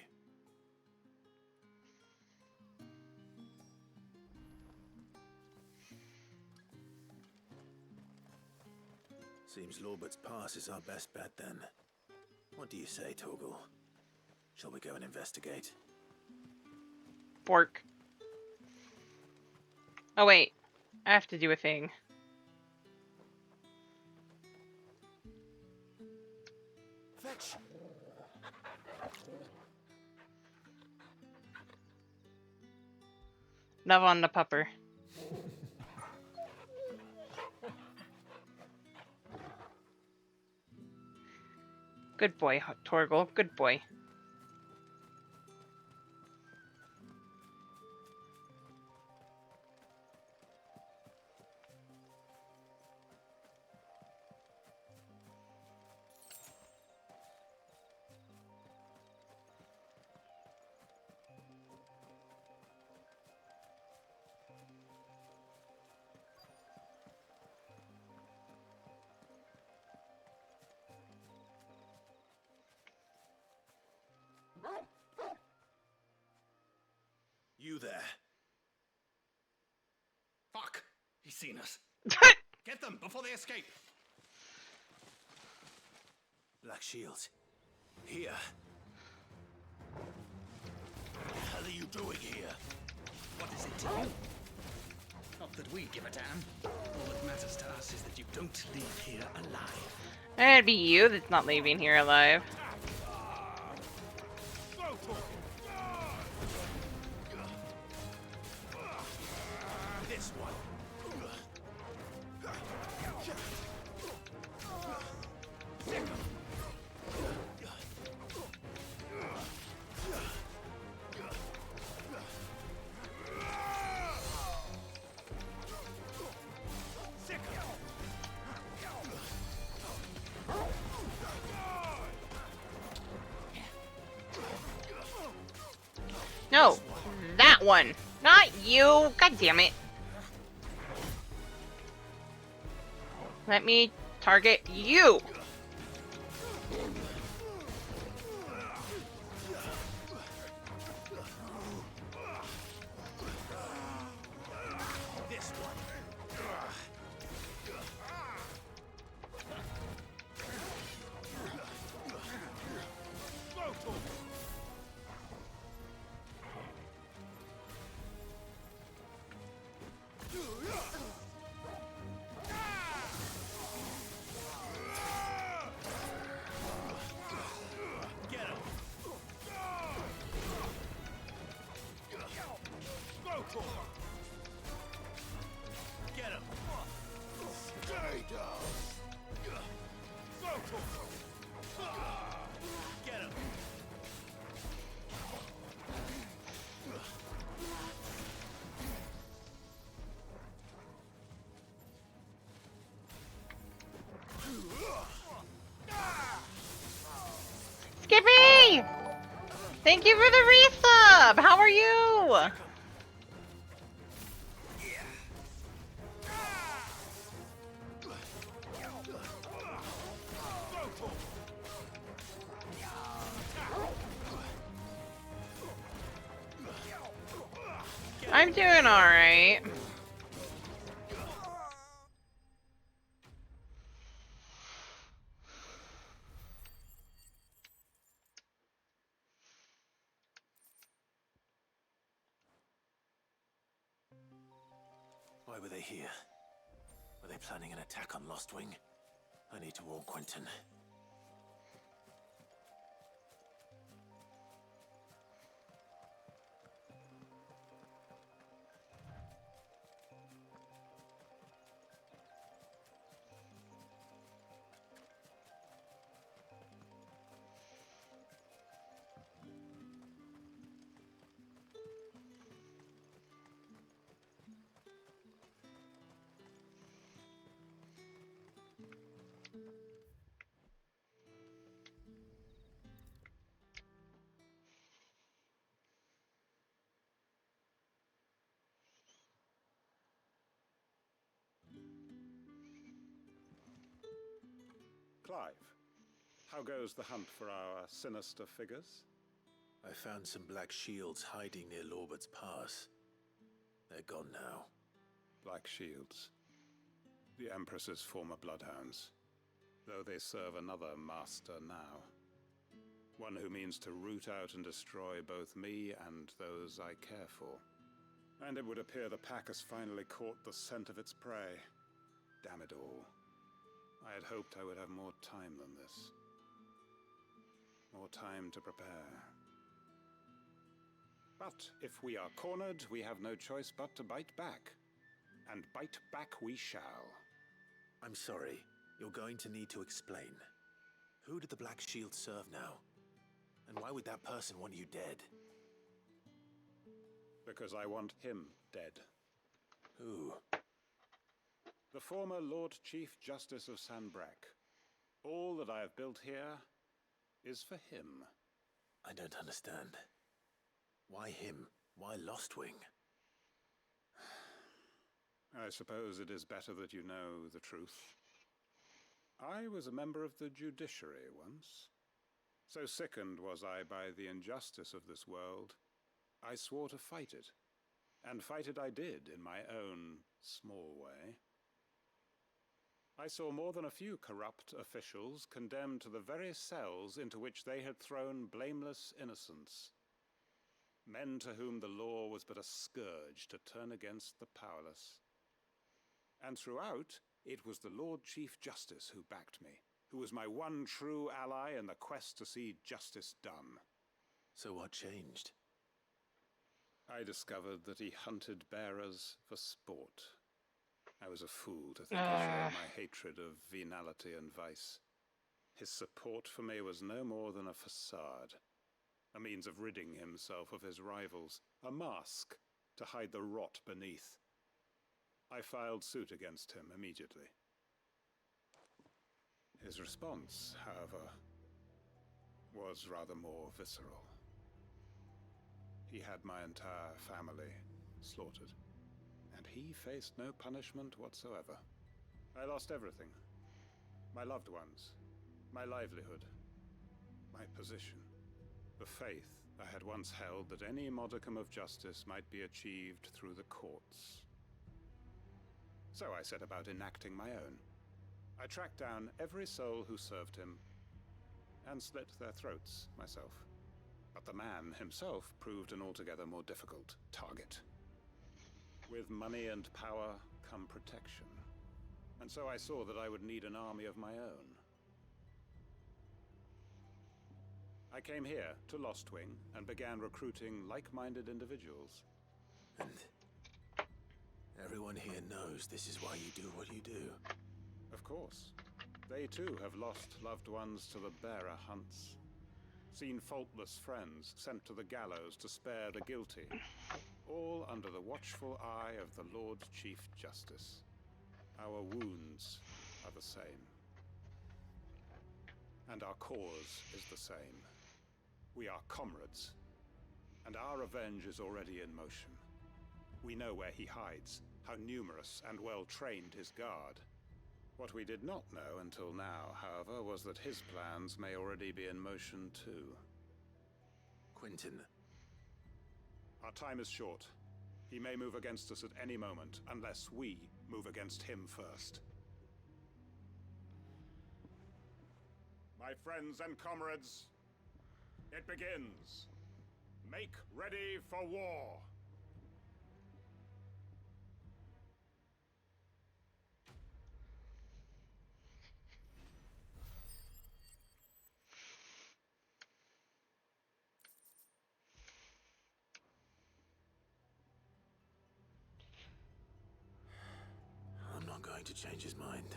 Seems Lorbert's Pass is our best bet then. What do you say, Torgal? Shall we go and investigate? Bork. Oh wait, I have to do a thing. Fetch! Love on the pupper. Good boy, Torgal. Good boy. You there. Fuck! He's seen us. Get them before they escape. Black Shields. Here. What the hell are you doing here? What is it to you? Not that we give a damn. All that matters to us is that you don't leave here alive. It'd be you that's not leaving here alive. This one. No, that one, not you. God damn it. Let me target you. This one. Get him! Stay down! Get him! Thank you for the resub! How are you? I'm doing alright. Why were they here? Were they planning an attack on Lostwing? I need to warn Quentin. Clive, how goes the hunt for our sinister figures? I found some black shields hiding near Lorbert's Pass. They're gone now. Black Shields. The Empress's former bloodhounds. Though they serve another master now. One who means to root out and destroy both me and those I care for. And it would appear the pack has finally caught the scent of its prey. Damn it all. I had hoped I would have more time than this. More time to prepare. But if we are cornered, we have no choice but to bite back. And bite back we shall. I'm sorry. You're going to need to explain. Who did the Black Shield serve now? And why would that person want you dead? Because I want him dead. Who? The former Lord Chief Justice of Sanbreque. All that I have built here is for him. I don't understand. Why him? Why Lostwing? I suppose it is better that you know the truth. I was a member of the judiciary once. So sickened was I by the injustice of this world, I swore to fight it. And fight it I did in my own small way. I saw more than a few corrupt officials condemned to the very cells into which they had thrown blameless innocents. Men to whom the law was but a scourge to turn against the powerless. And throughout, it was the Lord Chief Justice who backed me, who was my one true ally in the quest to see justice done. So what changed? I discovered that he hunted bearers for sport. I was a fool to think he shared my hatred of venality and vice. His support for me was no more than a facade, a means of ridding himself of his rivals, a mask to hide the rot beneath. I filed suit against him immediately. His response, however, was rather more visceral. He had my entire family slaughtered, and he faced no punishment whatsoever. I lost everything. My loved ones, my livelihood, my position, the faith I had once held that any modicum of justice might be achieved through the courts. So I set about enacting my own. I tracked down every soul who served him, and slit their throats myself. But the man himself proved an altogether more difficult target. With money and power come protection. And so I saw that I would need an army of my own. I came here to Lostwing and began recruiting like-minded individuals. And everyone here knows this is why you do what you do. Of course. They too have lost loved ones to the bearer hunts. Seen faultless friends sent to the gallows to spare the guilty. All under the watchful eye of the Lord Chief Justice. Our wounds are the same. And our cause is the same. We are comrades, and our revenge is already in motion. We know where he hides, how numerous and well-trained his guard. What we did not know until now, however, was that his plans may already be in motion too. Quentin. Our time is short. He may move against us at any moment, unless we move against him first. My friends and comrades, it begins. Make ready for war. I'm not going to change his mind.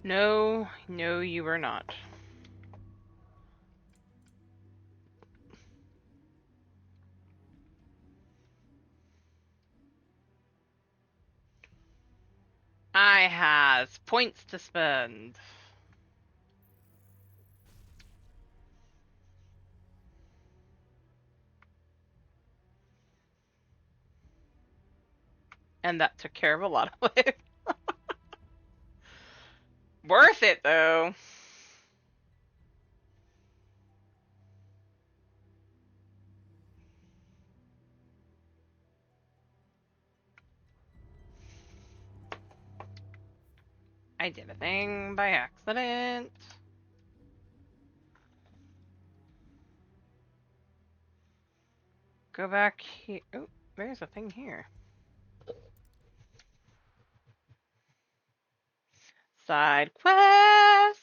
No, no, you are not. I has points to spend. And that took care of a lot of it. Worth it, though. I did a thing by accident. Go back here. Oh, there's a thing here. Side quest.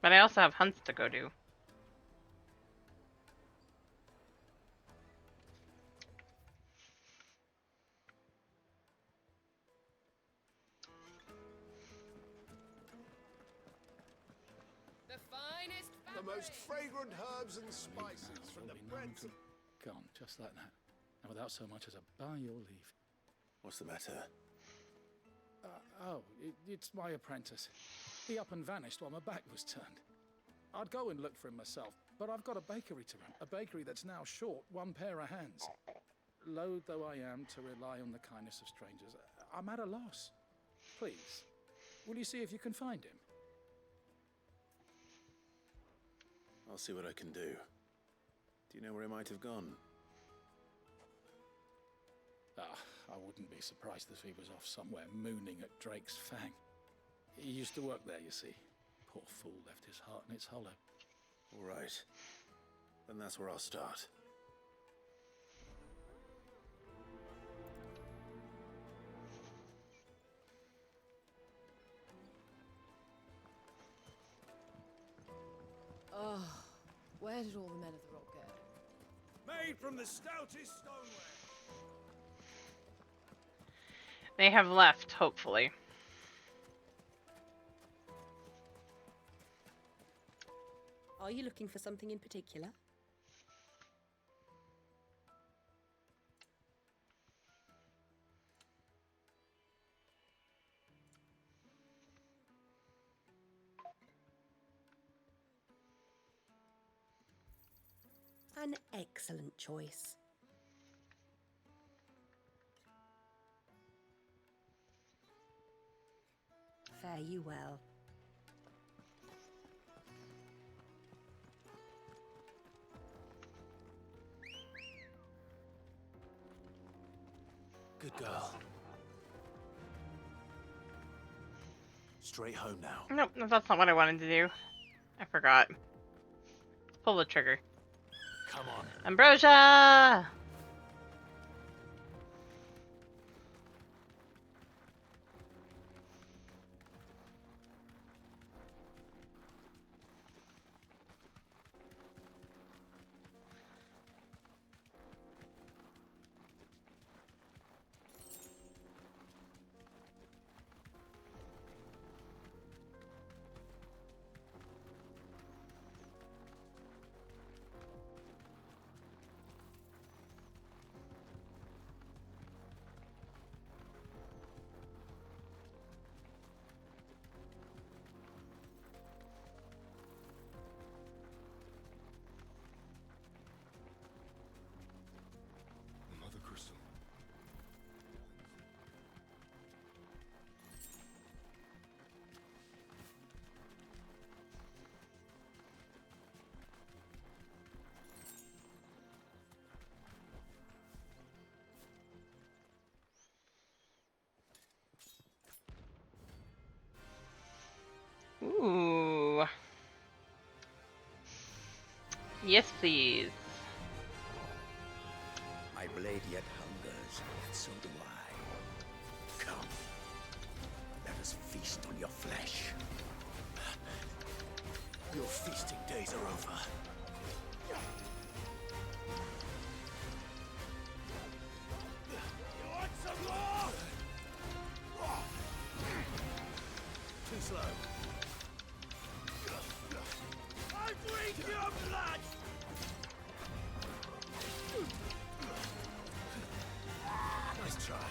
But I also have hunts to go do. The finest The most fragrant herbs and spices from the breadth of... Gone, just like that. And without so much as a by your leave. What's the matter? It's my apprentice. He up and vanished while my back was turned. I'd go and look for him myself, but I've got a bakery to run. A bakery that's now short one pair of hands. Loath though I am to rely on the kindness of strangers, I'm at a loss. Please, will you see if you can find him? I'll see what I can do. Do you know where he might have gone? I wouldn't be surprised if he was off somewhere mooning at Drake's Fang. He used to work there, you see. Poor fool left his heart in its hollow. All right. Then that's where I'll start. Oh, where did all the men of the rock go? Made from the stoutest stoneware. They have left, hopefully. Are you looking for something in particular? An excellent choice. Fare you well. Good girl. Straight home now. Nope, that's not what I wanted to do. I forgot. Pull the trigger. Come on. Ambrosia! Yes, please. My blade yet hungers, and so do I. Come, let us feast on your flesh. Your feasting days are over. You want some more? Too slow. I drink your blood! Nice try.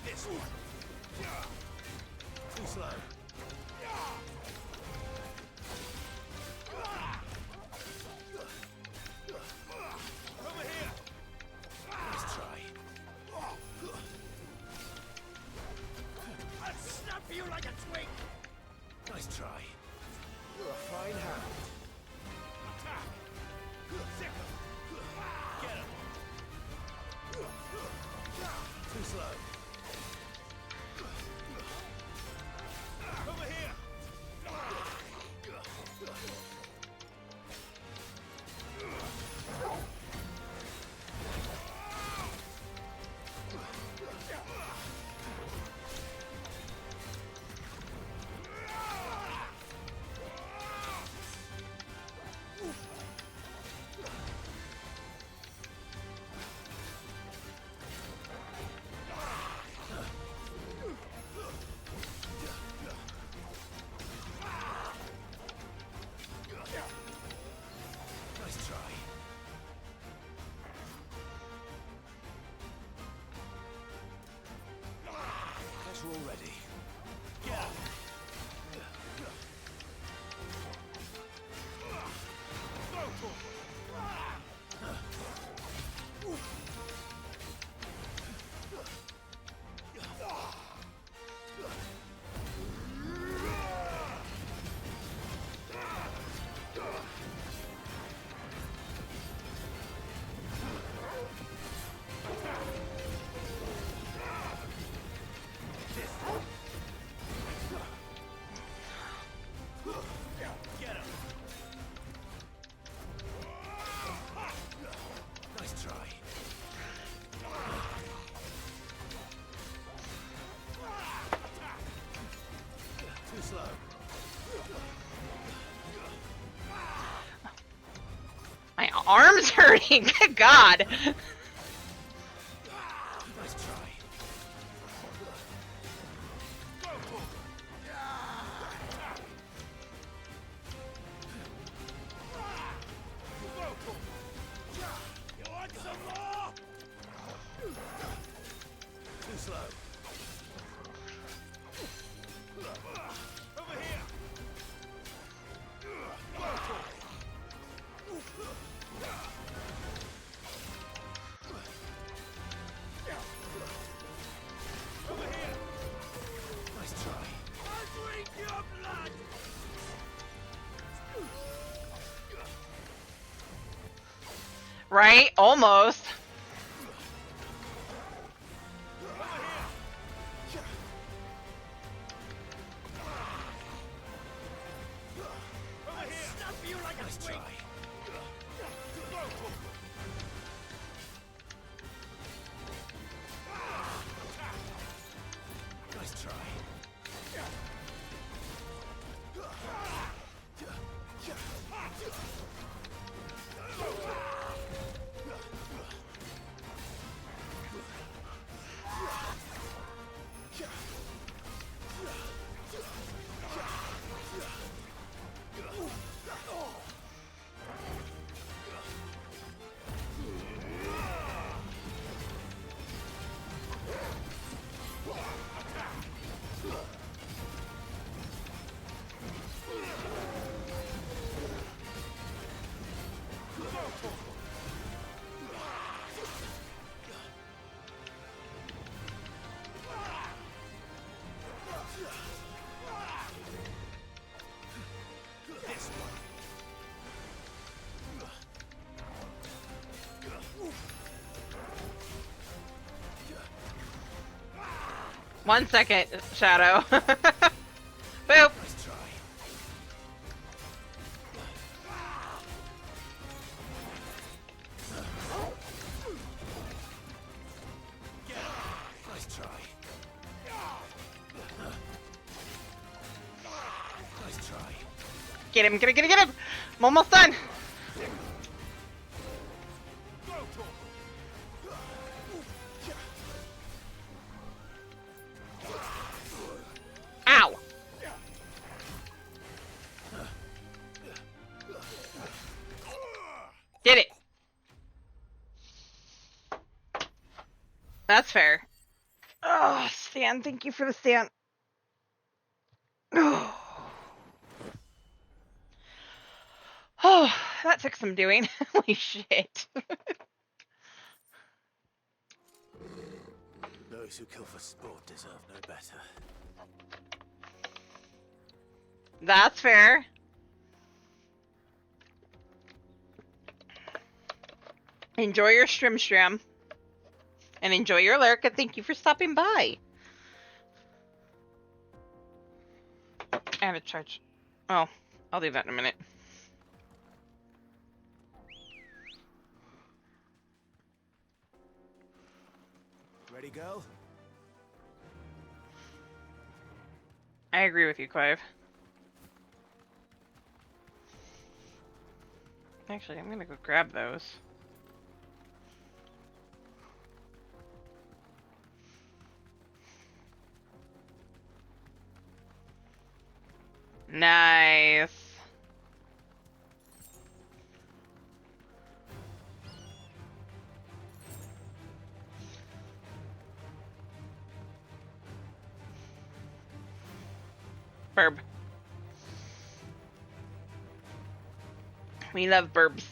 This one. Too slow. Over here! Nice try. I'll snap you like a twig! Nice try. You're a fine hound. Attack! Sick him! Get him! Too slow. Over here! Nice try. Guess we're all ready. Get him! Go for Get him! Nice try. Too slow. My arm's hurting. Good God. Nice try. Go for Go for You want some more? Too slow. Over here! Go for Over here! Nice try. I'll drink your blood! Right? Almost. Over here! Snap you like a Nice twig! try. Go for Nice try. This one. 1 second, Shadow. Boop. Nice try. Get him, get him, get him, get him! I'm almost done! Ow! Did it! That's fair. Oh, Stan, thank you for the Stan. Oh, that took some doing. Holy shit. Those who kill for sport deserve no better. That's fair. Enjoy your strim. And enjoy your lurk, and thank you for stopping by. And a charge. Oh, I'll do that in a minute. Ready, girl? I agree with you, Clive. Actually, I'm gonna go grab those. Nice. Burb. We love burbs.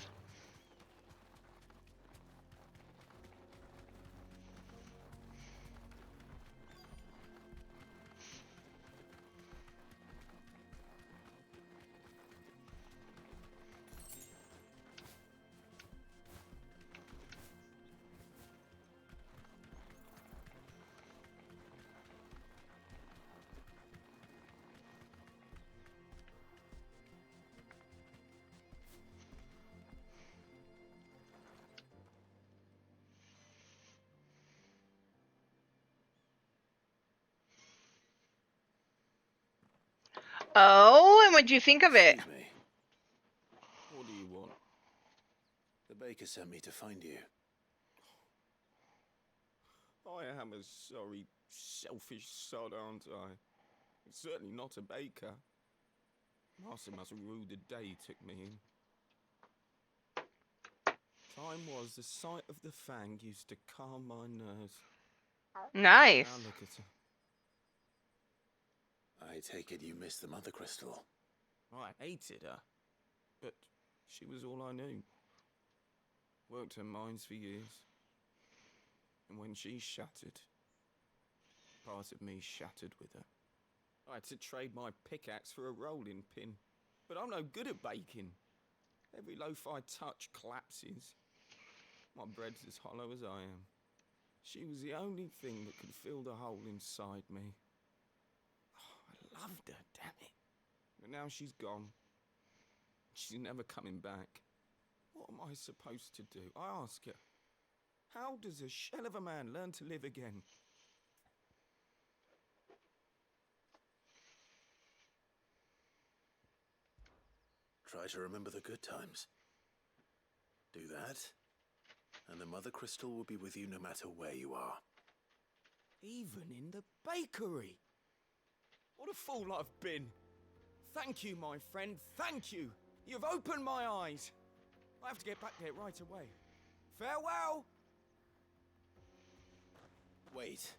Oh, and what'd you think of it? Excuse me. What do you want? The baker sent me to find you. I am a sorry, selfish sod, aren't I? Certainly not a baker. Master must rue the day he took me in. Time was the sight of the fang used to calm my nerves. Nice. Now look at her. I take it you missed the mother crystal. I hated her, but she was all I knew. Worked her mines for years. And when she shattered, part of me shattered with her. I had to trade my pickaxe for a rolling pin, but I'm no good at baking. Every loaf I touch collapses. My bread's as hollow as I am. She was the only thing that could fill the hole inside me. I loved her, damn it. But now she's gone. She's never coming back. What am I supposed to do? I ask her. How does a shell of a man learn to live again? Try to remember the good times. Do that, and the mother crystal will be with you no matter where you are. Even in the bakery. What a fool I've been. Thank you, my friend. Thank you. You've opened my eyes. I have to get back there right away. Farewell. Wait.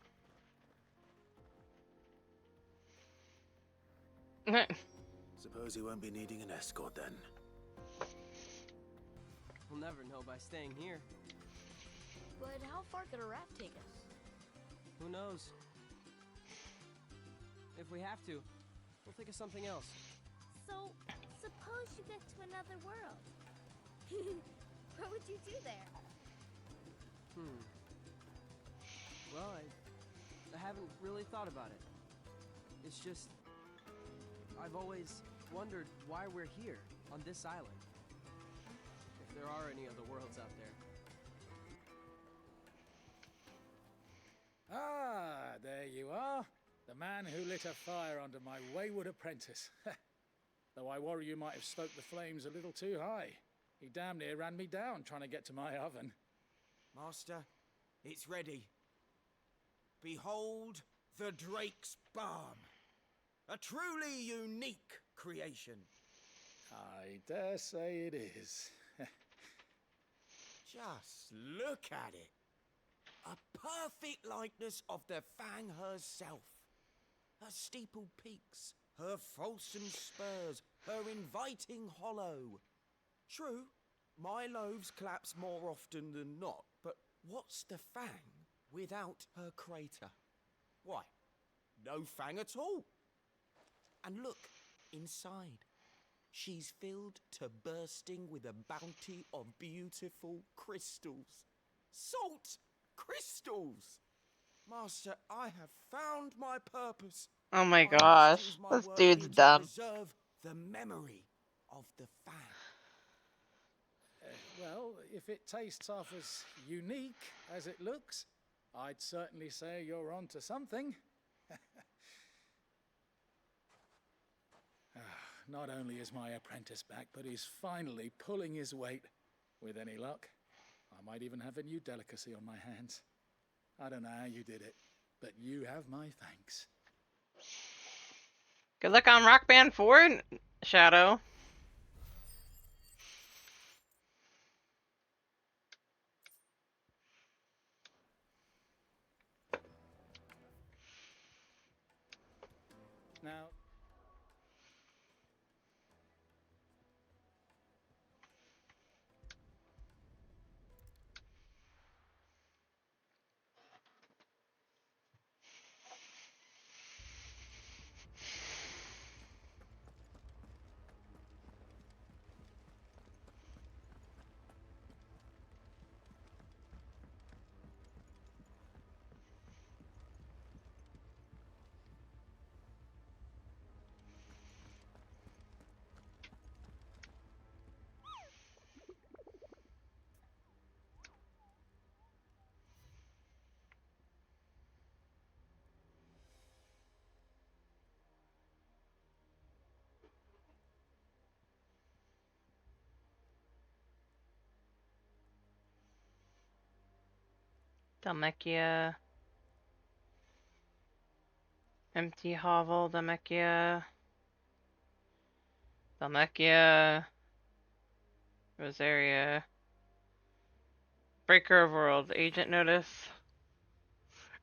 Suppose you won't be needing an escort then. We'll never know by staying here. But how far could a raft take us? Who knows? If we have to, we'll think of something else. So, suppose you get to another world. What would you do there? Well, I haven't really thought about it. It's just, I've always wondered why we're here, on this island. If there are any other worlds out there. Ah, there you are. The man who lit a fire under my wayward apprentice. though I worry you might have stoked the flames a little too high. He damn near ran me down trying to get to my oven. Master, it's ready. Behold the Drake's Balm. A truly unique creation. I dare say it is. Just look at it. A perfect likeness of the Fang herself. Her steepled peaks, her fulsome spurs, her inviting hollow. True, my loaves collapse more often than not, but what's the Fang without her crater? Why, no Fang at all. And look, inside. She's filled to bursting with a bounty of beautiful crystals. Salt crystals! Master, I have found my purpose. Oh my I must gosh, use my this work dude's here to dumb. preserve the memory of the Fang. Well, if it tastes half as unique as it looks, I'd certainly say you're onto something. Not only is my apprentice back, but he's finally pulling his weight. With any luck, I might even have a new delicacy on my hands. I don't know how you did it, but you have my thanks. Good luck on Rock Band 4, Shadow. Now, Dhalmekia. Empty hovel, Dhalmekia. Dhalmekia. Rosaria. Breaker of Worlds. Agent notice.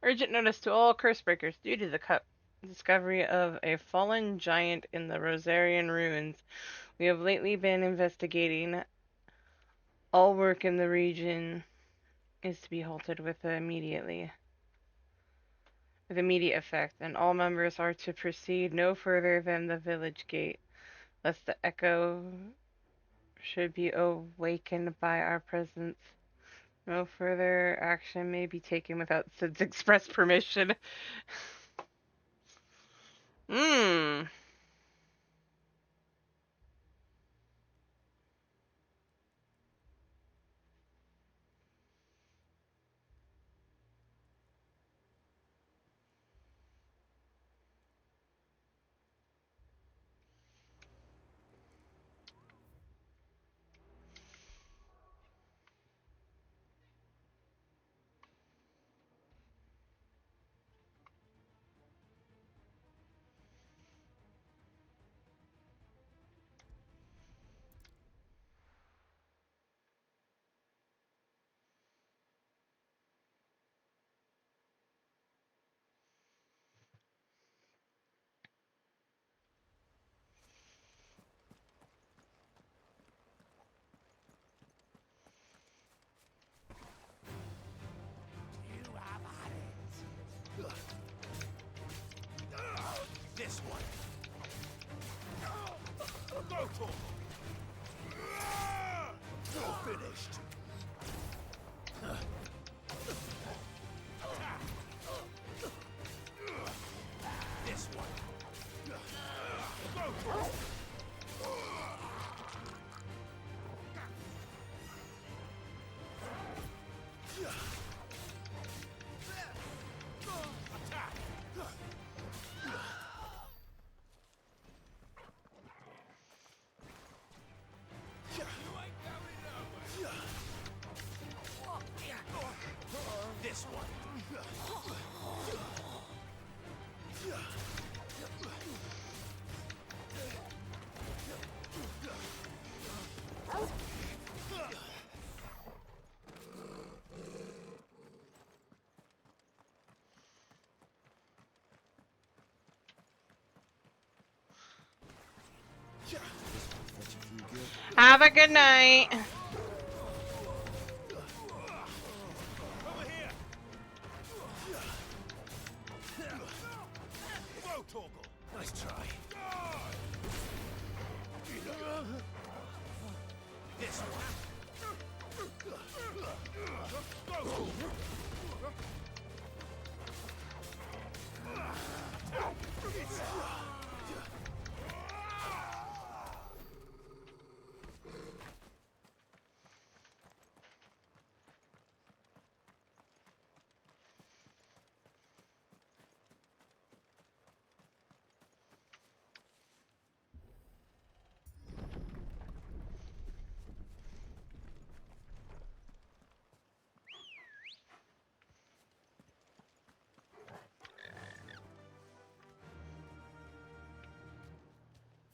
Urgent notice to all curse breakers. Due to the discovery of a fallen giant in the Rosarian ruins, we have lately been investigating. All work in the region is to be halted with immediate effect, and all members are to proceed no further than the village gate, lest the echo should be awakened by our presence. No further action may be taken without Sid's express permission. Hmm. You have had it. This one. Brutal. You're finished. This one. Brutal. Have a good night. Over here! Whoa, Torgal! Nice try. This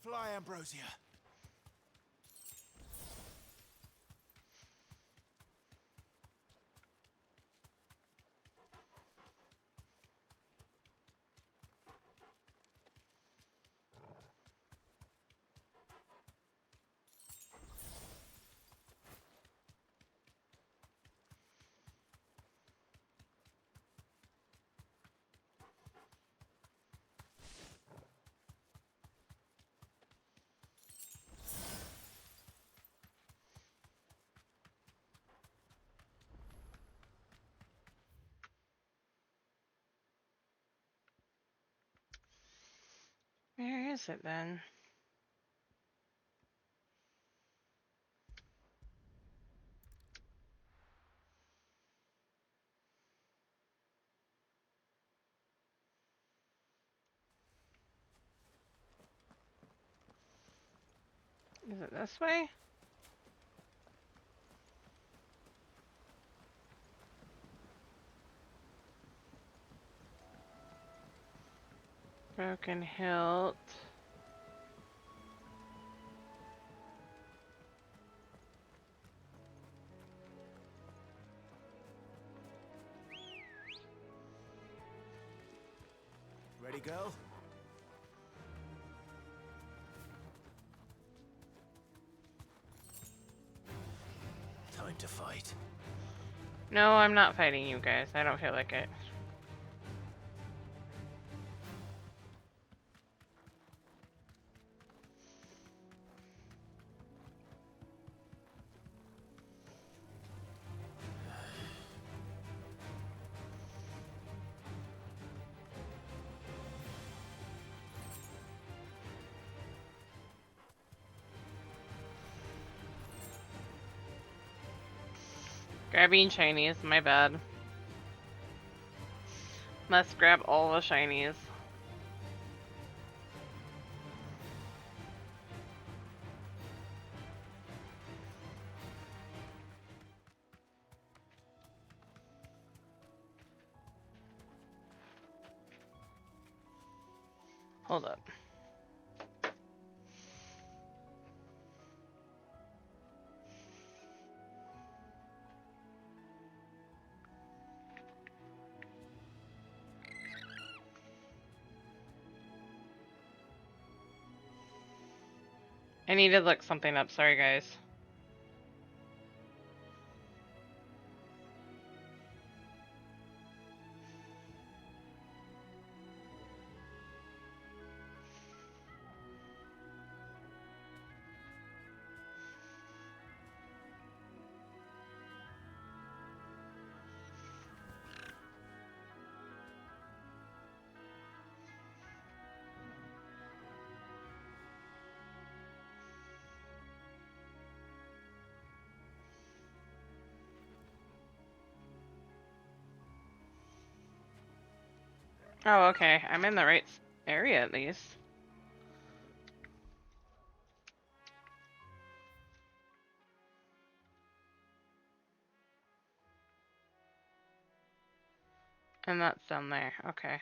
Fly, Ambrosia. Where is it then? Is it this way? Broken hilt. Ready, girl? Time to fight. No, I'm not fighting you guys. I don't feel like it. Grabbing shinies, my bad. Must grab all the shinies. Hold up. I need to look something up. Sorry, guys. Oh, okay. I'm in the right area at least. And that's down there. Okay.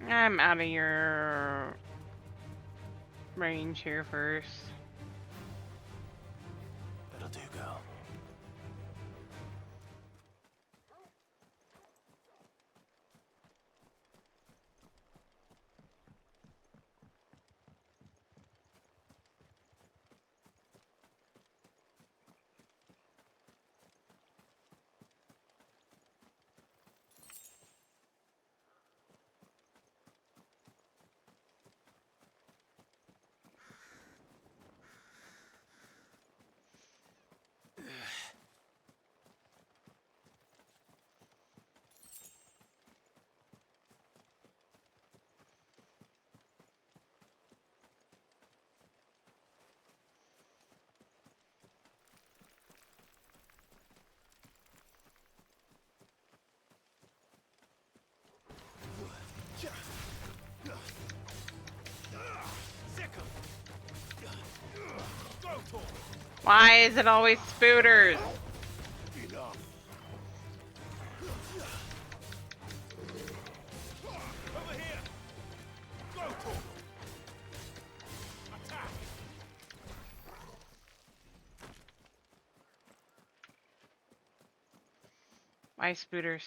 I'm out of your range here first. That'll do, girl. Why is it always spooters? Why spooters?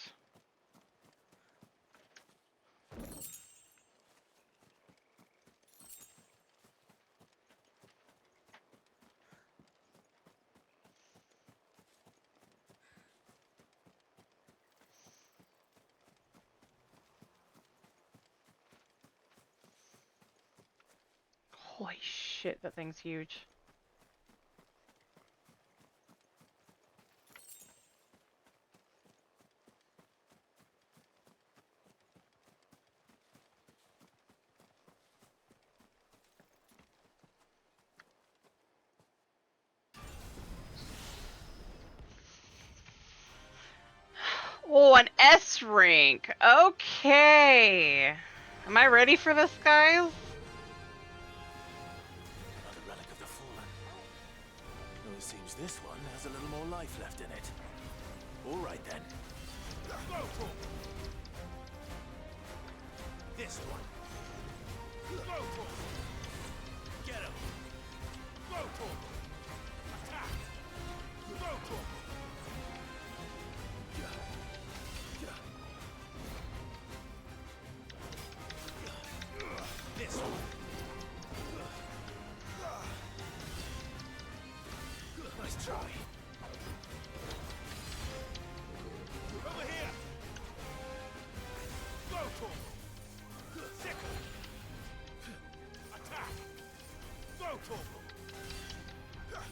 Holy shit, that thing's huge. Oh, an S rank. Okay. Am I ready for this, guys? Another relic of the fallen. Though it seems this one has a little more life left in it. All right then. This one. Get him. Attack. This one. Nice try. Over here. Go for Sickle. Attack. Go for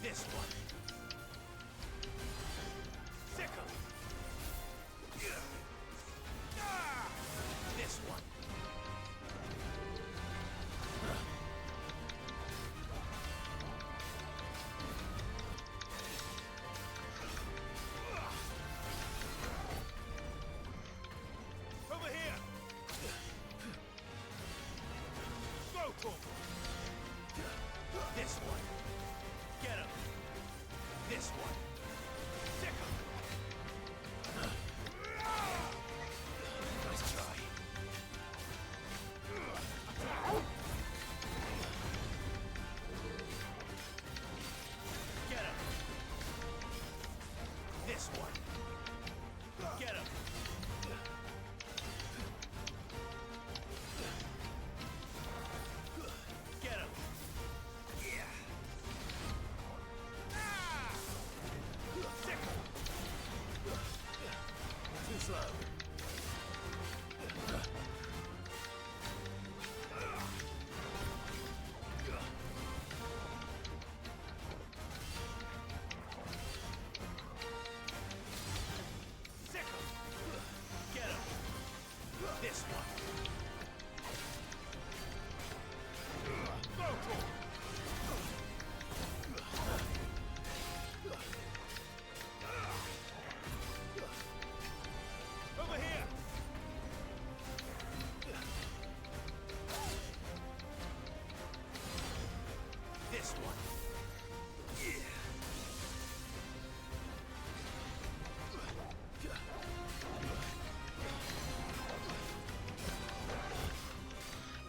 this one. Sickle. This one. Over here. Go for this one. Get him.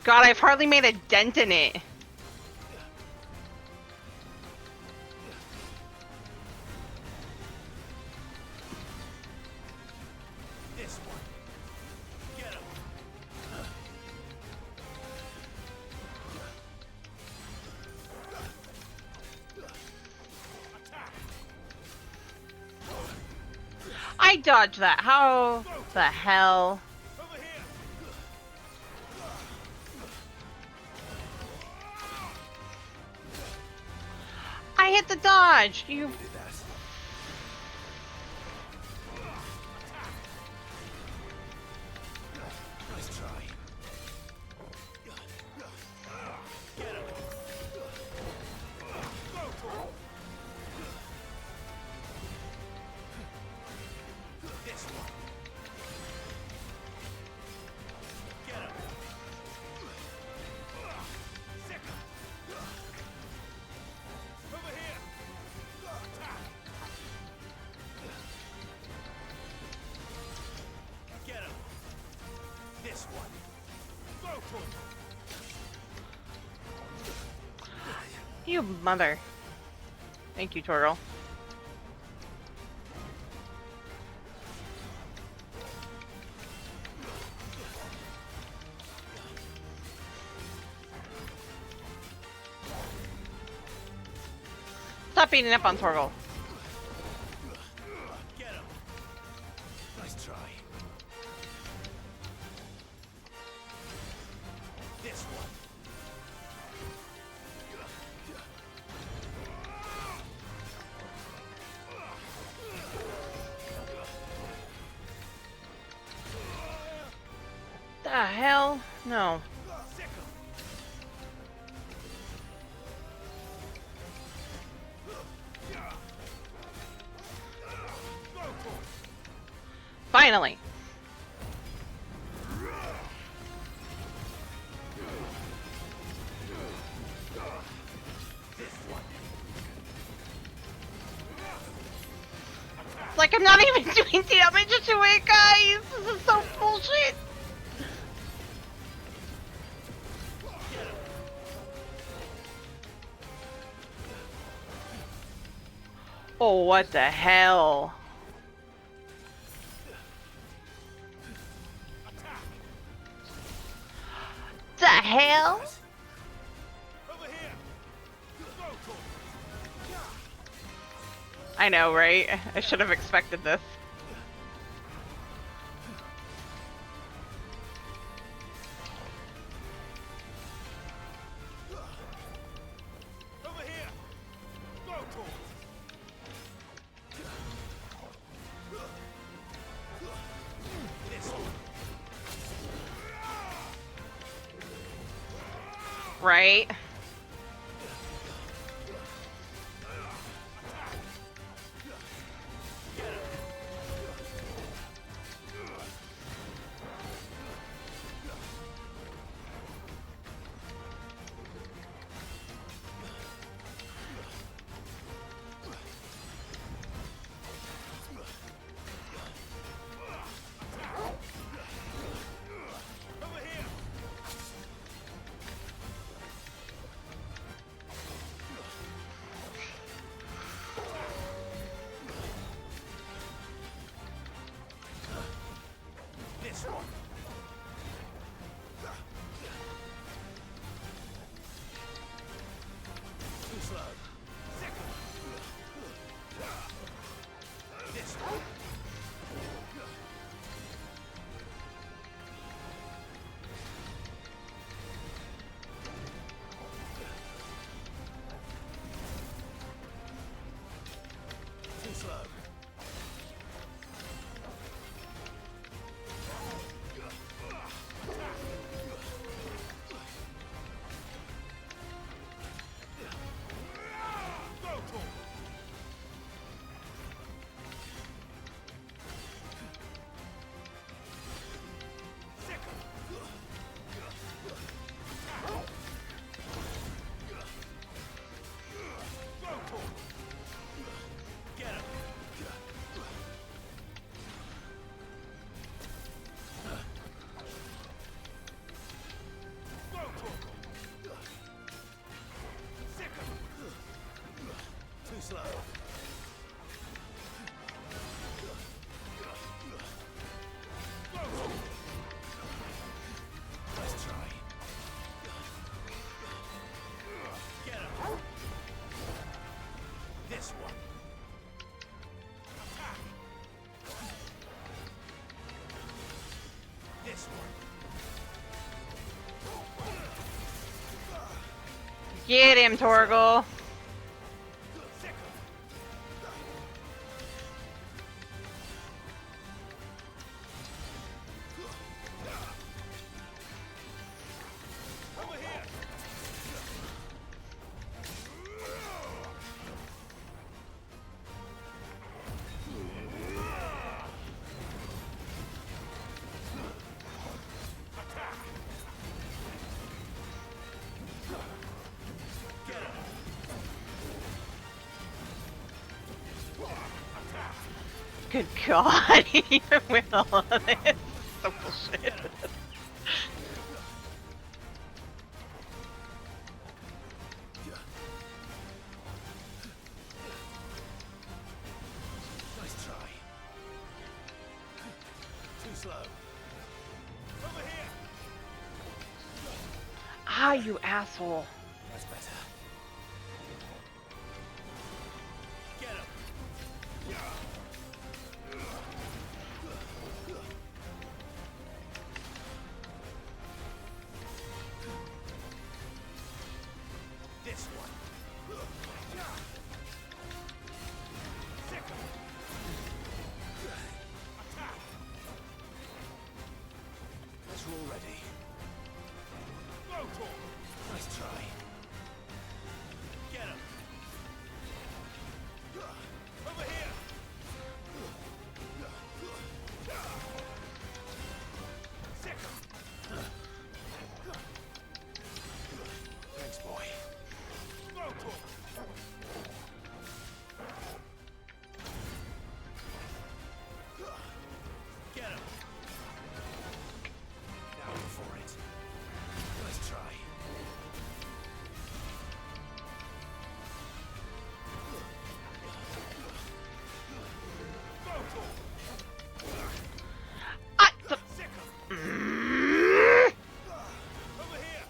God, I've hardly made a dent in it. This one. Get him. I dodged that. How the hell? I hit the dodge. You. Nice try. Get him. Go for it. This one. Get him. Sick him. Over here. Attack. Get him. This one. Go for it. You mother. Thank you, Torgal. Stop beating up on Torgal. Get him. Nice try. This one. The hell? No. Sick him. Go for it. Finally. This one. It's like I'm not even doing damage to it, guys. This is so bullshit. Oh, what the hell? The hell? Over here. Go for it. I know, right? I should have expected this. Over here. Go for it. This one. Right? Get him, Torgal. Good God, even with all of this, so bullshit. Nice try. Too slow. Over here. Ah, you asshole. That's better. Get him. This one. Let's roll ready. Nice try. Get him. Over here. Thanks, boy. Get him. Now for it. Nice try. Over here.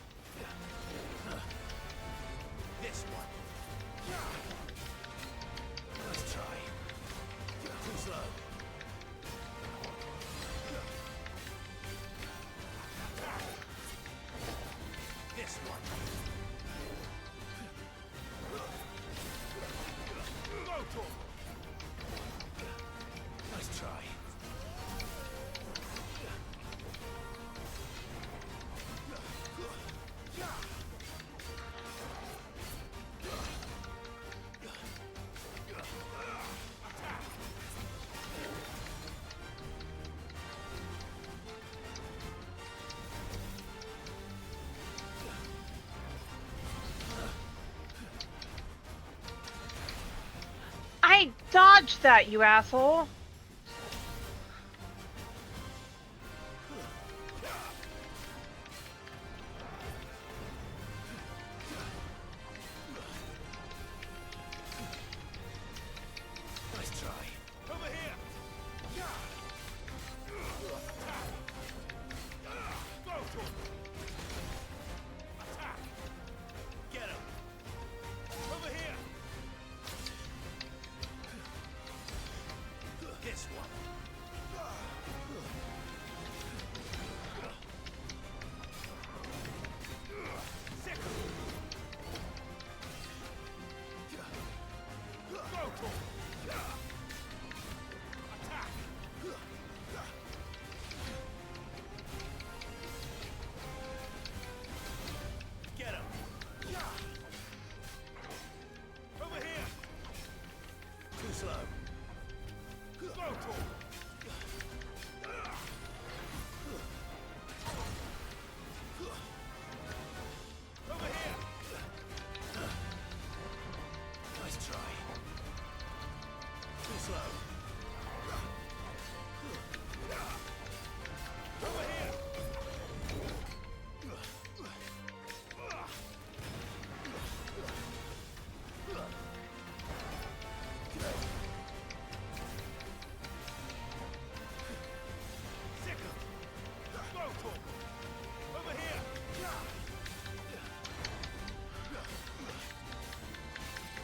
This one. Nice try. Too slow. This one. Nice try. I dodged that, you asshole. Nice try. Over here. Get him. Over here. This one. Get him. Over here. Too slow. Over here. Nice try. Too slow. Over here. Over here.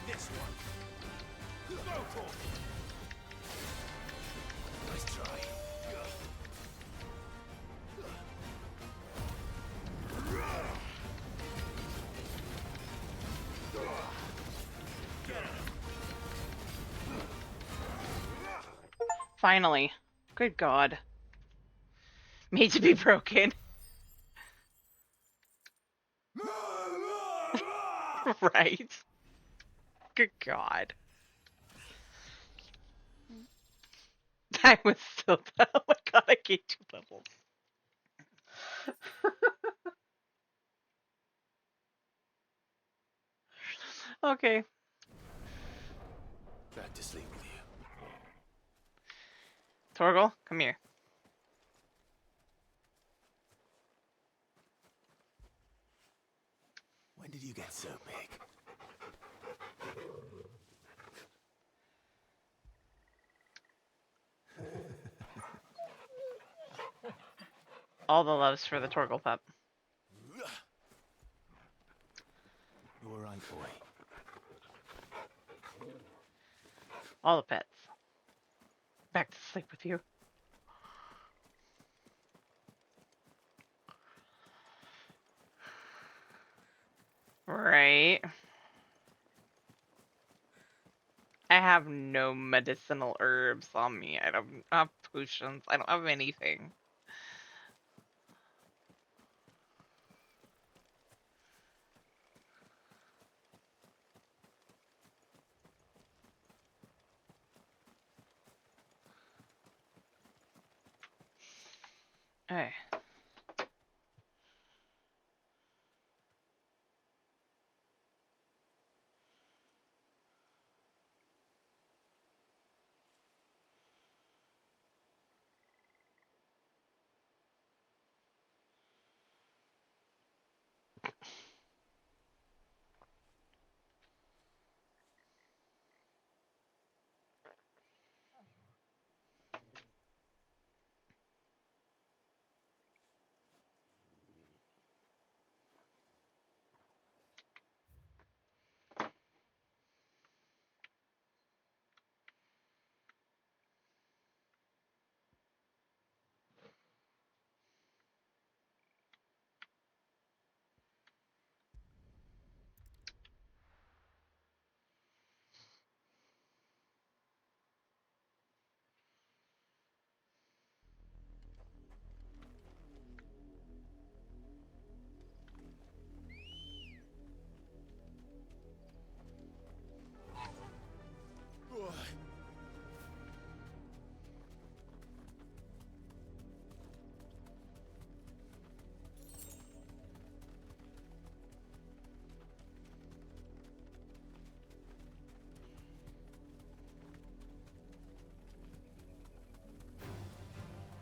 This one. Finally. Good God. Made to be broken. Right. Good God. I was so bad. Oh my God, I gained 2 levels. Okay. Back to sleep with you. Torgal, come here. When did you get so big? All the loves for the Torgal pup. You alright, boy? All the pets. Back to sleep with you. Right. I have no medicinal herbs on me. I don't have potions. I don't have anything. Hey.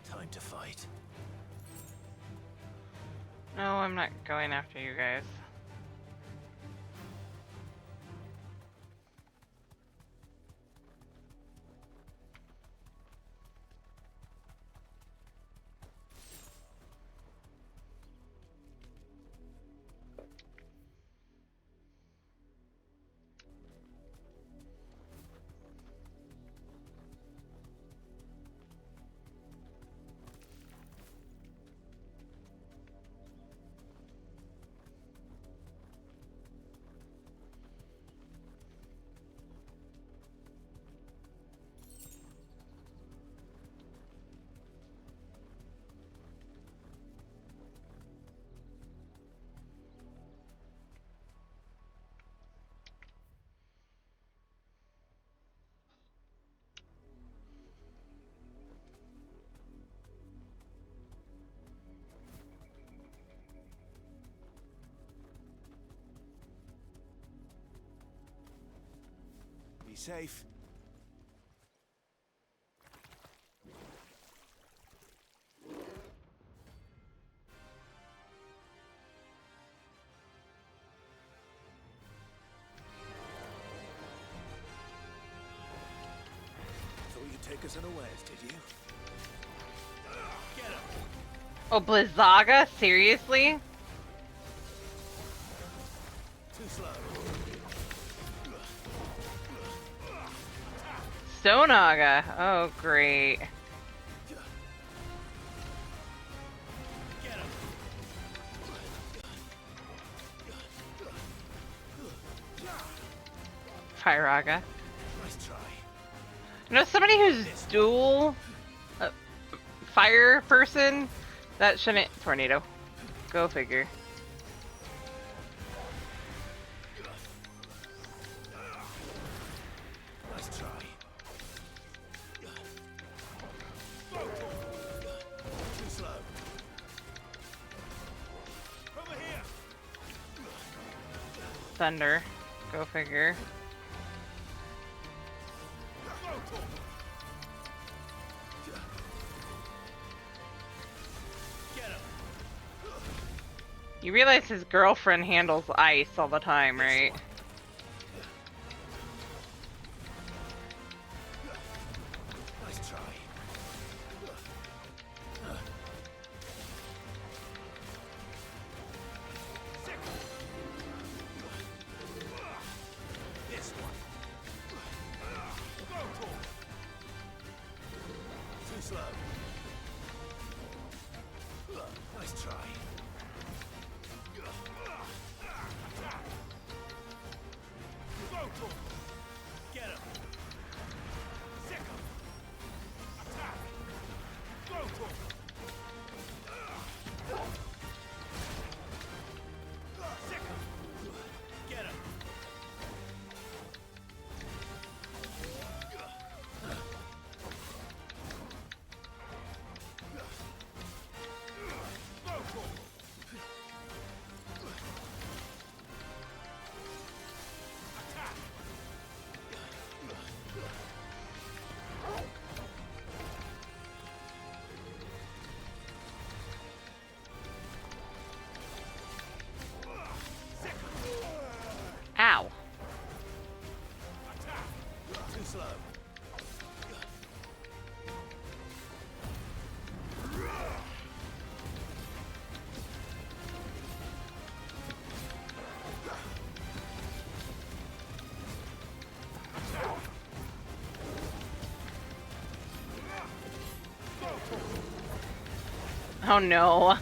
Time to fight. No, I'm not going after you guys. Be safe. Thought you'd take us unawares, did you? Get him! Oh, Blizzaga? Seriously? Too slow. Stonaga. Oh, great. Pyraga. Nice try. You know, somebody who's dual fire person, that shouldn't tornado. Go figure. Nice try. Too slow. Over here. Thunder. Go figure. You realize his girlfriend handles ice all the time, right? Nice try. This one. Too slow. Nice try. Get him. Sick him. Attack. Go for him. Sick him. Get him. Go for him. Ow. Too slow. Oh no.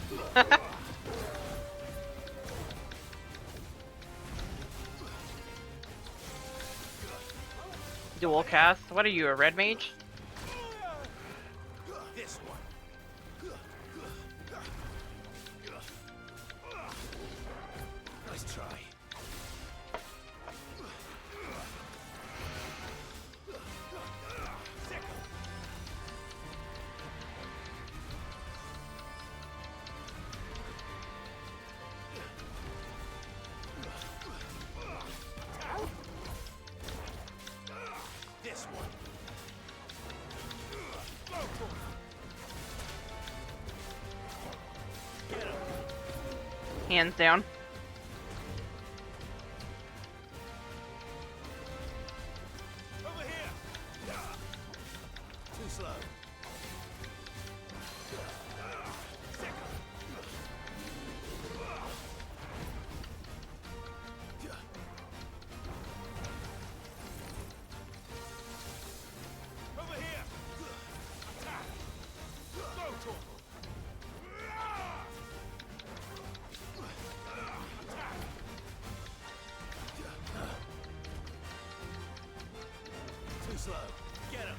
Dual cast? What are you, a red mage? This one. Nice try. This one. Go for it. Get him. Hands down. Over here. Too slow. Over here. Attack. Go to him. Attack. Too slow. Get him.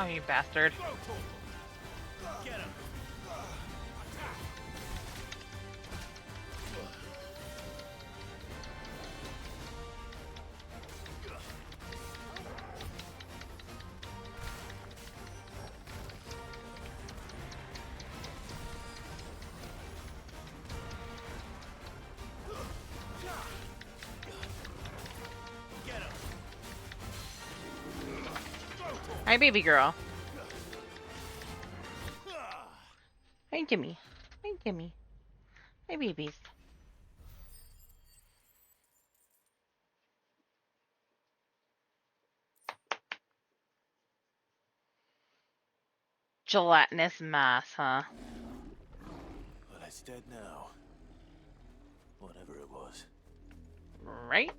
you bastard. Get him. Hi, baby girl. Hi, Jimmy. Hi, Jimmy. Hi, babies. Gelatinous mass, huh? Well, it's dead now. Whatever it was. Right?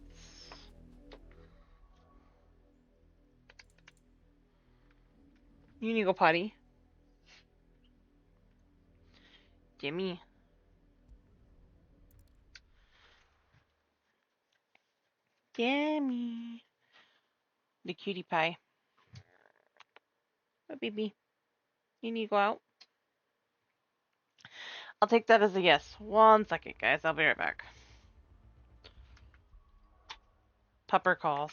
You need to go potty. Jimmy. Jimmy. The cutie pie. Oh, baby. You need to go out? I'll take that as a yes. 1 second, guys. I'll be right back. Pupper calls.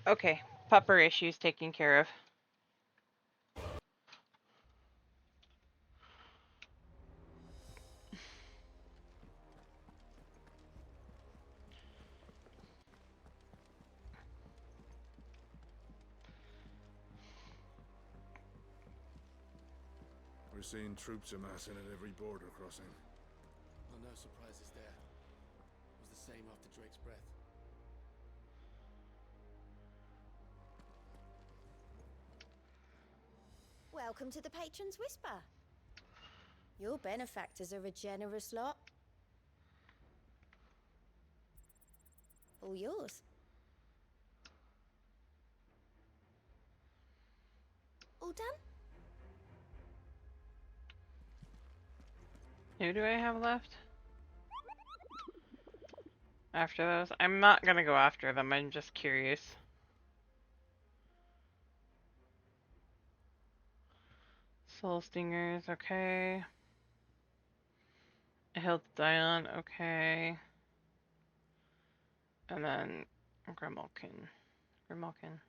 Okay, pupper issues taken care of. We're seeing troops amassing at every border crossing. Oh, no surprises there. It was the same after Drake's breath. Welcome to the Patron's Whisper. Your benefactors are a generous lot. All yours. All done? Who do I have left? After those? I'm not gonna go after them, I'm just curious. Soul Stingers, okay. Hilt Dion, okay. And then Grimalkin. Grimalkin.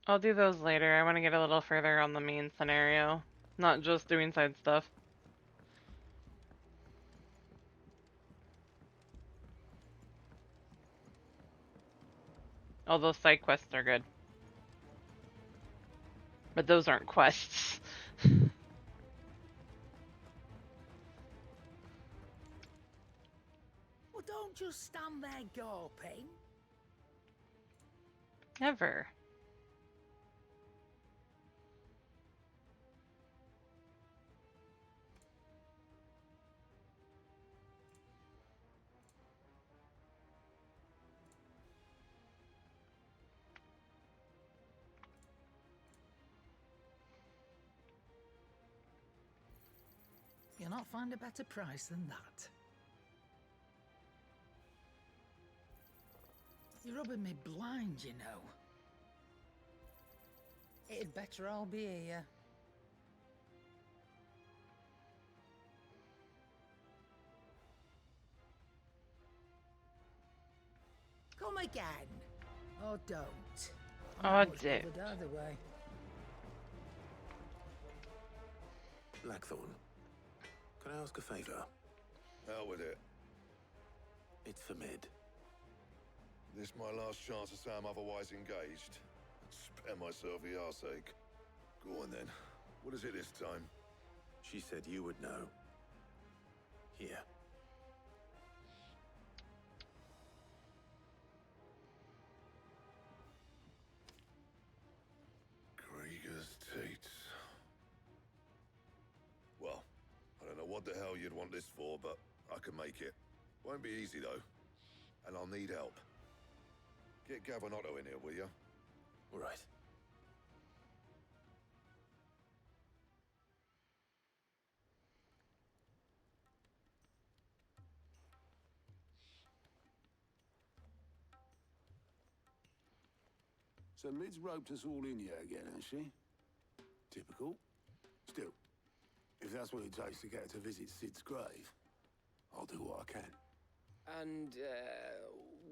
I'll do those later. I want to get a little further on the main scenario. Not just doing side stuff. Although side quests are good. But those aren't quests. Well, don't just stand there gawping. Never. You'll not find a better price than that. You're rubbing me blind, you know. It'd better all be here. Come again. Or don't. I'm not much bothered either way. Blackthorn, can I ask a favor? Out with it. It's for Mid. This my last chance to say I'm otherwise engaged. Spare myself the arseache. Go on then. What is it this time? She said you would know. Here. Krieger's Tates. Well, I don't know what the hell you'd want this for, but I can make it. Won't be easy though. And I'll need help. Get Gavin Otto in here, will ya? All right. So Mid's roped us all in here again, has she? Typical. Still, if that's what it takes to get her to visit Sid's grave, I'll do what I can. And,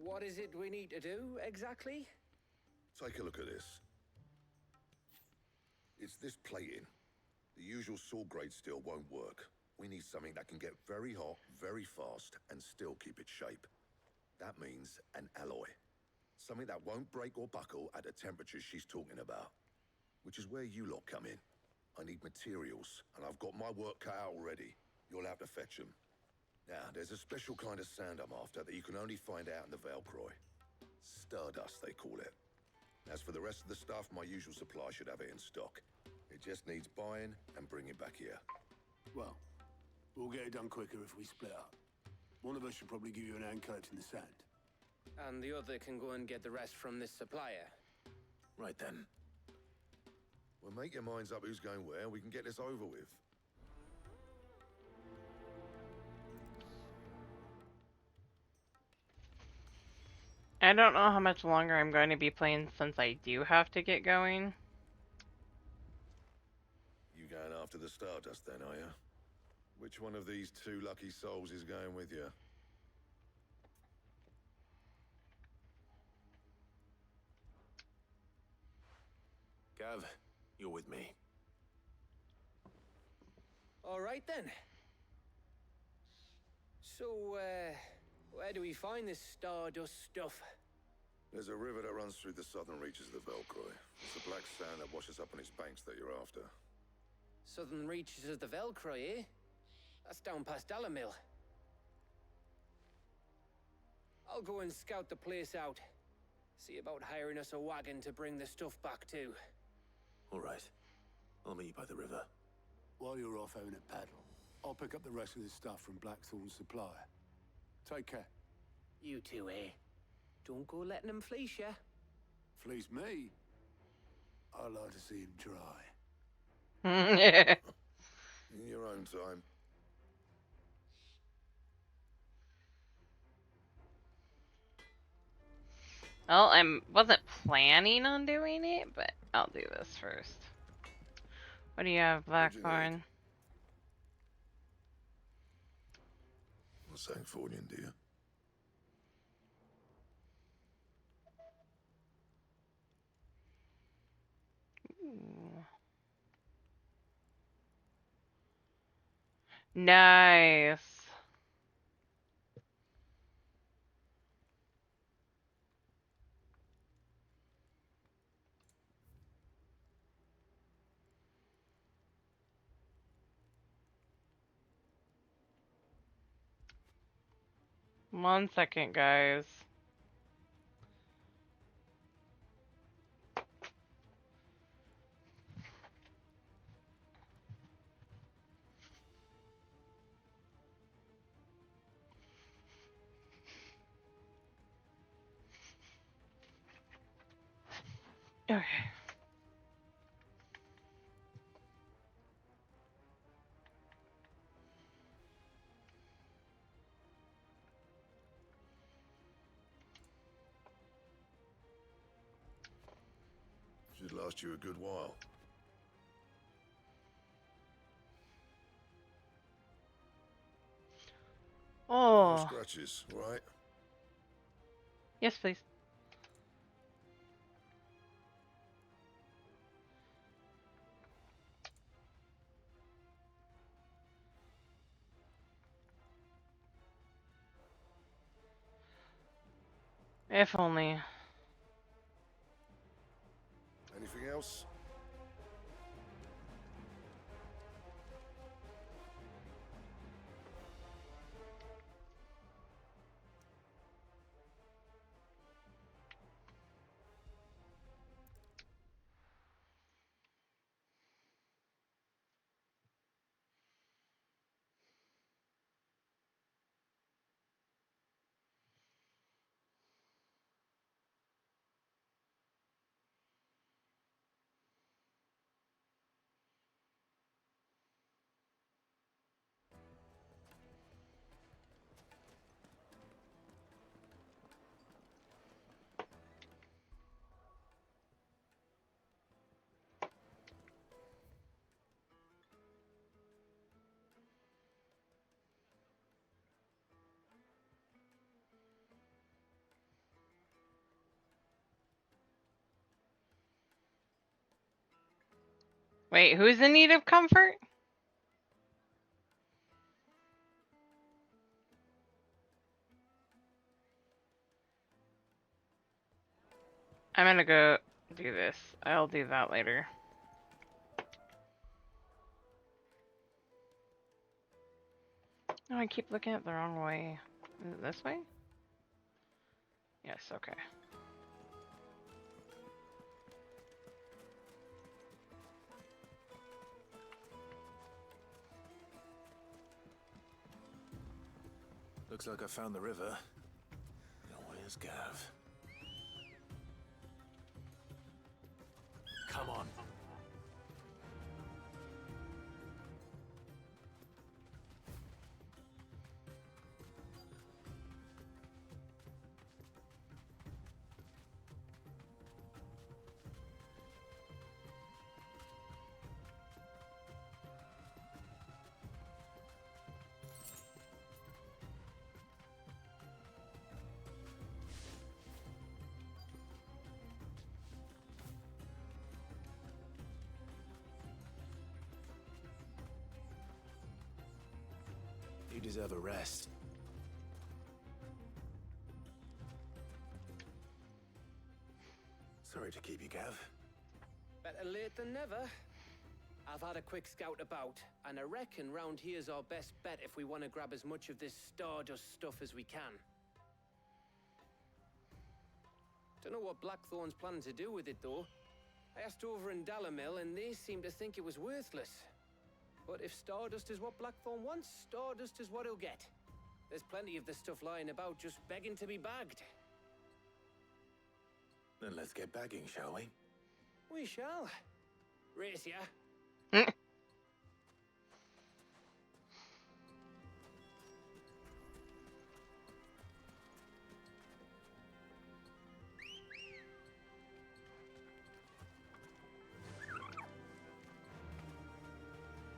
what is it we need to do, exactly? Take a look at this. It's this plating. The usual sword grade steel won't work. We need something that can get very hot, very fast, and still keep its shape. That means an alloy. Something that won't break or buckle at the temperatures she's talking about. Which is where you lot come in. I need materials, and I've got my work cut out already. You'll have to fetch them. Now, there's a special kind of sand I'm after that you can only find out in the Valcroy. Stardust, they call it. As for the rest of the stuff, my usual supply should have it in stock. It just needs buying and bringing back here. Well, we'll get it done quicker if we split up. One of us should probably give you an hand collecting the sand. And the other can go and get the rest from this supplier. Right then. Well, make your minds up who's going where, and we can get this over with. I don't know how much longer I'm going to be playing since I do have to get going. You going after the Stardust then, are you? Which one of these two lucky souls is going with you? Gav, you're with me. All right then. So, where do we find this stardust stuff? There's a river that runs through the southern reaches of the Velcroy. It's the black sand that washes up on its banks that you're after. Southern reaches of the Velcroy, eh? That's down past Alamil. I'll go and scout the place out. See about hiring us a wagon to bring the stuff back to. All right. I'll meet you by the river. While you're off having a paddle, I'll pick up the rest of this stuff from Blackthorn's supplier. Take care. You two, eh? Don't go letting him fleece ya. Fleece me? I like to see him try. In your own time. Well, I wasn't planning on doing it, but I'll do this first. What do you have, Blackthorn? What's Sancfordian, do you? Ooh. Nice. One second, guys. Okay. Should last you a good while. Oh. No scratches, right? Yes, please. If only. Anything else? Wait, who's in need of comfort? I'm gonna go do this. I'll do that later. Oh, I keep looking at the wrong way. Is it this way? Yes, okay. Looks like I found the river. Now where's Gav? Come on. You deserve a rest. Sorry to keep you, Gav. Better late than never. I've had a quick scout about, and I reckon round here's our best bet if we want to grab as much of this Stardust stuff as we can. Don't know what Blackthorn's planning to do with it, though. I asked over in Dalamil, and they seem to think it was worthless. But if Stardust is what Blackthorn wants, Stardust is what he'll get. There's plenty of this stuff lying about, just begging to be bagged. Then let's get bagging, shall we? We shall. Race ya.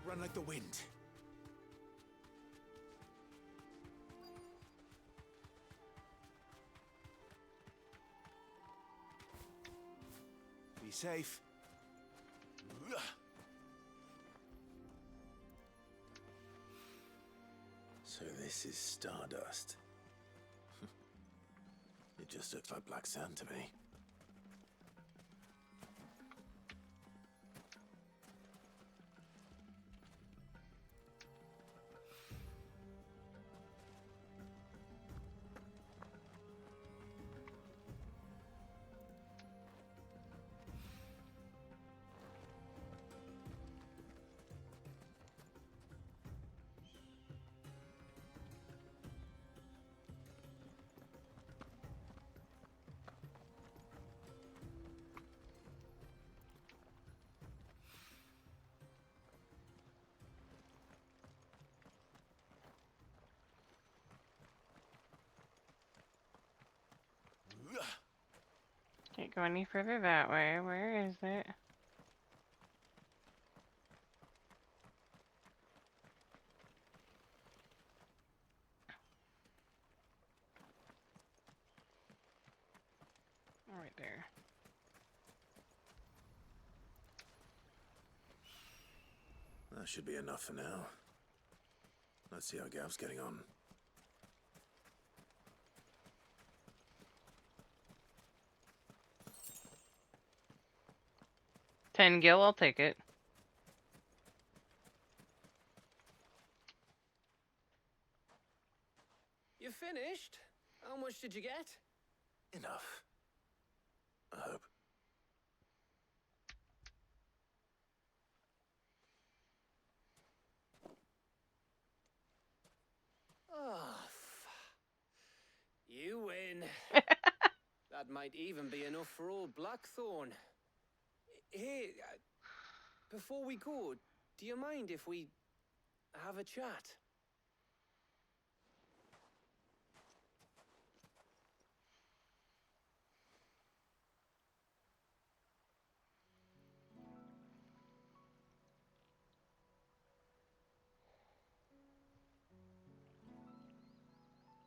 Run like the wind. Be safe. So this is Stardust. It just looks like black sand to me. Can't go any further that way. Where is it? Right there. That should be enough for now. Let's see how Gav's getting on. $10 gil, I'll take it. You finished? How much did you get? Enough. I hope. Oh, you win. That might even be enough for old Blackthorn. Hey, before we go, do you mind if we have a chat?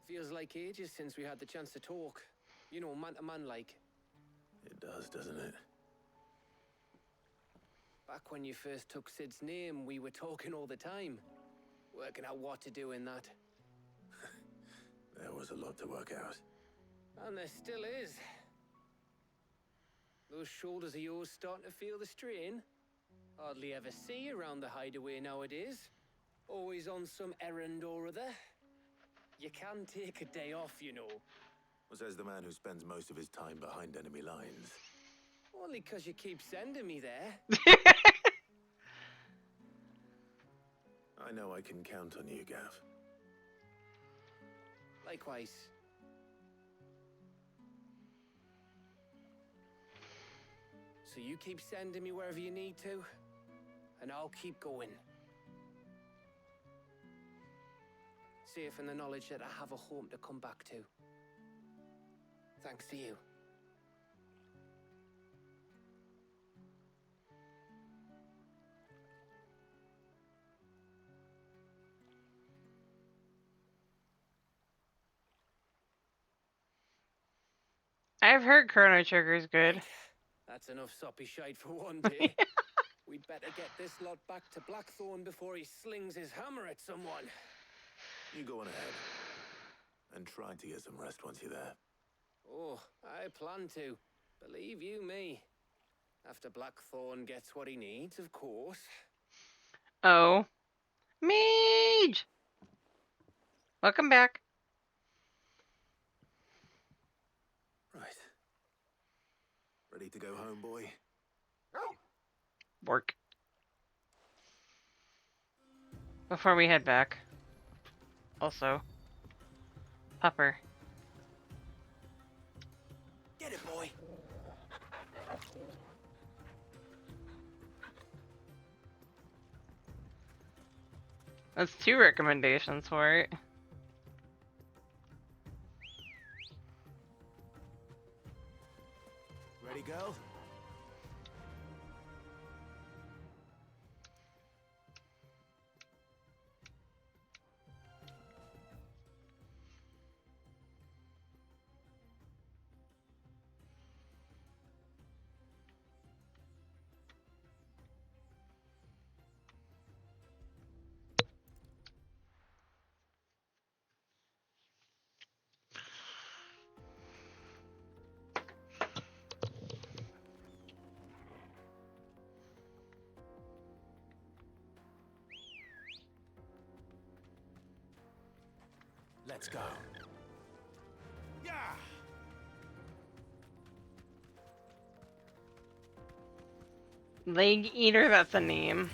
Feels like ages since we had the chance to talk. You know, man to man like. It does, doesn't it? Back when you first took Sid's name, we were talking all the time. Working out what to do in that. There was a lot to work out. And there still is. Those shoulders of yours starting to feel the strain. Hardly ever see you around the hideaway nowadays. Always on some errand or other. You can take a day off, you know. Says the man who spends most of his time behind enemy lines. Only 'cause you keep sending me there. I know I can count on you, Gav. Likewise. So you keep sending me wherever you need to, and I'll keep going. Safe in the knowledge that I have a home to come back to. Thanks to you. I've heard Chrono Trigger's good. That's enough soppy shite for one day. We'd better get this lot back to Blackthorn before he slings his hammer at someone. You go on ahead. And try to get some rest once you're there. Oh, I plan to. Believe you me. After Blackthorn gets what he needs, of course. Oh. Mage! Welcome back. Right. Ready to go home, boy? Work. Before we head back. Also. Pupper. Get it, boy. That's 2 recommendations for it. Ready, girl? Let's go. Yeah. Leg Eater, that's a name.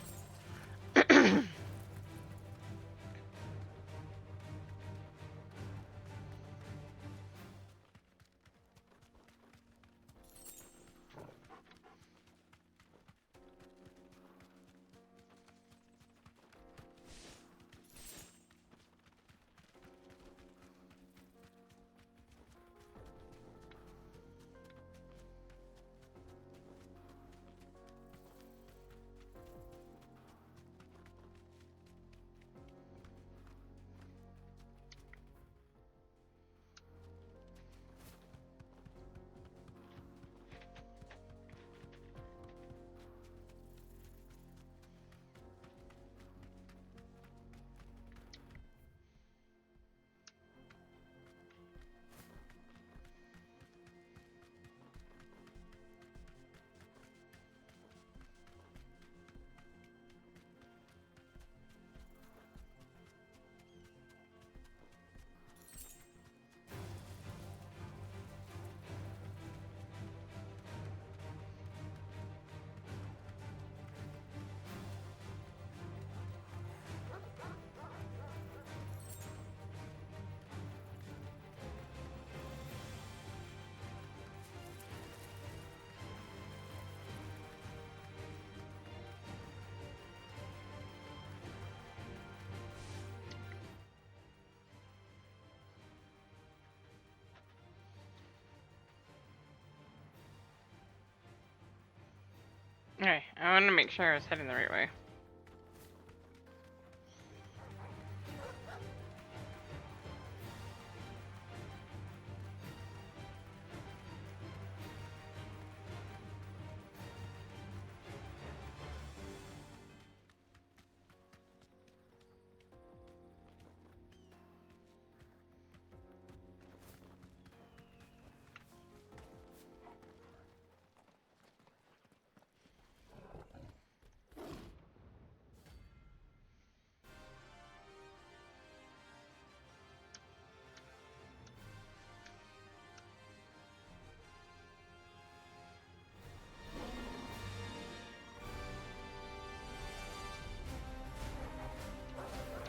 Alright, I want to make sure I was heading the right way.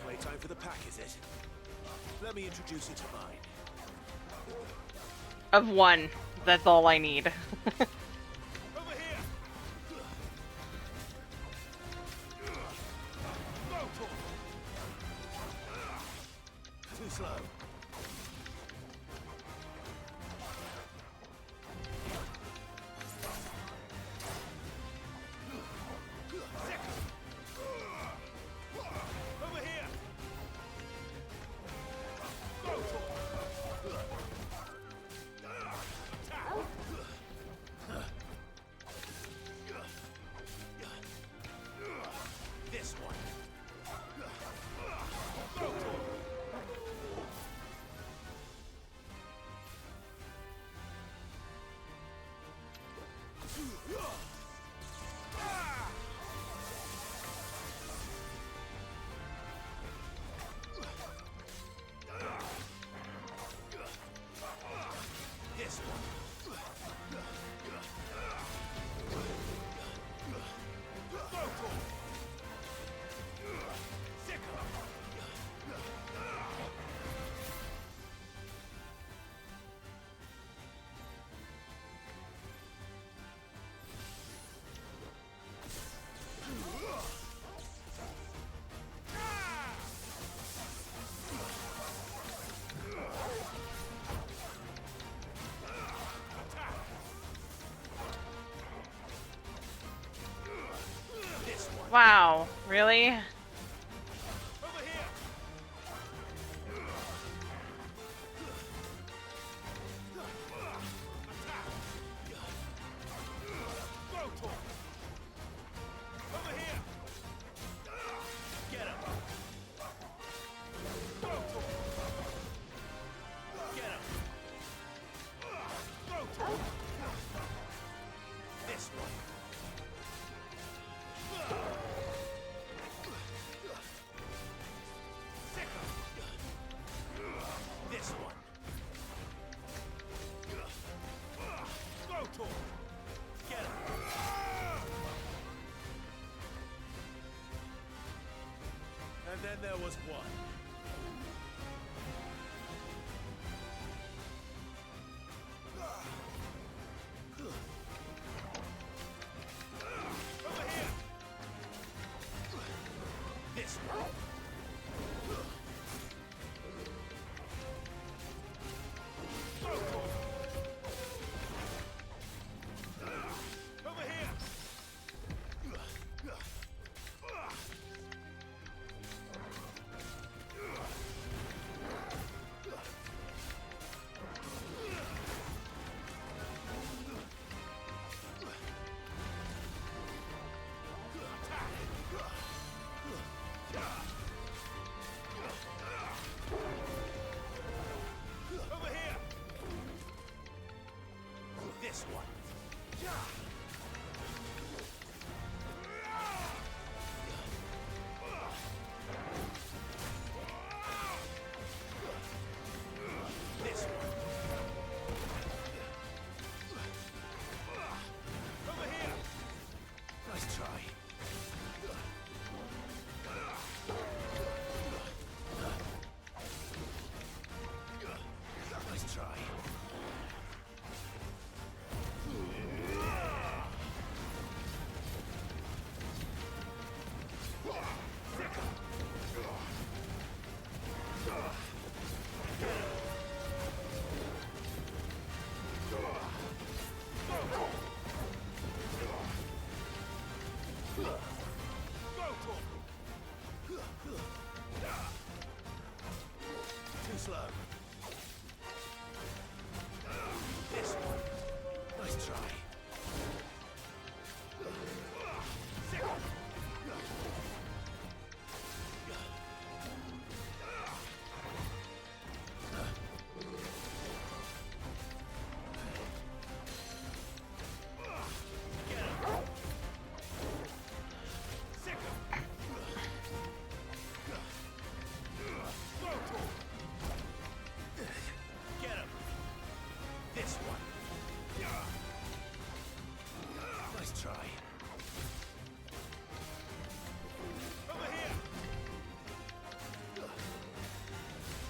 Playtime for the pack, is it? Let me introduce you to mine. Of 1. That's all I need. Over here! Too slow. Over here! This one. Wow, really? And then there was one. This one. This one. This one. Over here. Nice try. Nice try. Too slow. This one. Nice try. Get him. This one. Nice try. Over here.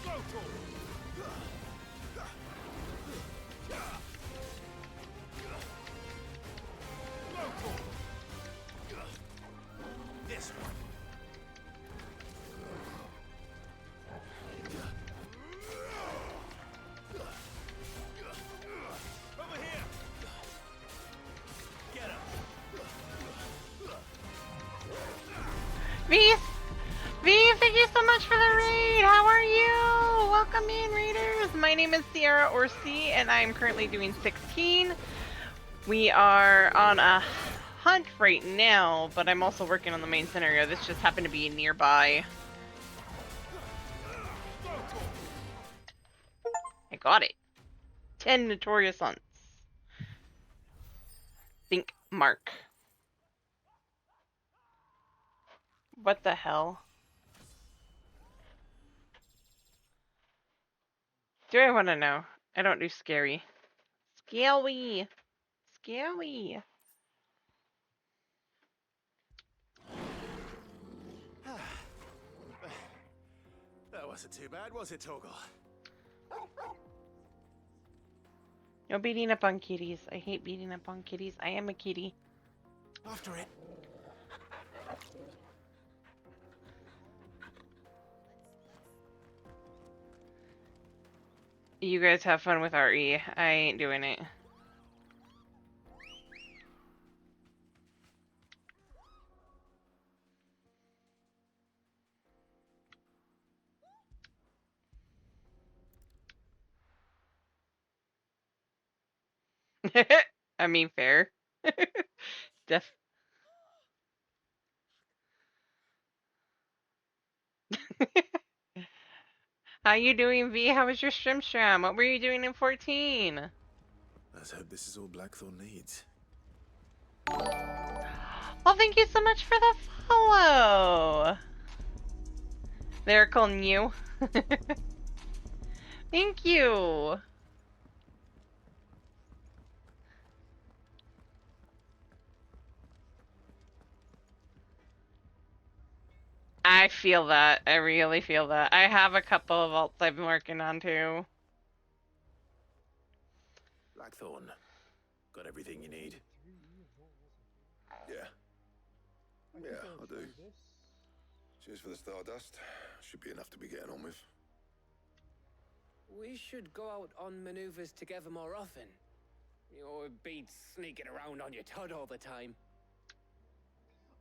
Go This one. Over here. Get him. V, thank you so much for the raid. How are you? Welcome in, raiders. My name is Sierra Orsi, and I am currently doing 16. We are on a hunt right now, but I'm also working on the main scenario. This just happened to be nearby. I got it. 10 notorious hunts. Think mark. What the hell? Do I want to know? I don't do scary. Scary. Scary. That wasn't too bad, was it, Torgal? No beating up on kitties. I hate beating up on kitties. I am a kitty. After it. You guys have fun with RE. I ain't doing it. I mean, fair. Def. How you doing, V? How was your stram? What were you doing in 14? Let's hope this is all Blackthorn needs. Well, thank you so much for the follow. They're calling you. Thank you. I feel that. I really feel that. I have a couple of vaults I've been working on too. Blackthorn, got everything you need? Yeah. Yeah, I do. Cheers for the stardust. Should be enough to be getting on with. We should go out on maneuvers together more often. You know, it beats sneaking around on your Todd all the time.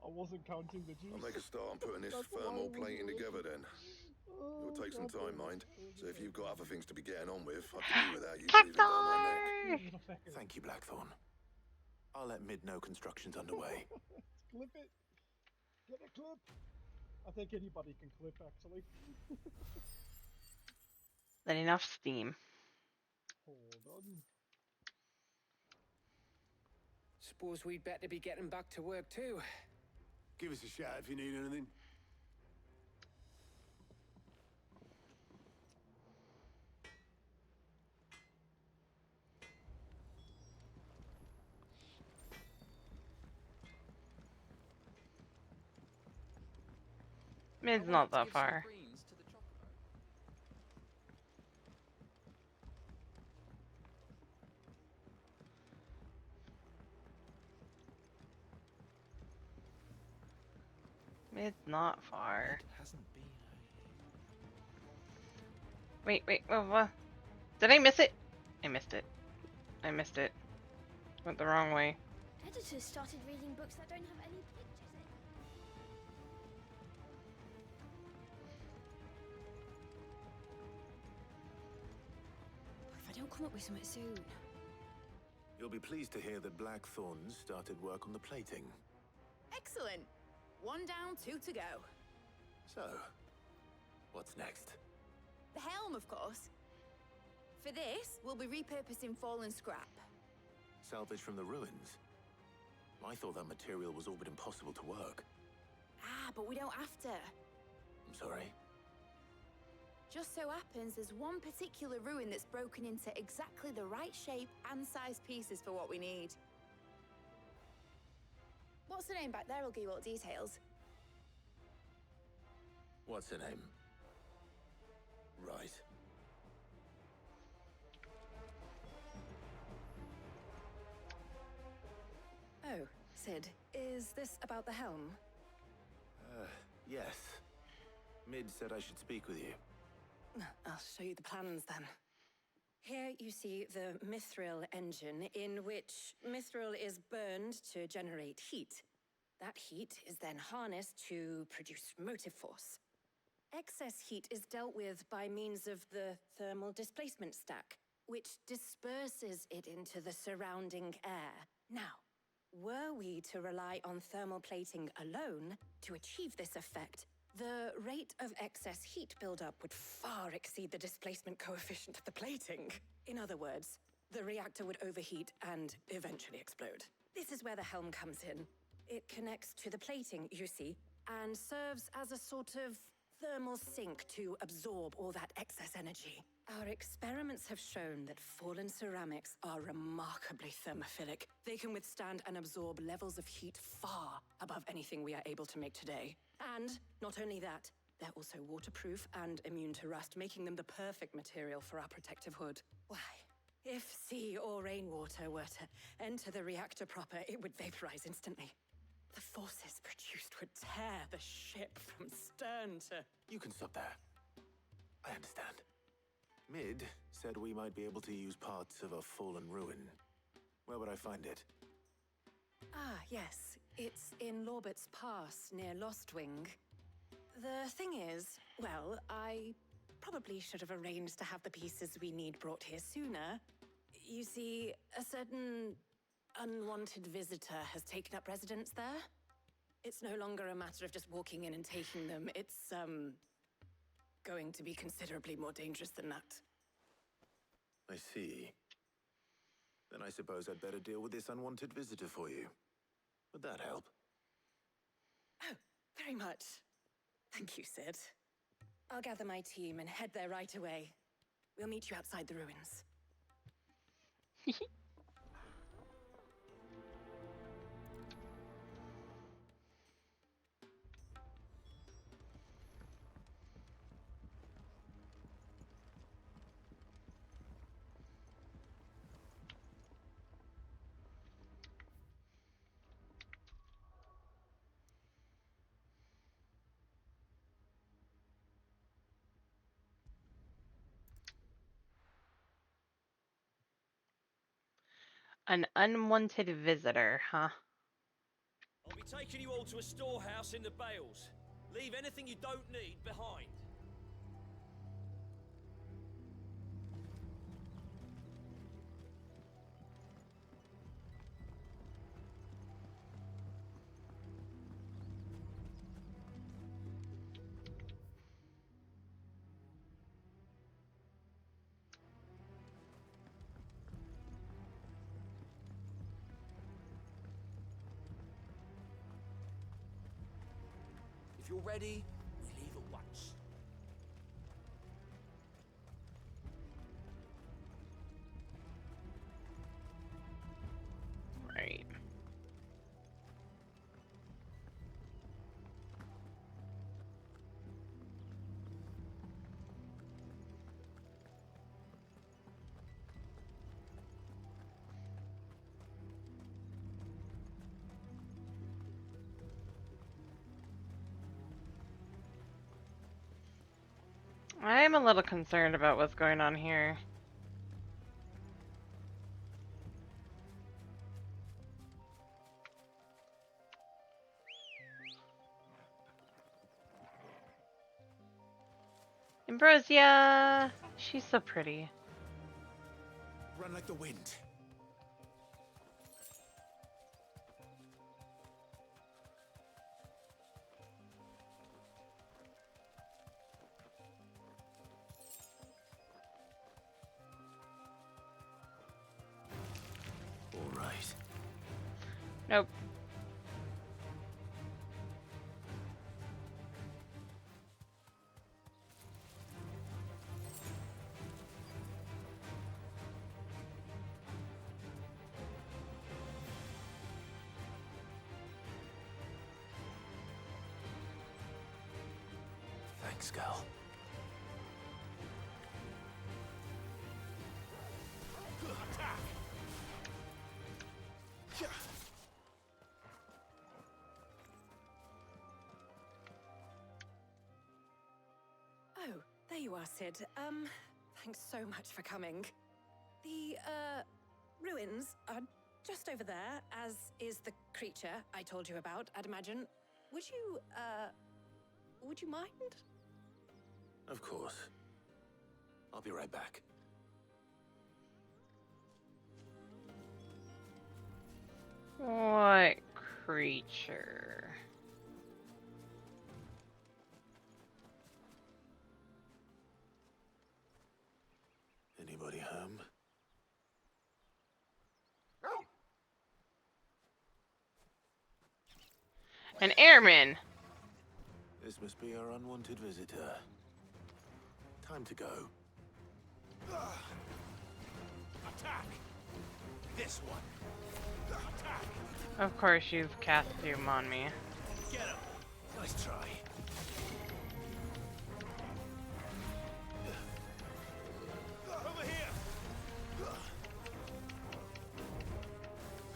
I wasn't counting the juice. I'll make a start on putting this thermal plating together then. It'll take some time, mind. So if you've got other things to be getting on with, I can do without you breathing down my neck. Thank you, Blackthorn. I'll let Mid know construction's underway. Clip it. Get a clip. I think anybody can clip, actually. Let enough steam. Hold on. Suppose we'd better be getting back to work too. Give us a shout if you need anything. Mid's not that far. Mid's not far. Wait, what? Did I miss it? I missed it. I missed it. Went the wrong way. Editors started reading books that don't have any pictures in. If I don't come up with something soon. You'll be pleased to hear that Blackthorn started work on the plating. Excellent. 1 down, 2 to go. So, what's next? The helm, of course. For this, we'll be repurposing fallen scrap. Salvage from the ruins? I thought that material was all but impossible to work. Ah, but we don't have to. I'm sorry. Just so happens there's one particular ruin that's broken into exactly the right shape and size pieces for what we need. What's the name back there? I'll give you all the details. What's her name? Right. Oh, Sid, is this about the helm? Yes. Mid said I should speak with you. I'll show you the plans then. Here you see the mithril engine, in which mithril is burned to generate heat. That heat is then harnessed to produce motive force. Excess heat is dealt with by means of the thermal displacement stack, which disperses it into the surrounding air. Now, were we to rely on thermal plating alone to achieve this effect, the rate of excess heat buildup would far exceed the displacement coefficient of the plating. In other words, the reactor would overheat and eventually explode. This is where the helm comes in. It connects to the plating, you see, and serves as a sort of thermal sink to absorb all that excess energy. Our experiments have shown that fallen ceramics are remarkably thermophilic. They can withstand and absorb levels of heat far above anything we are able to make today. And not only that, they're also waterproof and immune to rust, making them the perfect material for our protective hood. Why, if sea or rainwater were to enter the reactor proper, it would vaporize instantly. The forces produced would tear the ship from stern to... You can stop there. I understand. Mid said we might be able to use parts of a fallen ruin. Where would I find it? Ah, yes. It's in Lorbert's Pass, near Lostwing. The thing is, well, I probably should have arranged to have the pieces we need brought here sooner. You see, a certain unwanted visitor has taken up residence there. It's no longer a matter of just walking in and taking them. It's, going to be considerably more dangerous than that. I see. Then I suppose I'd better deal with this unwanted visitor for you. Would that help? Oh, very much. Thank you, Sid. I'll gather my team and head there right away. We'll meet you outside the ruins. An unwanted visitor, huh? I'll be taking you all to a storehouse in the Bales. Leave anything you don't need behind. If you're ready, we leave at once. Right. I'm a little concerned about what's going on here. Ambrosia! She's so pretty. Run like the wind. All right. Nope. Thanks, girl. Oh, there you are, Sid. Thanks so much for coming. The, ruins are just over there, as is the creature I told you about, I'd imagine. Would you mind? Of course. I'll be right back. What creature? Anybody home? An airman! This must be our unwanted visitor. Time to go. Attack! This one. Attack! Of course you've cast doom on me. Get him! Nice try. Over here!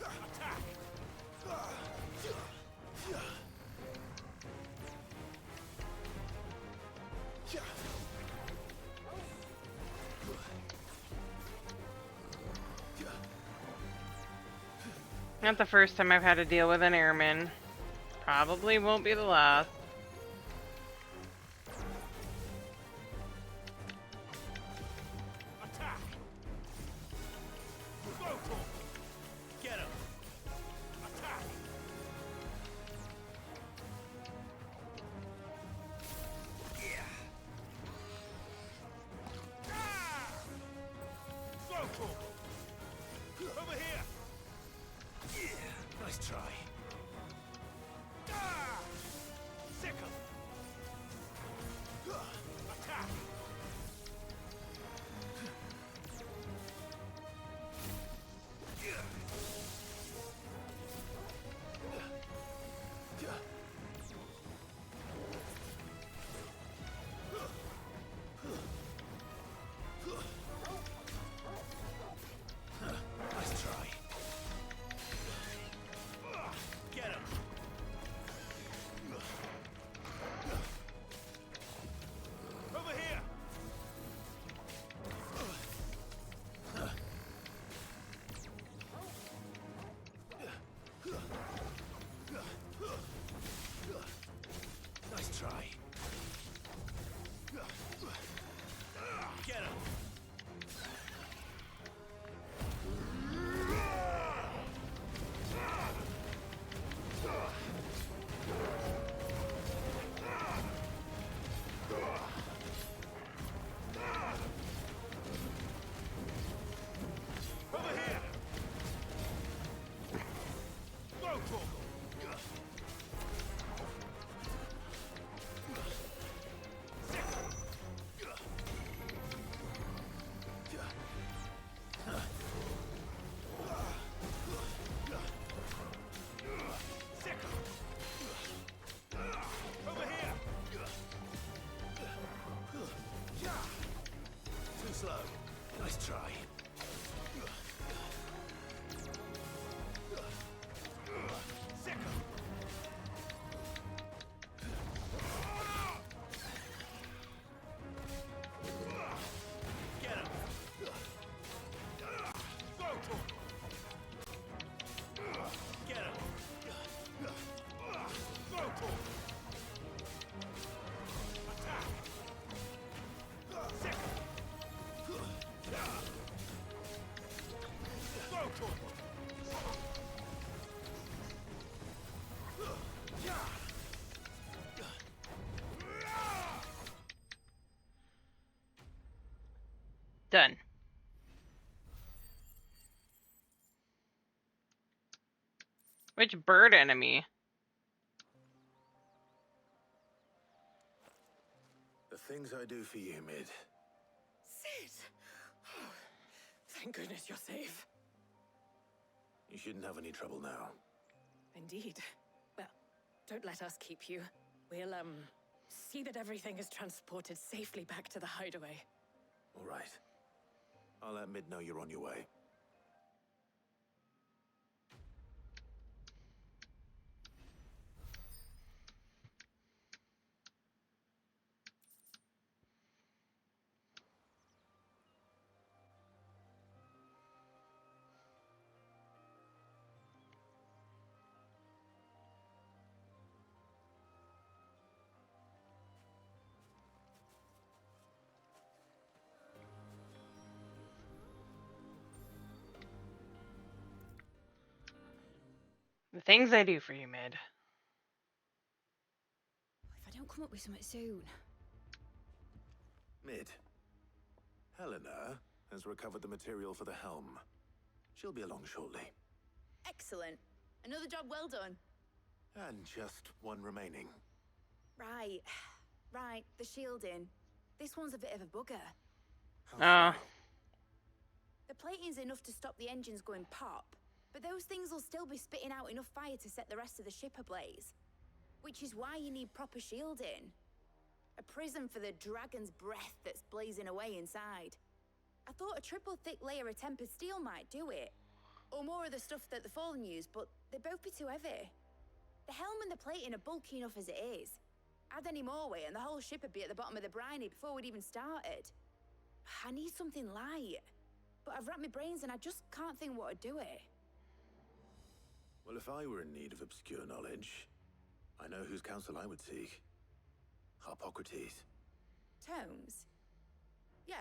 Attack! Not the first time I've had to deal with an airman. Probably won't be the last. Done. Which bird enemy? The things I do for you, Mid. Sid! Oh, thank goodness you're safe. You shouldn't have any trouble now. Indeed. Well, don't let us keep you. We'll, see that everything is transported safely back to the hideaway. All right. I'll let Mid know you're on your way. The things I do for you, Mid. If I don't come up with something soon. Mid. Helena has recovered the material for the helm. She'll be along shortly. Excellent. Another job well done. And just one remaining. Right. Right, the shielding. This one's a bit of a bugger. Ah. The plating's enough to stop the engines going pop, but those things will still be spitting out enough fire to set the rest of the ship ablaze. Which is why you need proper shielding. A prism for the dragon's breath that's blazing away inside. I thought a triple thick layer of tempered steel might do it. Or more of the stuff that the Fallen use, but they'd both be too heavy. The helm and the plating are bulky enough as it is. Add any more weight and the whole ship would be at the bottom of the briny before we'd even started. I need something light. But I've racked my brains and I just can't think what would do it. Well, if I were in need of obscure knowledge, I know whose counsel I would seek. Hippocrates. Tomes? Yeah,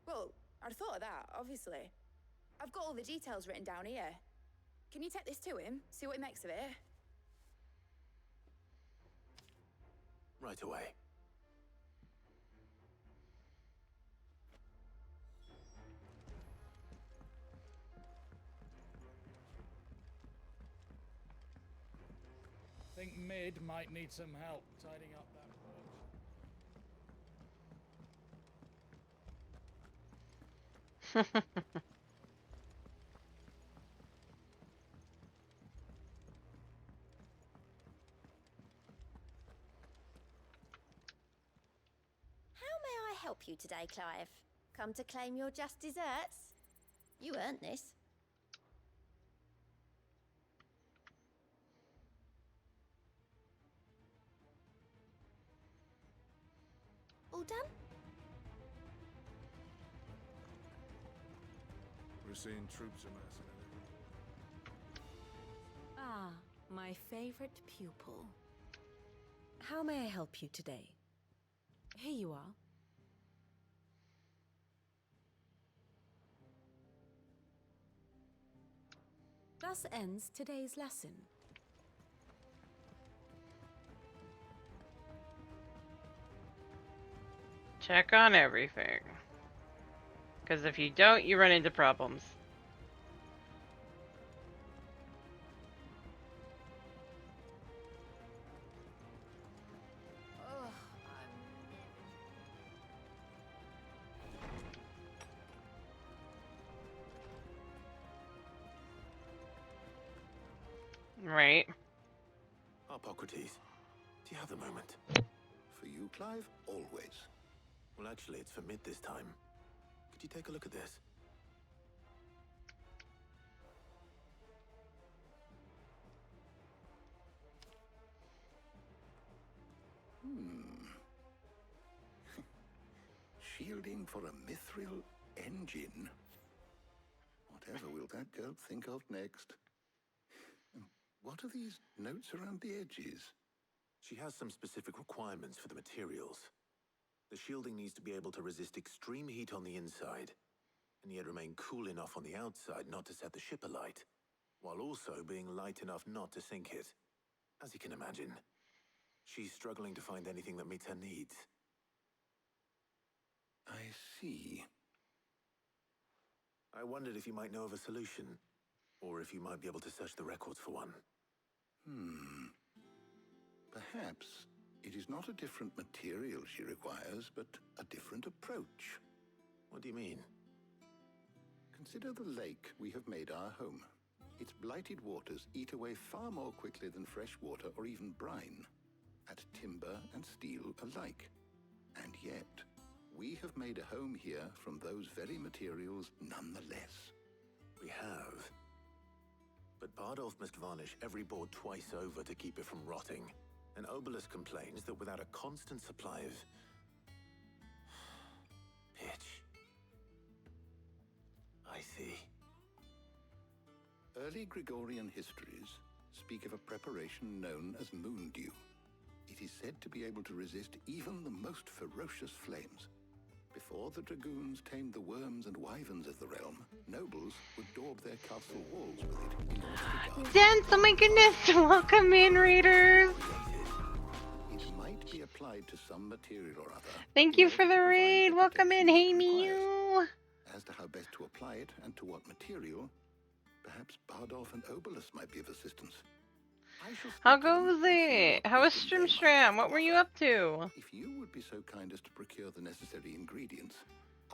well, I'd thought of that, obviously. I've got all the details written down here. Can you take this to him, see what he makes of it? Right away. Think Mid might need some help tidying up that. How may I help you today, Clive? Come to claim your just desserts? You earned this. All done? We're seeing troops amassing. Ah, my favorite pupil. How may I help you today? Here you are. Thus ends today's lesson. Check on everything. Because if you don't, you run into problems. Right. Hippocrates, do you have the moment? For you, Clive? Always. Well, actually, it's for Mid this time. Could you take a look at this? Shielding for a mithril engine. Whatever will that girl think of next? What are these notes around the edges? She has some specific requirements for the materials. The shielding needs to be able to resist extreme heat on the inside, and yet remain cool enough on the outside not to set the ship alight, while also being light enough not to sink it. As you can imagine, she's struggling to find anything that meets her needs. I see. I wondered if you might know of a solution, or if you might be able to search the records for one. Perhaps it is not a different material she requires, but a different approach. What do you mean? Consider the lake we have made our home. Its blighted waters eat away far more quickly than fresh water or even brine, at timber and steel alike. And yet, we have made a home here from those very materials nonetheless. We have. But Bardolph must varnish every board twice over to keep it from rotting. And Obelus complains that without a constant supply of pitch. I see. Early Gregorian histories speak of a preparation known as moon dew. It is said to be able to resist even the most ferocious flames. Before the dragoons tamed the worms and wyverns of the realm, nobles would daub their castle walls with it in order to guard. Dance, oh my goodness! Welcome in, readers! It might be applied to some material or other. Thank you for the raid! Welcome in, hey Mew! As to how best to apply it and to what material, perhaps Bardolph and Obelus might be of assistance. How goes it? How was Strimstram? What were you up to? If you would be so kind as to procure the necessary ingredients,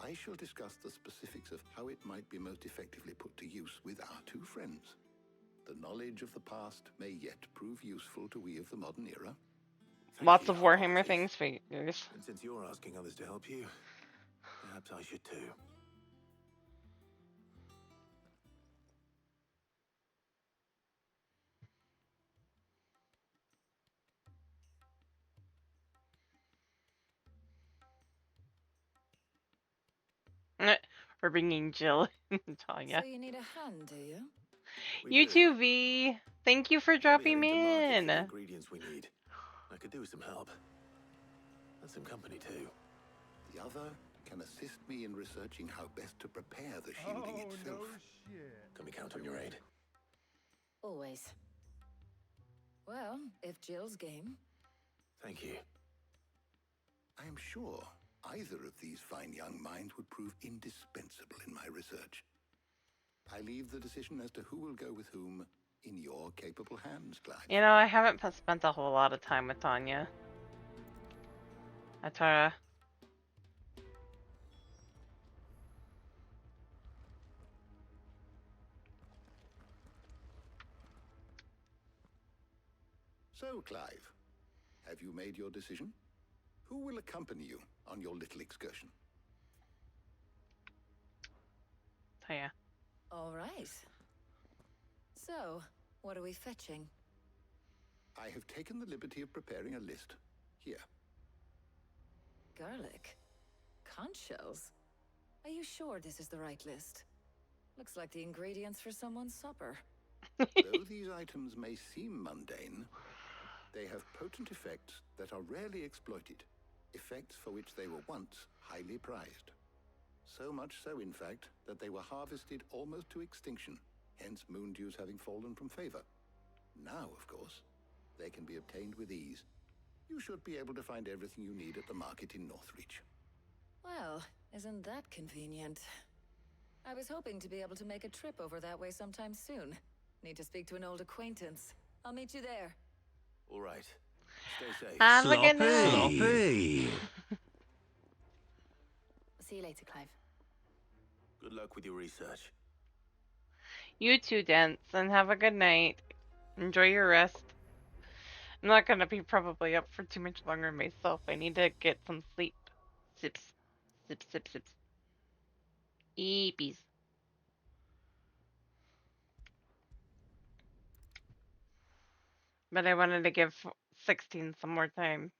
I shall discuss the specifics of how it might be most effectively put to use with our two friends. The knowledge of the past may yet prove useful to we of the modern era. Lots of Warhammer things figures. And since you're asking others to help you, perhaps I should too. We're bringing Jill and Tanya. So you need a hand, do you? You too, V. Thank you for dropping in. The ingredients we need. I could do with some help. And some company too. The other can assist me in researching how best to prepare the shielding itself. Can we count on your aid? Always. Well, if Jill's game. Thank you. I am sure either of these fine young minds would prove indispensable in my research. I leave the decision as to who will go with whom in your capable hands, Clive. You know, I haven't spent a whole lot of time with Tanya. Atara. So, Clive, have you made your decision? Who will accompany you on your little excursion? Tanya. All right. So, what are we fetching? I have taken the liberty of preparing a list. Here. Garlic? Conch shells? Are you sure this is the right list? Looks like the ingredients for someone's supper. Though these items may seem mundane, they have potent effects that are rarely exploited. Effects for which they were once highly prized. So much so, in fact, that they were harvested almost to extinction, hence moon dews having fallen from favor. Now, of course, they can be obtained with ease. You should be able to find everything you need at the market in Northreach. Well, isn't that convenient? I was hoping to be able to make a trip over that way sometime soon. Need to speak to an old acquaintance. I'll meet you there. All right. Stay safe. Have a good night. Sloppy. See you later, Clive. Good luck with your research. You too, Dance, and have a good night. Enjoy your rest. I'm not gonna be probably up for too much longer myself. I need to get some sleep. Sips. Sips, sips, sips. Eepies. But I wanted to give 16 some more time.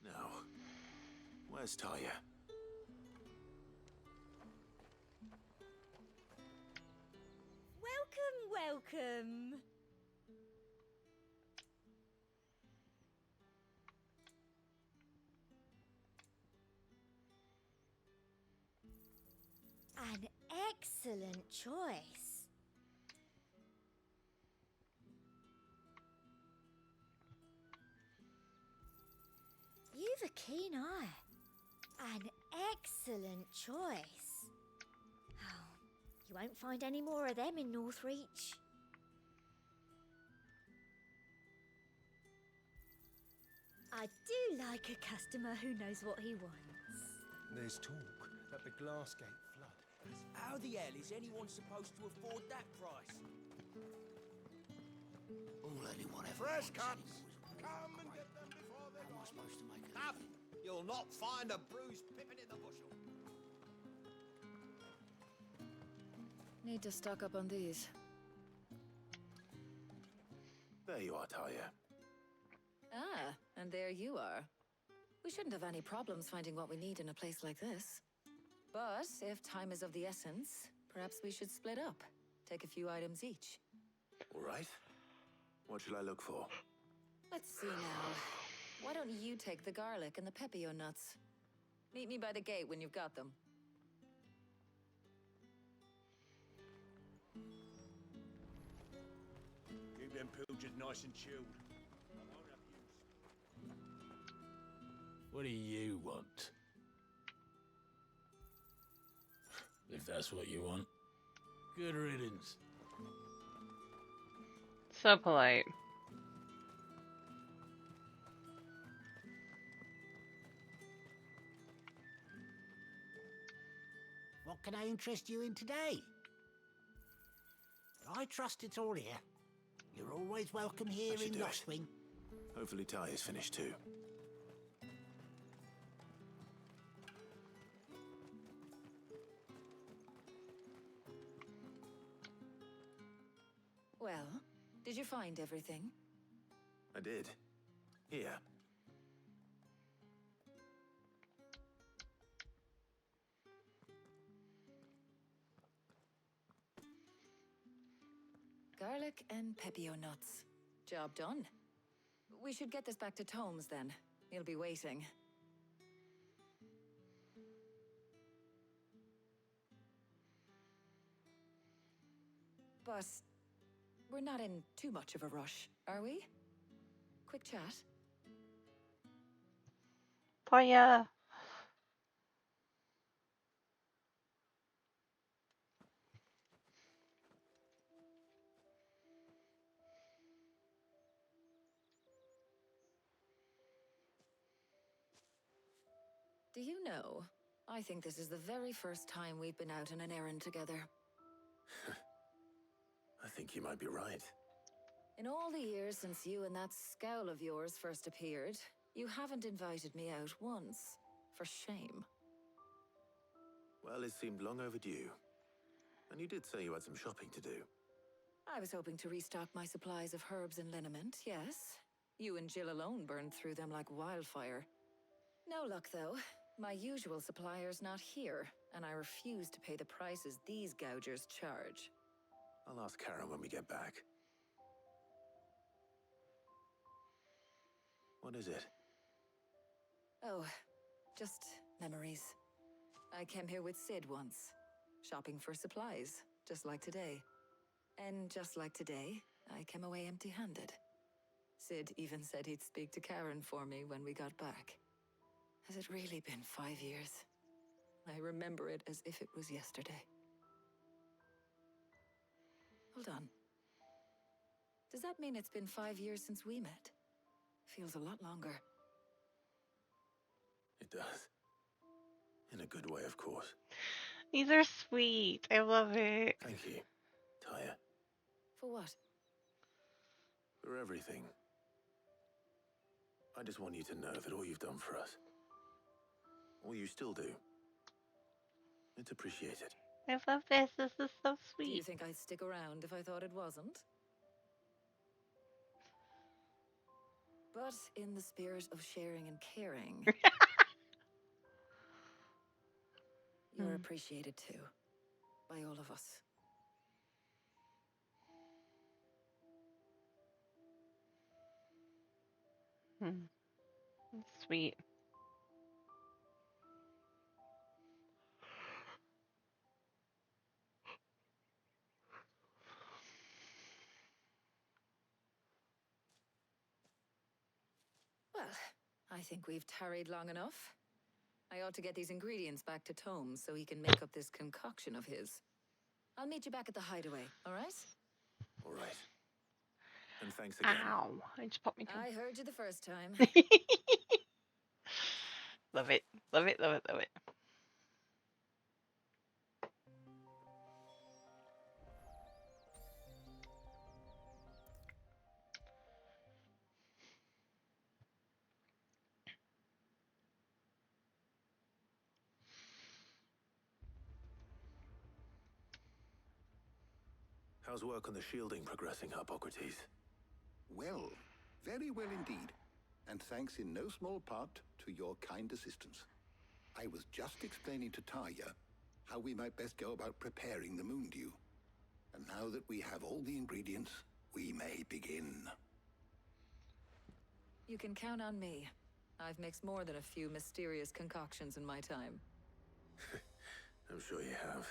Now, where's Taya? Welcome. An excellent choice. keen eye. An excellent choice. Oh, you won't find any more of them in Northreach. I do like a customer who knows what he wants. There's talk that the Glassgate flood. How the hell is anyone supposed to afford that price? All anyone ever Fresh wants cuts! anymore is Come and get them before they're How am I supposed to make a Enough! living? You'll not find a bruised pippin in the bushel. Need to stock up on these. There you are, Talia. Ah, and there you are. We shouldn't have any problems finding what we need in a place like this. But if time is of the essence, perhaps we should split up. Take a few items each. All right. What shall I look for? Let's see now. Why don't you take the garlic and the pepio nuts? Meet me by the gate when you've got them. Keep them pilgers nice and chilled. What do you want? If that's what you want. Good riddance. So polite. What can I interest you in today? I trust it's all here. You're always welcome here should in do it. Lothwing. Hopefully Talia's finished too. Well, did you find everything? I did. Here. Garlic and pepio nuts. Job done. We should get this back to Tomes then. He'll be waiting. But we're not in too much of a rush, are we? Quick chat. Poya. Do you know, I think this is the very first time we've been out on an errand together. I think you might be right. In all the years since you and that scowl of yours first appeared, you haven't invited me out once. For shame. Well, it seemed long overdue. And you did say you had some shopping to do. I was hoping to restock my supplies of herbs and liniment, yes. You and Jill alone burned through them like wildfire. No luck, though. My usual supplier's not here, and I refuse to pay the prices these gougers charge. I'll ask Karen when we get back. What is it? Oh, just memories. I came here with Sid once, shopping for supplies, just like today. And just like today, I came away empty-handed. Sid even said he'd speak to Karen for me when we got back. Has it really been 5 years? I remember it as if it was yesterday. Hold on. Does that mean it's been 5 years since we met? Feels a lot longer. It does. In a good way, of course. These are sweet. I love it. Thank you, Taya, For what? for everything. I just want you to know that all you've done for us, all you still do, it's appreciated. I love this. This is so Do you sweet. think I'd stick around if I thought it wasn't? But in the spirit of sharing and caring, you're appreciated too, by all of us. Sweet. Well, I I think we've tarried long enough. I ought to get these ingredients back to Tome so he can make up this concoction of his. I'll meet you back at the hideaway, all right? All right. And thanks again. Ow. I just popped me toe. I heard you the first time. Love it. Love it, love it, love it. How's work on the shielding progressing, Hippocrates? Well, very well indeed. And thanks in no small part to your kind assistance. I was just explaining to Tarja how we might best go about preparing the moon dew. And now that we have all the ingredients, we may begin. You can count on me. I've mixed more than a few mysterious concoctions in my time. I'm sure you have.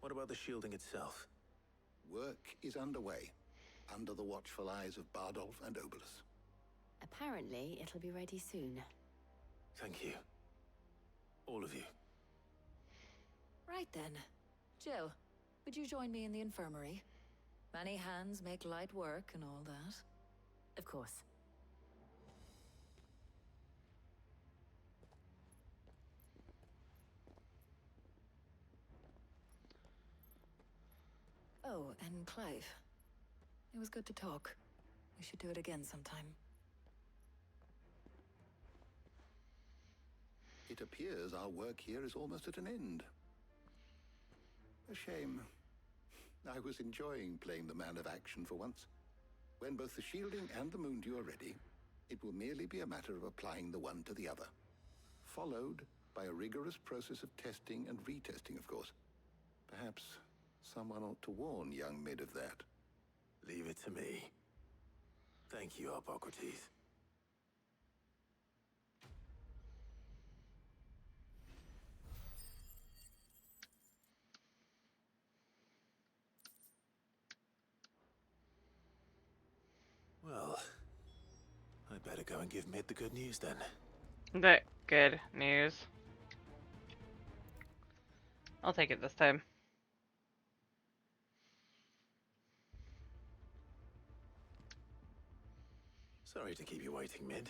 What about the shielding itself? Work is underway, under the watchful eyes of Bardolph and Obolus. Apparently, it'll be ready soon. Thank you. All of you. Right then. Jill, would you join me in the infirmary? Many hands make light work and all that. Of course. Oh, and Clive. It was good to talk. We should do it again sometime. It appears our work here is almost at an end. A shame. I was enjoying playing the man of action for once. When both the shielding and the moon dew are ready, it will merely be a matter of applying the one to the other. Followed by a rigorous process of testing and retesting, of course. Perhaps someone ought to warn young Mid of that. Leave it to me. Thank you, Hippocrates. Well, I better go and give Mid the good news then. The good news. I'll take it this time. Sorry to keep you waiting, Mid.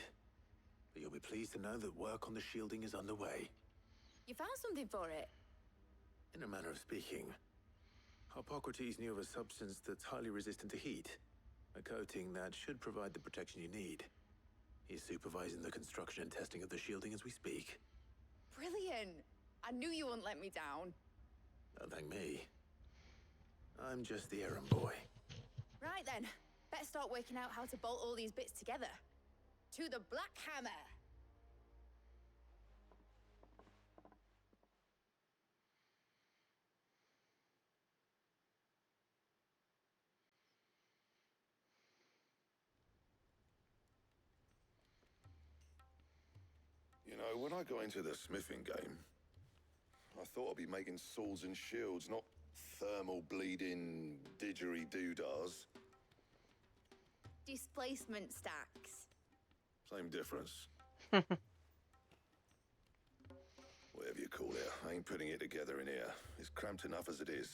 But you'll be pleased to know that work on the shielding is underway. You found something for it? In a manner of speaking, Hippocrates knew of a substance that's highly resistant to heat. A coating that should provide the protection you need. He's supervising the construction and testing of the shielding as we speak. Brilliant! I knew you wouldn't let me down. Don't thank me. I'm just the errand boy. Right then, better start working out how to bolt all these bits together. To the Black Hammer! You know, when I got into the smithing game, I thought I'd be making swords and shields, not thermal bleeding didgeridoo-dahs. Displacement stacks. Same difference. Whatever you call it, I ain't putting it together in here. It's cramped enough as it is.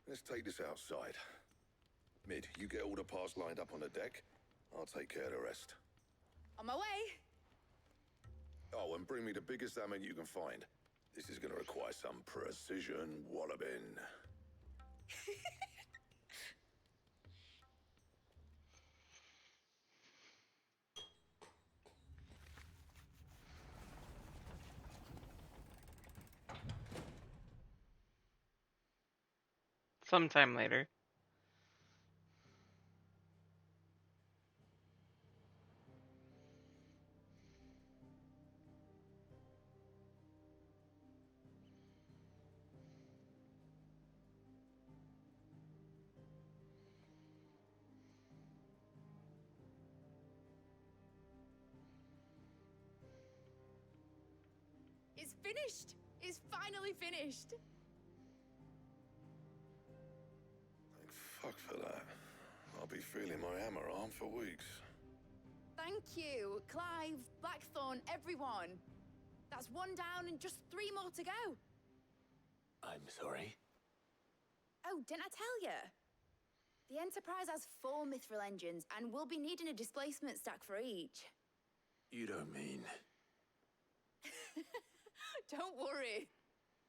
Let's take this outside. Mid, you get all the parts lined up on the deck. I'll take care of the rest. On my way! Oh, and bring me the biggest hammer you can find. This is gonna require some precision walloping. Sometime later. It's finished! It's finally finished! Thank fuck for that. I'll be feeling my hammer arm for weeks. Thank you. Clive, Blackthorn, everyone. That's one down and just 3 more to go. I'm sorry. Oh, didn't I tell you? The Enterprise has 4 mithril engines, and we'll be needing a displacement stack for each. You don't mean... Don't worry.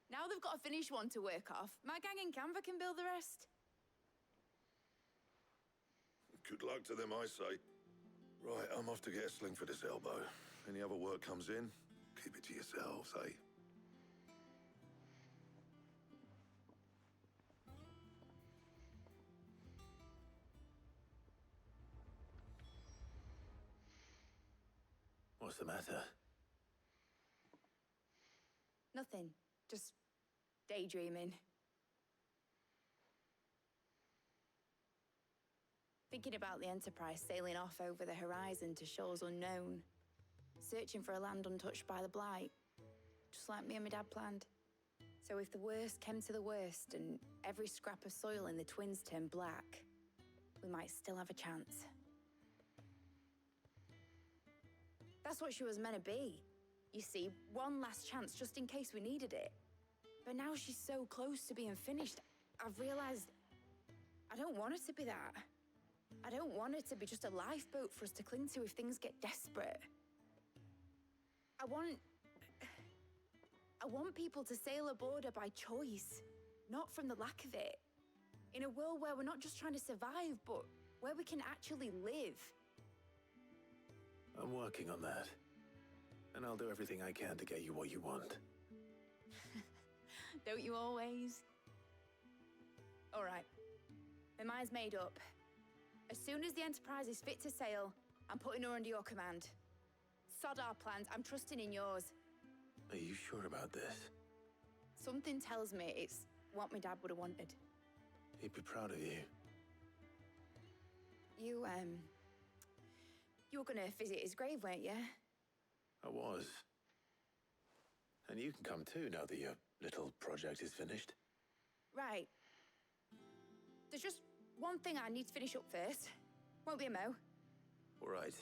Now they've got a finished one to work off. My gang in Canva can build the rest. Good luck to them, I say. Right, I'm off to get a sling for this elbow. Any other work comes in, keep it to yourselves, eh? What's the matter? Nothing. Just daydreaming. Thinking about the Enterprise sailing off over the horizon to shores unknown. Searching for a land untouched by the Blight. Just like me and my dad planned. So if the worst came to the worst and every scrap of soil in the Twins turned black, we might still have a chance. That's what she was meant to be. You see, one last chance just in case we needed it. But now she's so close to being finished, I've realized I don't want it to be that. I don't want it to be just a lifeboat for us to cling to if things get desperate. I want people to sail aboard her by choice, not from the lack of it. In a world where we're not just trying to survive, but where we can actually live. I'm working on that. And I'll do everything I can to get you what you want. Don't you always? All right. My mind's made up. As soon as the Enterprise is fit to sail, I'm putting her under your command. Sod our plans, I'm trusting in yours. Are you sure about this? Something tells me it's what my dad would have wanted. He'd be proud of you. You were gonna visit his grave, weren't you? I was. And you can come too now that your little project is finished. Right. There's just one thing I need to finish up first. Won't be a mo. All right.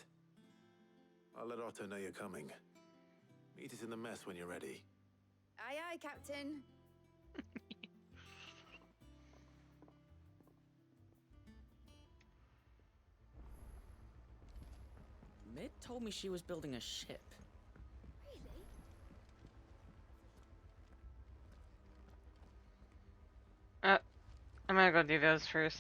I'll let Otto know you're coming. Meet us in the mess when you're ready. Aye, aye, Captain. Mid told me she was building a ship. Really? I'm gonna go do those first.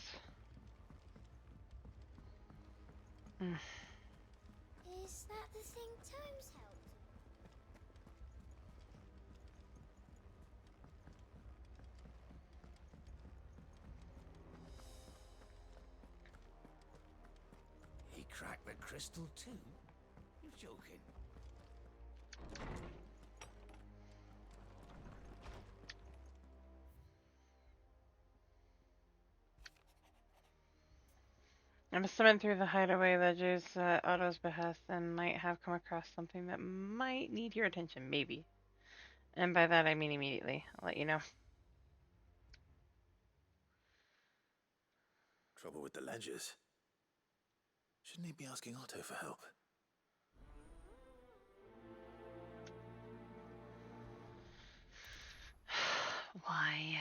Is that the thing Tomes helped? He cracked the crystal too? You're joking. I'm swimming through the hideaway ledges at Otto's behest and might have come across something that might need your attention, maybe. And by that I mean immediately. I'll let you know. Trouble with the ledgers. Shouldn't he be asking Otto for help? Why?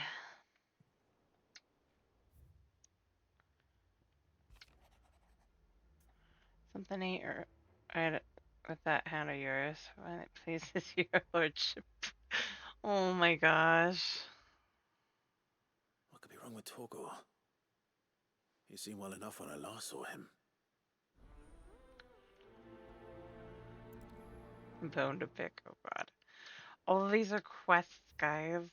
Something ain't right with that hand of yours when it pleases your lordship. Oh my gosh. What could be wrong with Torgor? He seemed well enough when I last saw him. Bone to pick, oh god. All of these are quests, guys.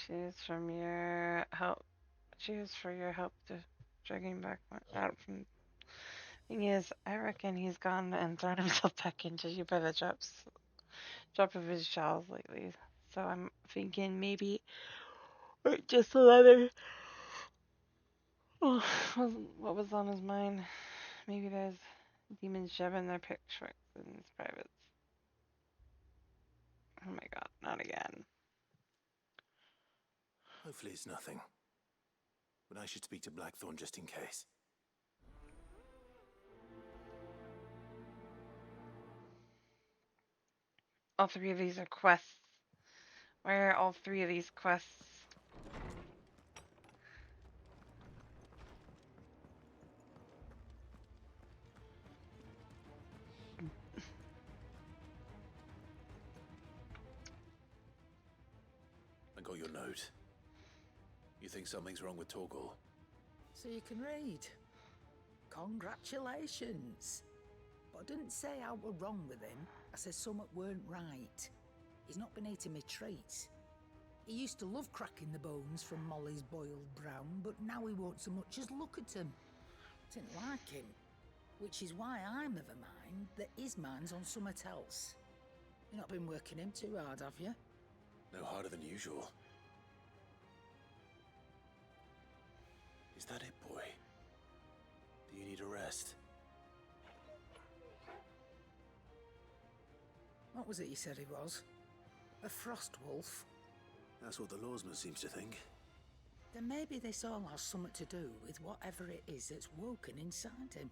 Cheers from your help. Cheers for your help to dragging back out from. Thing is, I reckon he's gone and thrown himself back into you by the drop of his shells lately. So I'm thinking maybe just another. Oh, what was on his mind? Maybe there's demons shoving their pitchforks in his privates. Oh my god, not again. Hopefully it's nothing. But I should speak to Blackthorn just in case. All three of these are quests. Where are all three of these quests? I got your note. You think something's wrong with Torgal? So you can read. Congratulations. But I didn't say I were wrong with him. I said something weren't right. He's not been eating me treats. He used to love cracking the bones from Molly's boiled brown, but now he won't so much as look at them. Didn't like him. Which is why I'm of a mind that his mind's on something else. You've not been working him too hard, have you? No harder than usual. Is that it, boy? Do you need a rest? What was it you said he was? A frost wolf? That's what the lawsman seems to think. Then maybe this all has something to do with whatever it is that's woken inside him.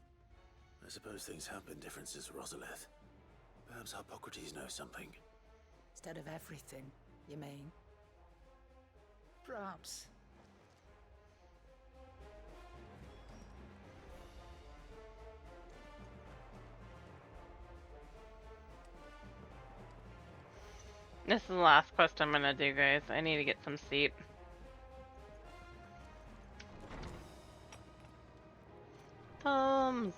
I suppose things have been different since Rosalith. Perhaps Hippocrates knows something. Instead of everything, you mean? Perhaps. This is the last quest I'm gonna do, guys. I need to get some sleep. Thumbs.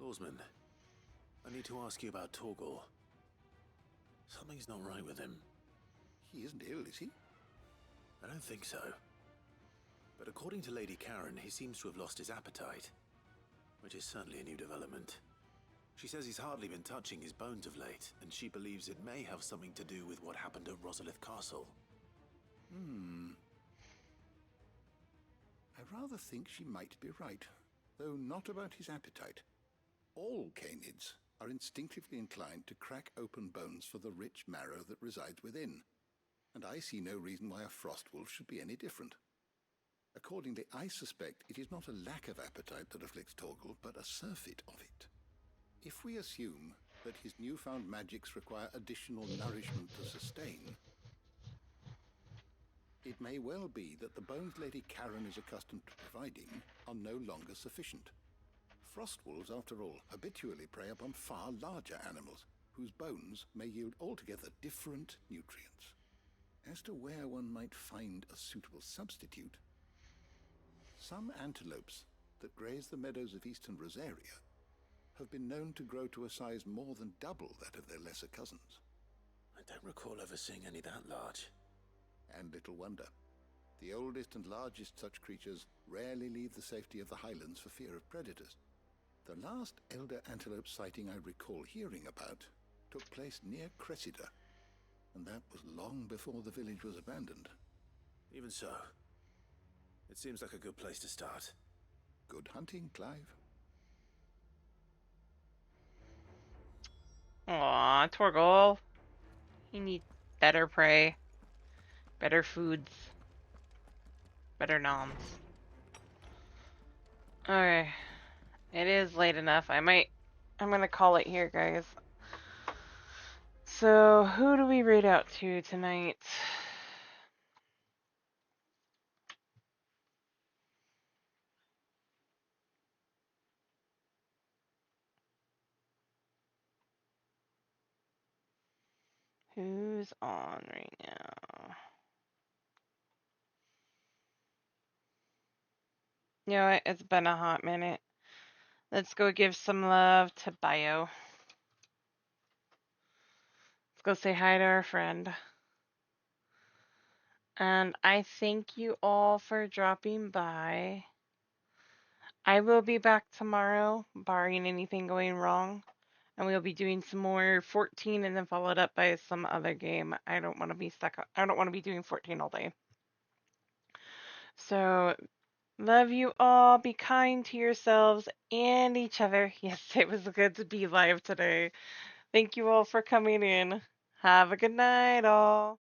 Lawsman, I need to ask you about Torgal. Something's not right with him. He isn't ill, is he? I don't think so. But according to Lady Karen, he seems to have lost his appetite, which is certainly a new development. She says he's hardly been touching his bones of late, and she believes it may have something to do with what happened at Rosalith Castle. I rather think she might be right, though not about his appetite. All canids are instinctively inclined to crack open bones for the rich marrow that resides within, and I see no reason why a frost wolf should be any different. Accordingly, I suspect it is not a lack of appetite that afflicts Torgal, but a surfeit of it. If we assume that his newfound magics require additional nourishment to sustain, it may well be that the bones Lady Karen is accustomed to providing are no longer sufficient. Frost wolves, after all, habitually prey upon far larger animals, whose bones may yield altogether different nutrients. As to where one might find a suitable substitute, some antelopes that graze the meadows of eastern Rosaria have been known to grow to a size more than double that of their lesser cousins. I don't recall ever seeing any that large. And little wonder. The oldest and largest such creatures rarely leave the safety of the highlands for fear of predators. The last elder antelope sighting I recall hearing about took place near Cressida, and that was long before the village was abandoned. Even so, it seems like a good place to start. Good hunting, Clive. Aw, Torgal. He needs better prey, better foods, better noms. Okay. It is late enough. I'm gonna call it here, guys. So, who do we read out to tonight? Who's on right now? You know what? It's been a hot minute. Let's go give some love to Bio. Let's go say hi to our friend. And I thank you all for dropping by. I will be back tomorrow, barring anything going wrong. And we'll be doing some more 14 and then followed up by some other game. I don't want to be stuck. I don't want to be doing 14 all day. So, love you all. Be kind to yourselves and each other. Yes, it was good to be live today. Thank you all for coming in. Have a good night, all.